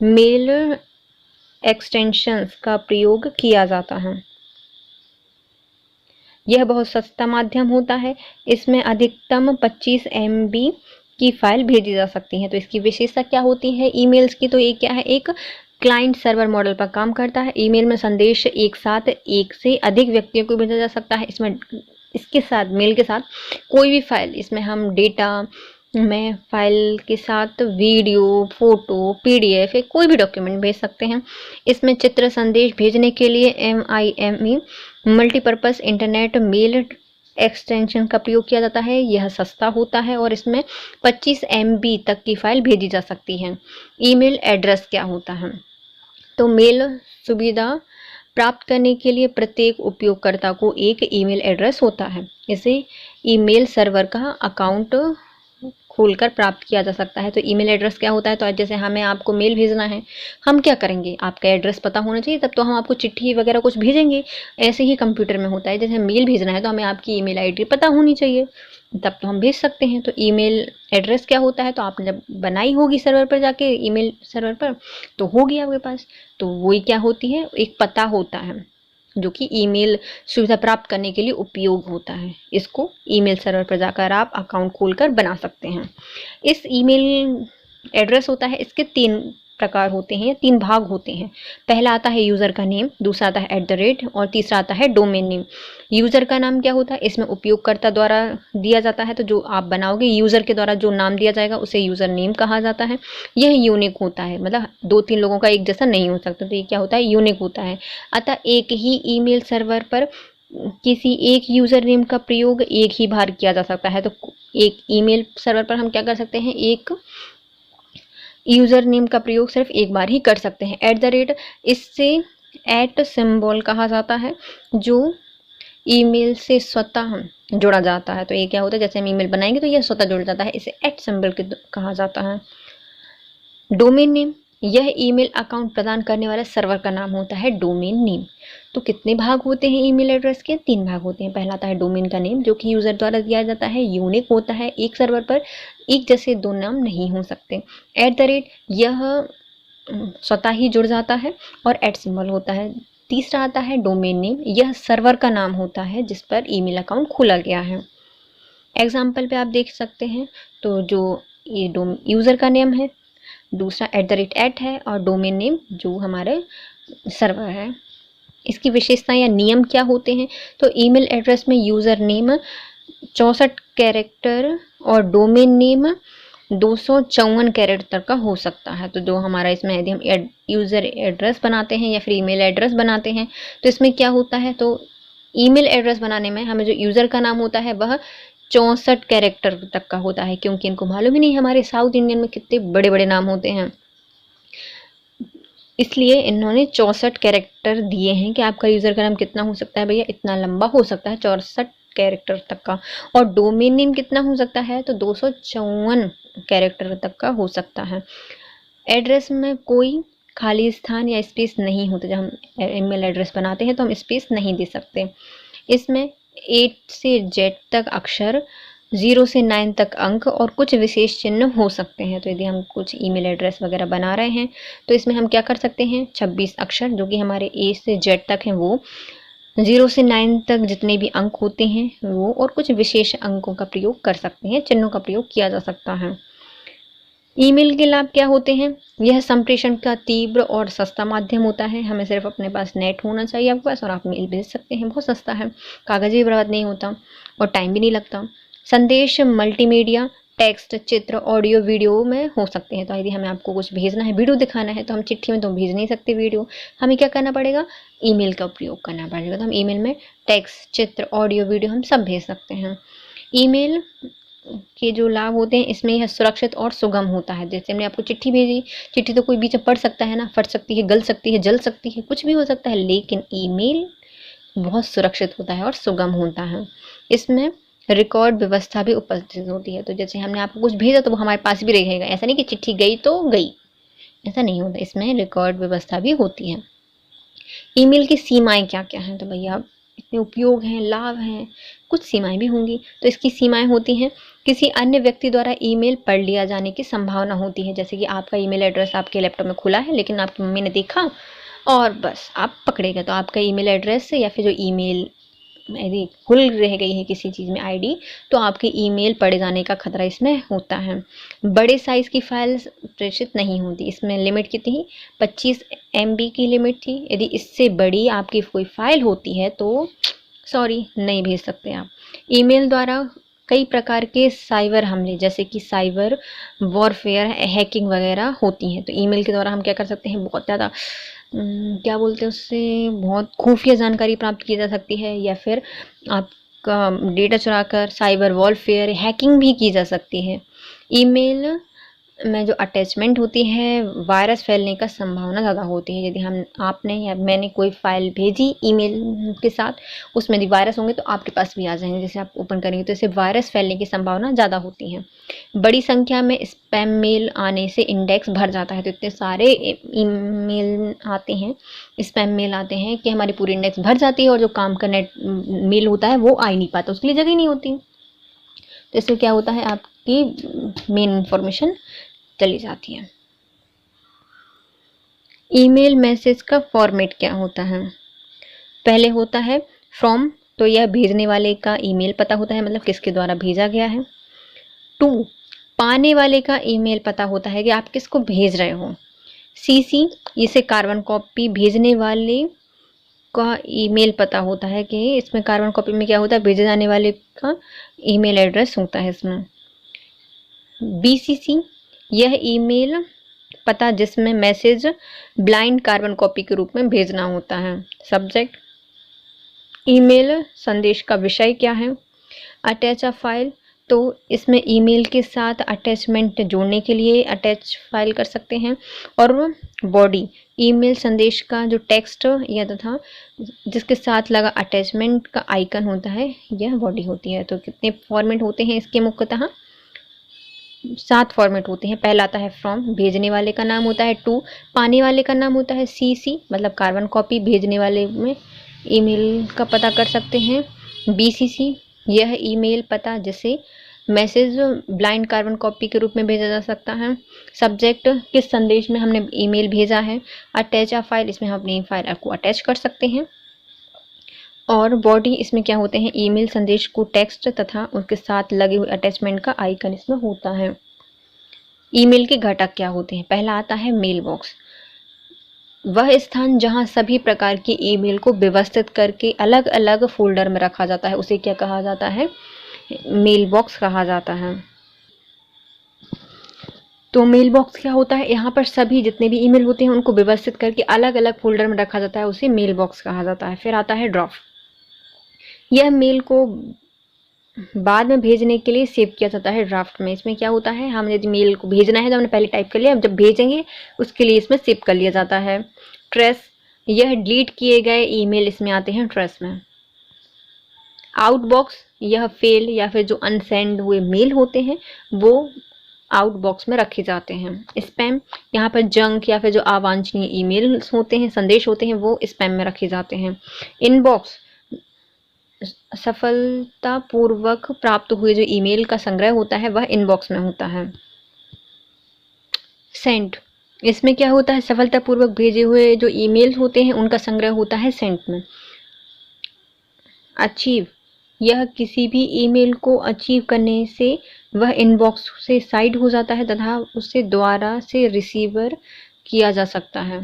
mail extensions का प्रयोग किया जाता है। यह बहुत सस्ता माध्यम होता है। इसमें अधिकतम 25 MB की फाइल भेजी जा सकती है। तो इसकी विशेषता क्या होती है ईमेल्स की? तो ये क्या है, एक क्लाइंट सर्वर मॉडल पर काम करता है। ईमेल में संदेश एक साथ एक से अधिक व्यक्तियों को भेजा जा सकता है। इसके साथ मेल के साथ कोई भी फाइल, इसमें हम डेटा में फाइल के साथ वीडियो, फोटो, PDF या कोई भी डॉक्यूमेंट भेज सकते हैं। इसमें चित्र संदेश भेजने के लिए MIME multipurpose internet mail extension का प्रयोग किया जाता है। यह सस्ता होता है और इसमें 25 MB तक की फाइल भेजी जा सकती है। ईमेल एड्रेस क्या होता है? तो मेल सुविधा प्राप्त करने के लिए प्रत्येक उपयोगकर्ता को एक ईमेल एड्रेस होता है। इसे ईमेल सर्वर का अकाउंट खोलकर प्राप्त किया जा सकता है। तो ईमेल एड्रेस क्या होता है? तो आज जैसे हमें आपको मेल भेजना है, हम क्या करेंगे, आपका एड्रेस पता होना चाहिए, तब तो हम आपको चिट्ठी वगैरह कुछ भेजेंगे। ऐसे ही कंप्यूटर में होता है, जैसे मेल भेजना है तो हमें आपकी ईमेल आईडी पता होनी चाहिए, तब तो हम भेज सकते हैं। तो ईमेल एड्रेस क्या होता है? तो आपने जब बनाई होगी सर्वर पर जाके, ईमेल सर्वर पर, तो होगी आपके पास, तो वही क्या होती है, एक पता होता है जो कि ईमेल सुविधा प्राप्त करने के लिए उपयोग होता है। इसको ईमेल सर्वर पर जाकर आप अकाउंट खोलकर बना सकते हैं। इस ईमेल एड्रेस होता है, इसके 3 प्रकार होते हैं, 3 भाग होते हैं। पहला आता है यूज़र का नेम, दूसरा आता है @ और तीसरा आता है डोमेन नेम। यूज़र का नाम क्या होता है? इसमें उपयोगकर्ता द्वारा दिया जाता है। तो जो आप बनाओगे, यूज़र के द्वारा जो नाम दिया जाएगा उसे यूज़र नेम कहा जाता है। यह यूनिक होता है, मतलब 2-3 लोगों का एक जैसा नहीं हो सकता। तो ये क्या होता है, यूनिक होता है। अतः एक ही ईमेल सर्वर पर किसी एक यूज़र नेम का प्रयोग एक ही बार किया जा सकता है। तो एक ईमेल सर्वर पर हम क्या कर सकते हैं, एक यूज़र नेम का प्रयोग सिर्फ एक बार ही कर सकते हैं। @ इससे सिंबल कहा जाता है जो ईमेल से स्वतः जुड़ा जाता है। तो ये क्या होता है, जैसे हम ईमेल बनाएंगे तो यह स्वतः जुड़ जाता है, इसे सिंबल कहा जाता है। डोमेन नेम, यह ईमेल अकाउंट प्रदान करने वाले सर्वर का नाम होता है डोमेन नेम। तो कितने भाग होते हैं ईमेल एड्रेस के? 3 भाग होते हैं। पहला आता है डोमेन का नेम, जो कि यूज़र द्वारा दिया जाता है, यूनिक होता है, एक सर्वर पर एक जैसे 2 नाम नहीं हो सकते। @ यह स्वतः ही जुड़ जाता है और सिंबल होता है। तीसरा आता है डोमेन नेम, यह सर्वर का नाम होता है जिस पर ईमेल अकाउंट खोला गया है। एग्जाम्पल पे आप देख सकते हैं। तो जो ये यूज़र का नेम है, दूसरा @ है और डोमेन नेम जो हमारे सर्वर है। इसकी विशेषताएं या नियम क्या होते हैं? तो ईमेल एड्रेस में यूज़र नेम 64 कैरेक्टर और डोमेन नेम 254 कैरेक्टर का हो सकता है। तो जो हमारा इसमें यदि हम यूज़र एड्रेस बनाते हैं या फिर ईमेल एड्रेस बनाते हैं तो इसमें क्या होता है, तो ईमेल एड्रेस बनाने में हमें जो यूज़र का नाम होता है वह 64 कैरेक्टर तक का होता है, क्योंकि इनको मालूम ही नहीं हमारे साउथ इंडियन में कितने बड़े बड़े नाम होते हैं, इसलिए इन्होंने 64 कैरेक्टर दिए हैं कि आपका यूज़र का नाम कितना हो सकता है, भैया इतना लंबा हो सकता है, 64 कैरेक्टर तक का। और डोमेन नेम कितना हो सकता है, तो 254 कैरेक्टर तक का हो सकता है। एड्रेस में कोई खाली स्थान या स्पेस नहीं होता। जब हम ईमेल एड्रेस बनाते हैं तो हम स्पेस नहीं दे सकते। इसमें A से Z तक अक्षर, 0 से 9 तक अंक और कुछ विशेष चिन्ह हो सकते हैं। तो यदि हम कुछ ईमेल एड्रेस वगैरह बना रहे हैं तो इसमें हम क्या कर सकते हैं, 26 अक्षर जो कि हमारे A से Z तक हैं वो, 0 से 9 तक जितने भी अंक होते हैं वो, और कुछ विशेष अंकों का प्रयोग कर सकते हैं, चिन्हों का प्रयोग किया जा सकता है। ईमेल के लाभ क्या होते हैं? यह संप्रेषण का तीव्र और सस्ता माध्यम होता है। हमें सिर्फ अपने पास नेट होना चाहिए आपके पास और आप मेल भेज सकते हैं। बहुत सस्ता है, कागज़ भी बर्बाद नहीं होता और टाइम भी नहीं लगता। संदेश मल्टीमीडिया, टेक्स्ट, चित्र, ऑडियो, वीडियो में हो सकते हैं। तो यदि हमें आपको कुछ भेजना है, वीडियो दिखाना है, तो हम चिट्ठी में तो भेज नहीं सकते वीडियो, हमें क्या करना पड़ेगा, ईमेल का उपयोग करना पड़ेगा। तो हम ईमेल में टेक्स्ट, चित्र, ऑडियो, वीडियो हम सब भेज सकते हैं। ईमेल के जो लाभ होते हैं इसमें यह सुरक्षित और सुगम होता है। जैसे हमने आपको चिट्ठी भेजी, चिट्ठी तो कोई बीच में पढ़ सकता है ना, फट सकती है, गल सकती है, जल सकती है, कुछ भी हो सकता है, लेकिन ईमेल बहुत सुरक्षित होता है और सुगम होता है। इसमें रिकॉर्ड व्यवस्था भी उपस्थित होती है। तो जैसे हमने आपको कुछ भेजा तो वो हमारे पास भी रहेगा, ऐसा नहीं कि चिट्ठी गई तो गई, ऐसा नहीं होता। इसमें रिकॉर्ड व्यवस्था भी होती है। ईमेल की सीमाएं क्या क्या हैं, तो भैया इतने उपयोग हैं, लाभ हैं, कुछ सीमाएं भी होंगी। तो इसकी सीमाएं होती हैं, किसी अन्य व्यक्ति द्वारा ईमेल पढ़ लिया जाने की संभावना होती है। जैसे कि आपका ईमेल एड्रेस आपके लैपटॉप में खुला है, लेकिन आपकी मम्मी ने देखा और बस आप पकड़े गए, तो आपका ईमेल एड्रेस या फिर जो ईमेल यदि भूल रह गई है किसी चीज़ में आईडी, तो आपके ईमेल पढ़े जाने का खतरा इसमें होता है। बड़े साइज़ की फाइल प्रेषित नहीं होती। इसमें लिमिट कितनी, 25 MB की लिमिट थी। यदि इससे बड़ी आपकी कोई फाइल होती है तो सॉरी, नहीं भेज सकते आप। ईमेल द्वारा कई प्रकार के साइबर हमले, जैसे कि साइबर वॉरफेयर, हैकिंग वगैरह होती हैं। तो ईमेल के द्वारा हम क्या कर सकते हैं, बहुत ज़्यादा क्या बोलते हैं उससे, बहुत खुफिया जानकारी प्राप्त की जा सकती है, या फिर आपका डेटा चुराकर साइबर वॉरफेयर, हैकिंग भी की जा सकती है। ईमेल में जो अटैचमेंट होती है, वायरस फैलने का संभावना ज़्यादा होती है। यदि आपने या मैंने कोई फाइल भेजी ईमेल के साथ, उसमें यदि वायरस होंगे तो आपके पास भी आ जाएंगे। जैसे आप ओपन करेंगे तो इससे वायरस फैलने की संभावना ज़्यादा होती है। बड़ी संख्या में स्पैम मेल आने से इंडेक्स भर जाता है। तो इतने सारे ईमेल आते हैं, स्पैम मेल आते हैं कि हमारी पूरी इंडेक्स भर जाती है, और जो काम का नेट मेल होता है वो आ ही नहीं पाता, उसके लिए जगह ही नहीं होती। तो इससे क्या होता है, आपकी मेन इंफॉर्मेशन चली जाती है। ईमेल मैसेज का फॉर्मेट क्या होता है, पहले होता है फ्रॉम, तो यह भेजने वाले का ईमेल पता होता है, मतलब किसके द्वारा भेजा गया है। टू, पाने वाले का ईमेल पता होता है कि आप किसको भेज रहे हो। सीसी, इसे कार्बन कॉपी भेजने वाले का ईमेल पता होता है कि इसमें कार्बन कॉपी में क्या होता है, भेजे जाने वाले का ईमेल एड्रेस होता है इसमें। बीसीसी, यह ईमेल पता जिसमें मैसेज ब्लाइंड कार्बन कॉपी के रूप में भेजना होता है। सब्जेक्ट, ईमेल संदेश का विषय क्या है। अटैच अ फाइल, तो इसमें ईमेल के साथ अटैचमेंट जोड़ने के लिए अटैच फाइल कर सकते हैं। और बॉडी, ईमेल संदेश का जो टेक्स्ट या तथा जिसके साथ लगा अटैचमेंट का आइकन होता है, यह बॉडी होती है। तो कितने फॉर्मेट होते हैं इसके, मुख्यतः 7 फॉर्मेट होते हैं। पहला आता है फ्रॉम, भेजने वाले का नाम होता है। टू, पाने वाले का नाम होता है। सीसी, मतलब कार्बन कॉपी, भेजने वाले में ईमेल का पता कर सकते हैं। बीसीसी, यह ईमेल पता जिसे मैसेज ब्लाइंड कार्बन कॉपी के रूप में भेजा जा सकता है। सब्जेक्ट, किस संदेश में हमने ईमेल भेजा है। अटैच अ फाइल, इसमें हम अपनी फाइल को अटैच कर सकते हैं। और बॉडी, इसमें क्या होते हैं, ईमेल संदेश को टेक्स्ट तथा उसके साथ लगे हुए अटैचमेंट का आइकन इसमें होता है। ईमेल के घटक क्या होते हैं, पहला आता है मेल बॉक्स, वह स्थान जहां सभी प्रकार की ईमेल को व्यवस्थित करके अलग अलग फोल्डर में रखा जाता है, उसे क्या कहा जाता है, मेल बॉक्स कहा जाता है। तो मेल बॉक्स क्या होता है, यहाँ पर सभी जितने भी ईमेल होते हैं उनको व्यवस्थित करके अलग अलग फोल्डर में रखा जाता है, उसे मेल बॉक्स कहा जाता है। फिर आता है ड्राफ्ट, यह मेल को बाद में भेजने के लिए सेव किया जाता है ड्राफ्ट में। इसमें क्या होता है, हम यदि मेल को भेजना है तो हमने पहले टाइप कर लिया, अब जब भेजेंगे उसके लिए इसमें सेव कर लिया जाता है। ट्रेस, यह डिलीट किए गए ईमेल इसमें आते हैं ट्रेस में। आउटबॉक्स, यह फेल या फिर जो अनसेंड हुए मेल होते हैं वो आउटबॉक्स में रखे जाते हैं। स्पैम, यहाँ पर जंक या फिर जो अवांछनीय ईमेल होते हैं, संदेश होते हैं, वो स्पैम में रखे जाते हैं। इनबॉक्स, सफलतापूर्वक प्राप्त हुए जो ईमेल का संग्रह होता है वह इनबॉक्स में होता है। सेंट, इसमें क्या होता है, सफलतापूर्वक भेजे हुए जो ईमेल होते हैं उनका संग्रह होता है सेंट में। अचीव, यह किसी भी ईमेल को अचीव करने से वह इनबॉक्स से साइड हो जाता है तथा उसे दोबारा से रिसीवर किया जा सकता है,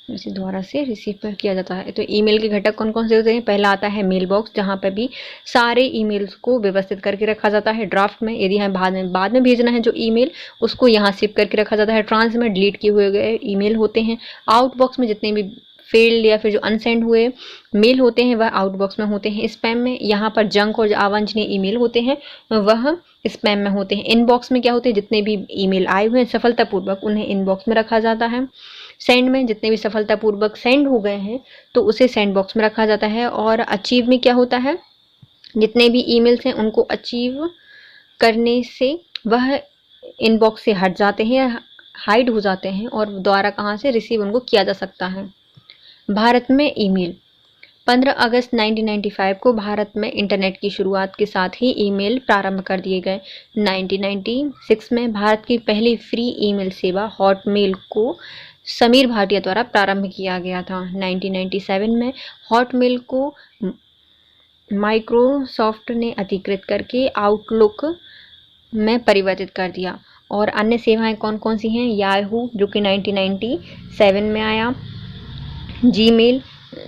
इसे दोबारा से रिसीव किया जाता है। तो ईमेल के घटक कौन कौन से होते हैं, पहला आता है मेल बॉक्स, जहाँ पर भी सारे ईमेल्स को व्यवस्थित करके रखा जाता है। ड्राफ्ट में, यदि हमें बाद में भेजना है जो ईमेल, उसको यहाँ सेव करके रखा जाता है। ट्रांस में डिलीट किए हुए गए ईमेल होते हैं। आउटबॉक्स में जितने भी फेल्ड या फिर जो अनसेंड हुए मेल होते हैं वह आउटबॉक्स में होते हैं। स्पैम में, यहाँ पर जंक और जो अवांछनीय ईमेल होते हैं वह स्पैम में होते हैं। इनबॉक्स में क्या होते हैं, जितने भी ईमेल आए हुए हैं सफलतापूर्वक उन्हें इनबॉक्स में रखा जाता है। सेंड में, जितने भी सफलतापूर्वक सेंड हो गए हैं तो उसे सेंड बॉक्स में रखा जाता है। और अचीव में क्या होता है, जितने भी ईमेल्स हैं उनको अचीव करने से वह इनबॉक्स से हट जाते हैं, हाइड हो जाते हैं और दोबारा कहाँ से रिसीव उनको किया जा सकता है। भारत में ईमेल, 15 अगस्त 1995 को भारत में इंटरनेट की शुरुआत के साथ ही ईमेल प्रारंभ कर दिए गए। 1996 में भारत की पहली फ्री ईमेल सेवा हॉटमेल को समीर भाटिया द्वारा प्रारंभ किया गया था। 1997 में हॉटमेल को माइक्रोसॉफ्ट ने अधिकृत करके आउटलुक में परिवर्तित कर दिया। और अन्य सेवाएं कौन कौन सी हैं? याहू जो कि 1997 में आया, जीमेल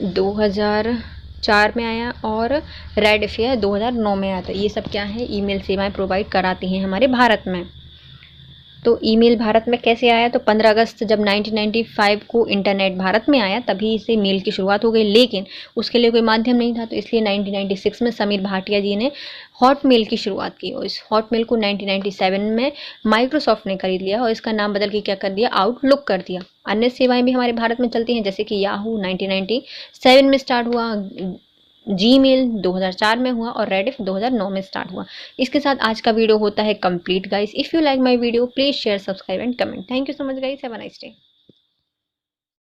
2004 में आया और रेडफेयर 2009 में आया था। ये सब क्या है? ईमेल सेवाएं प्रोवाइड कराती हैं हमारे भारत में। तो ईमेल भारत में कैसे आया? तो 15 अगस्त जब 1995 को इंटरनेट भारत में आया तभी से मेल की शुरुआत हो गई, लेकिन उसके लिए कोई माध्यम नहीं था, तो इसलिए 1996 में समीर भाटिया जी ने हॉटमेल की शुरुआत की और इस हॉटमेल को 1997 में माइक्रोसॉफ्ट ने खरीद लिया और इसका नाम बदल के क्या कर दिया? आउटलुक कर दिया। अन्य सेवाएं भी हमारे भारत में चलती हैं, जैसे कि याहू 1997 में स्टार्ट हुआ, जीमेल 2004 में हुआ और रेडिफ 2009 में स्टार्ट हुआ। इसके साथ आज का वीडियो होता है complete guys. If you like my video please share, subscribe and comment. Thank you so much guys, have a nice day.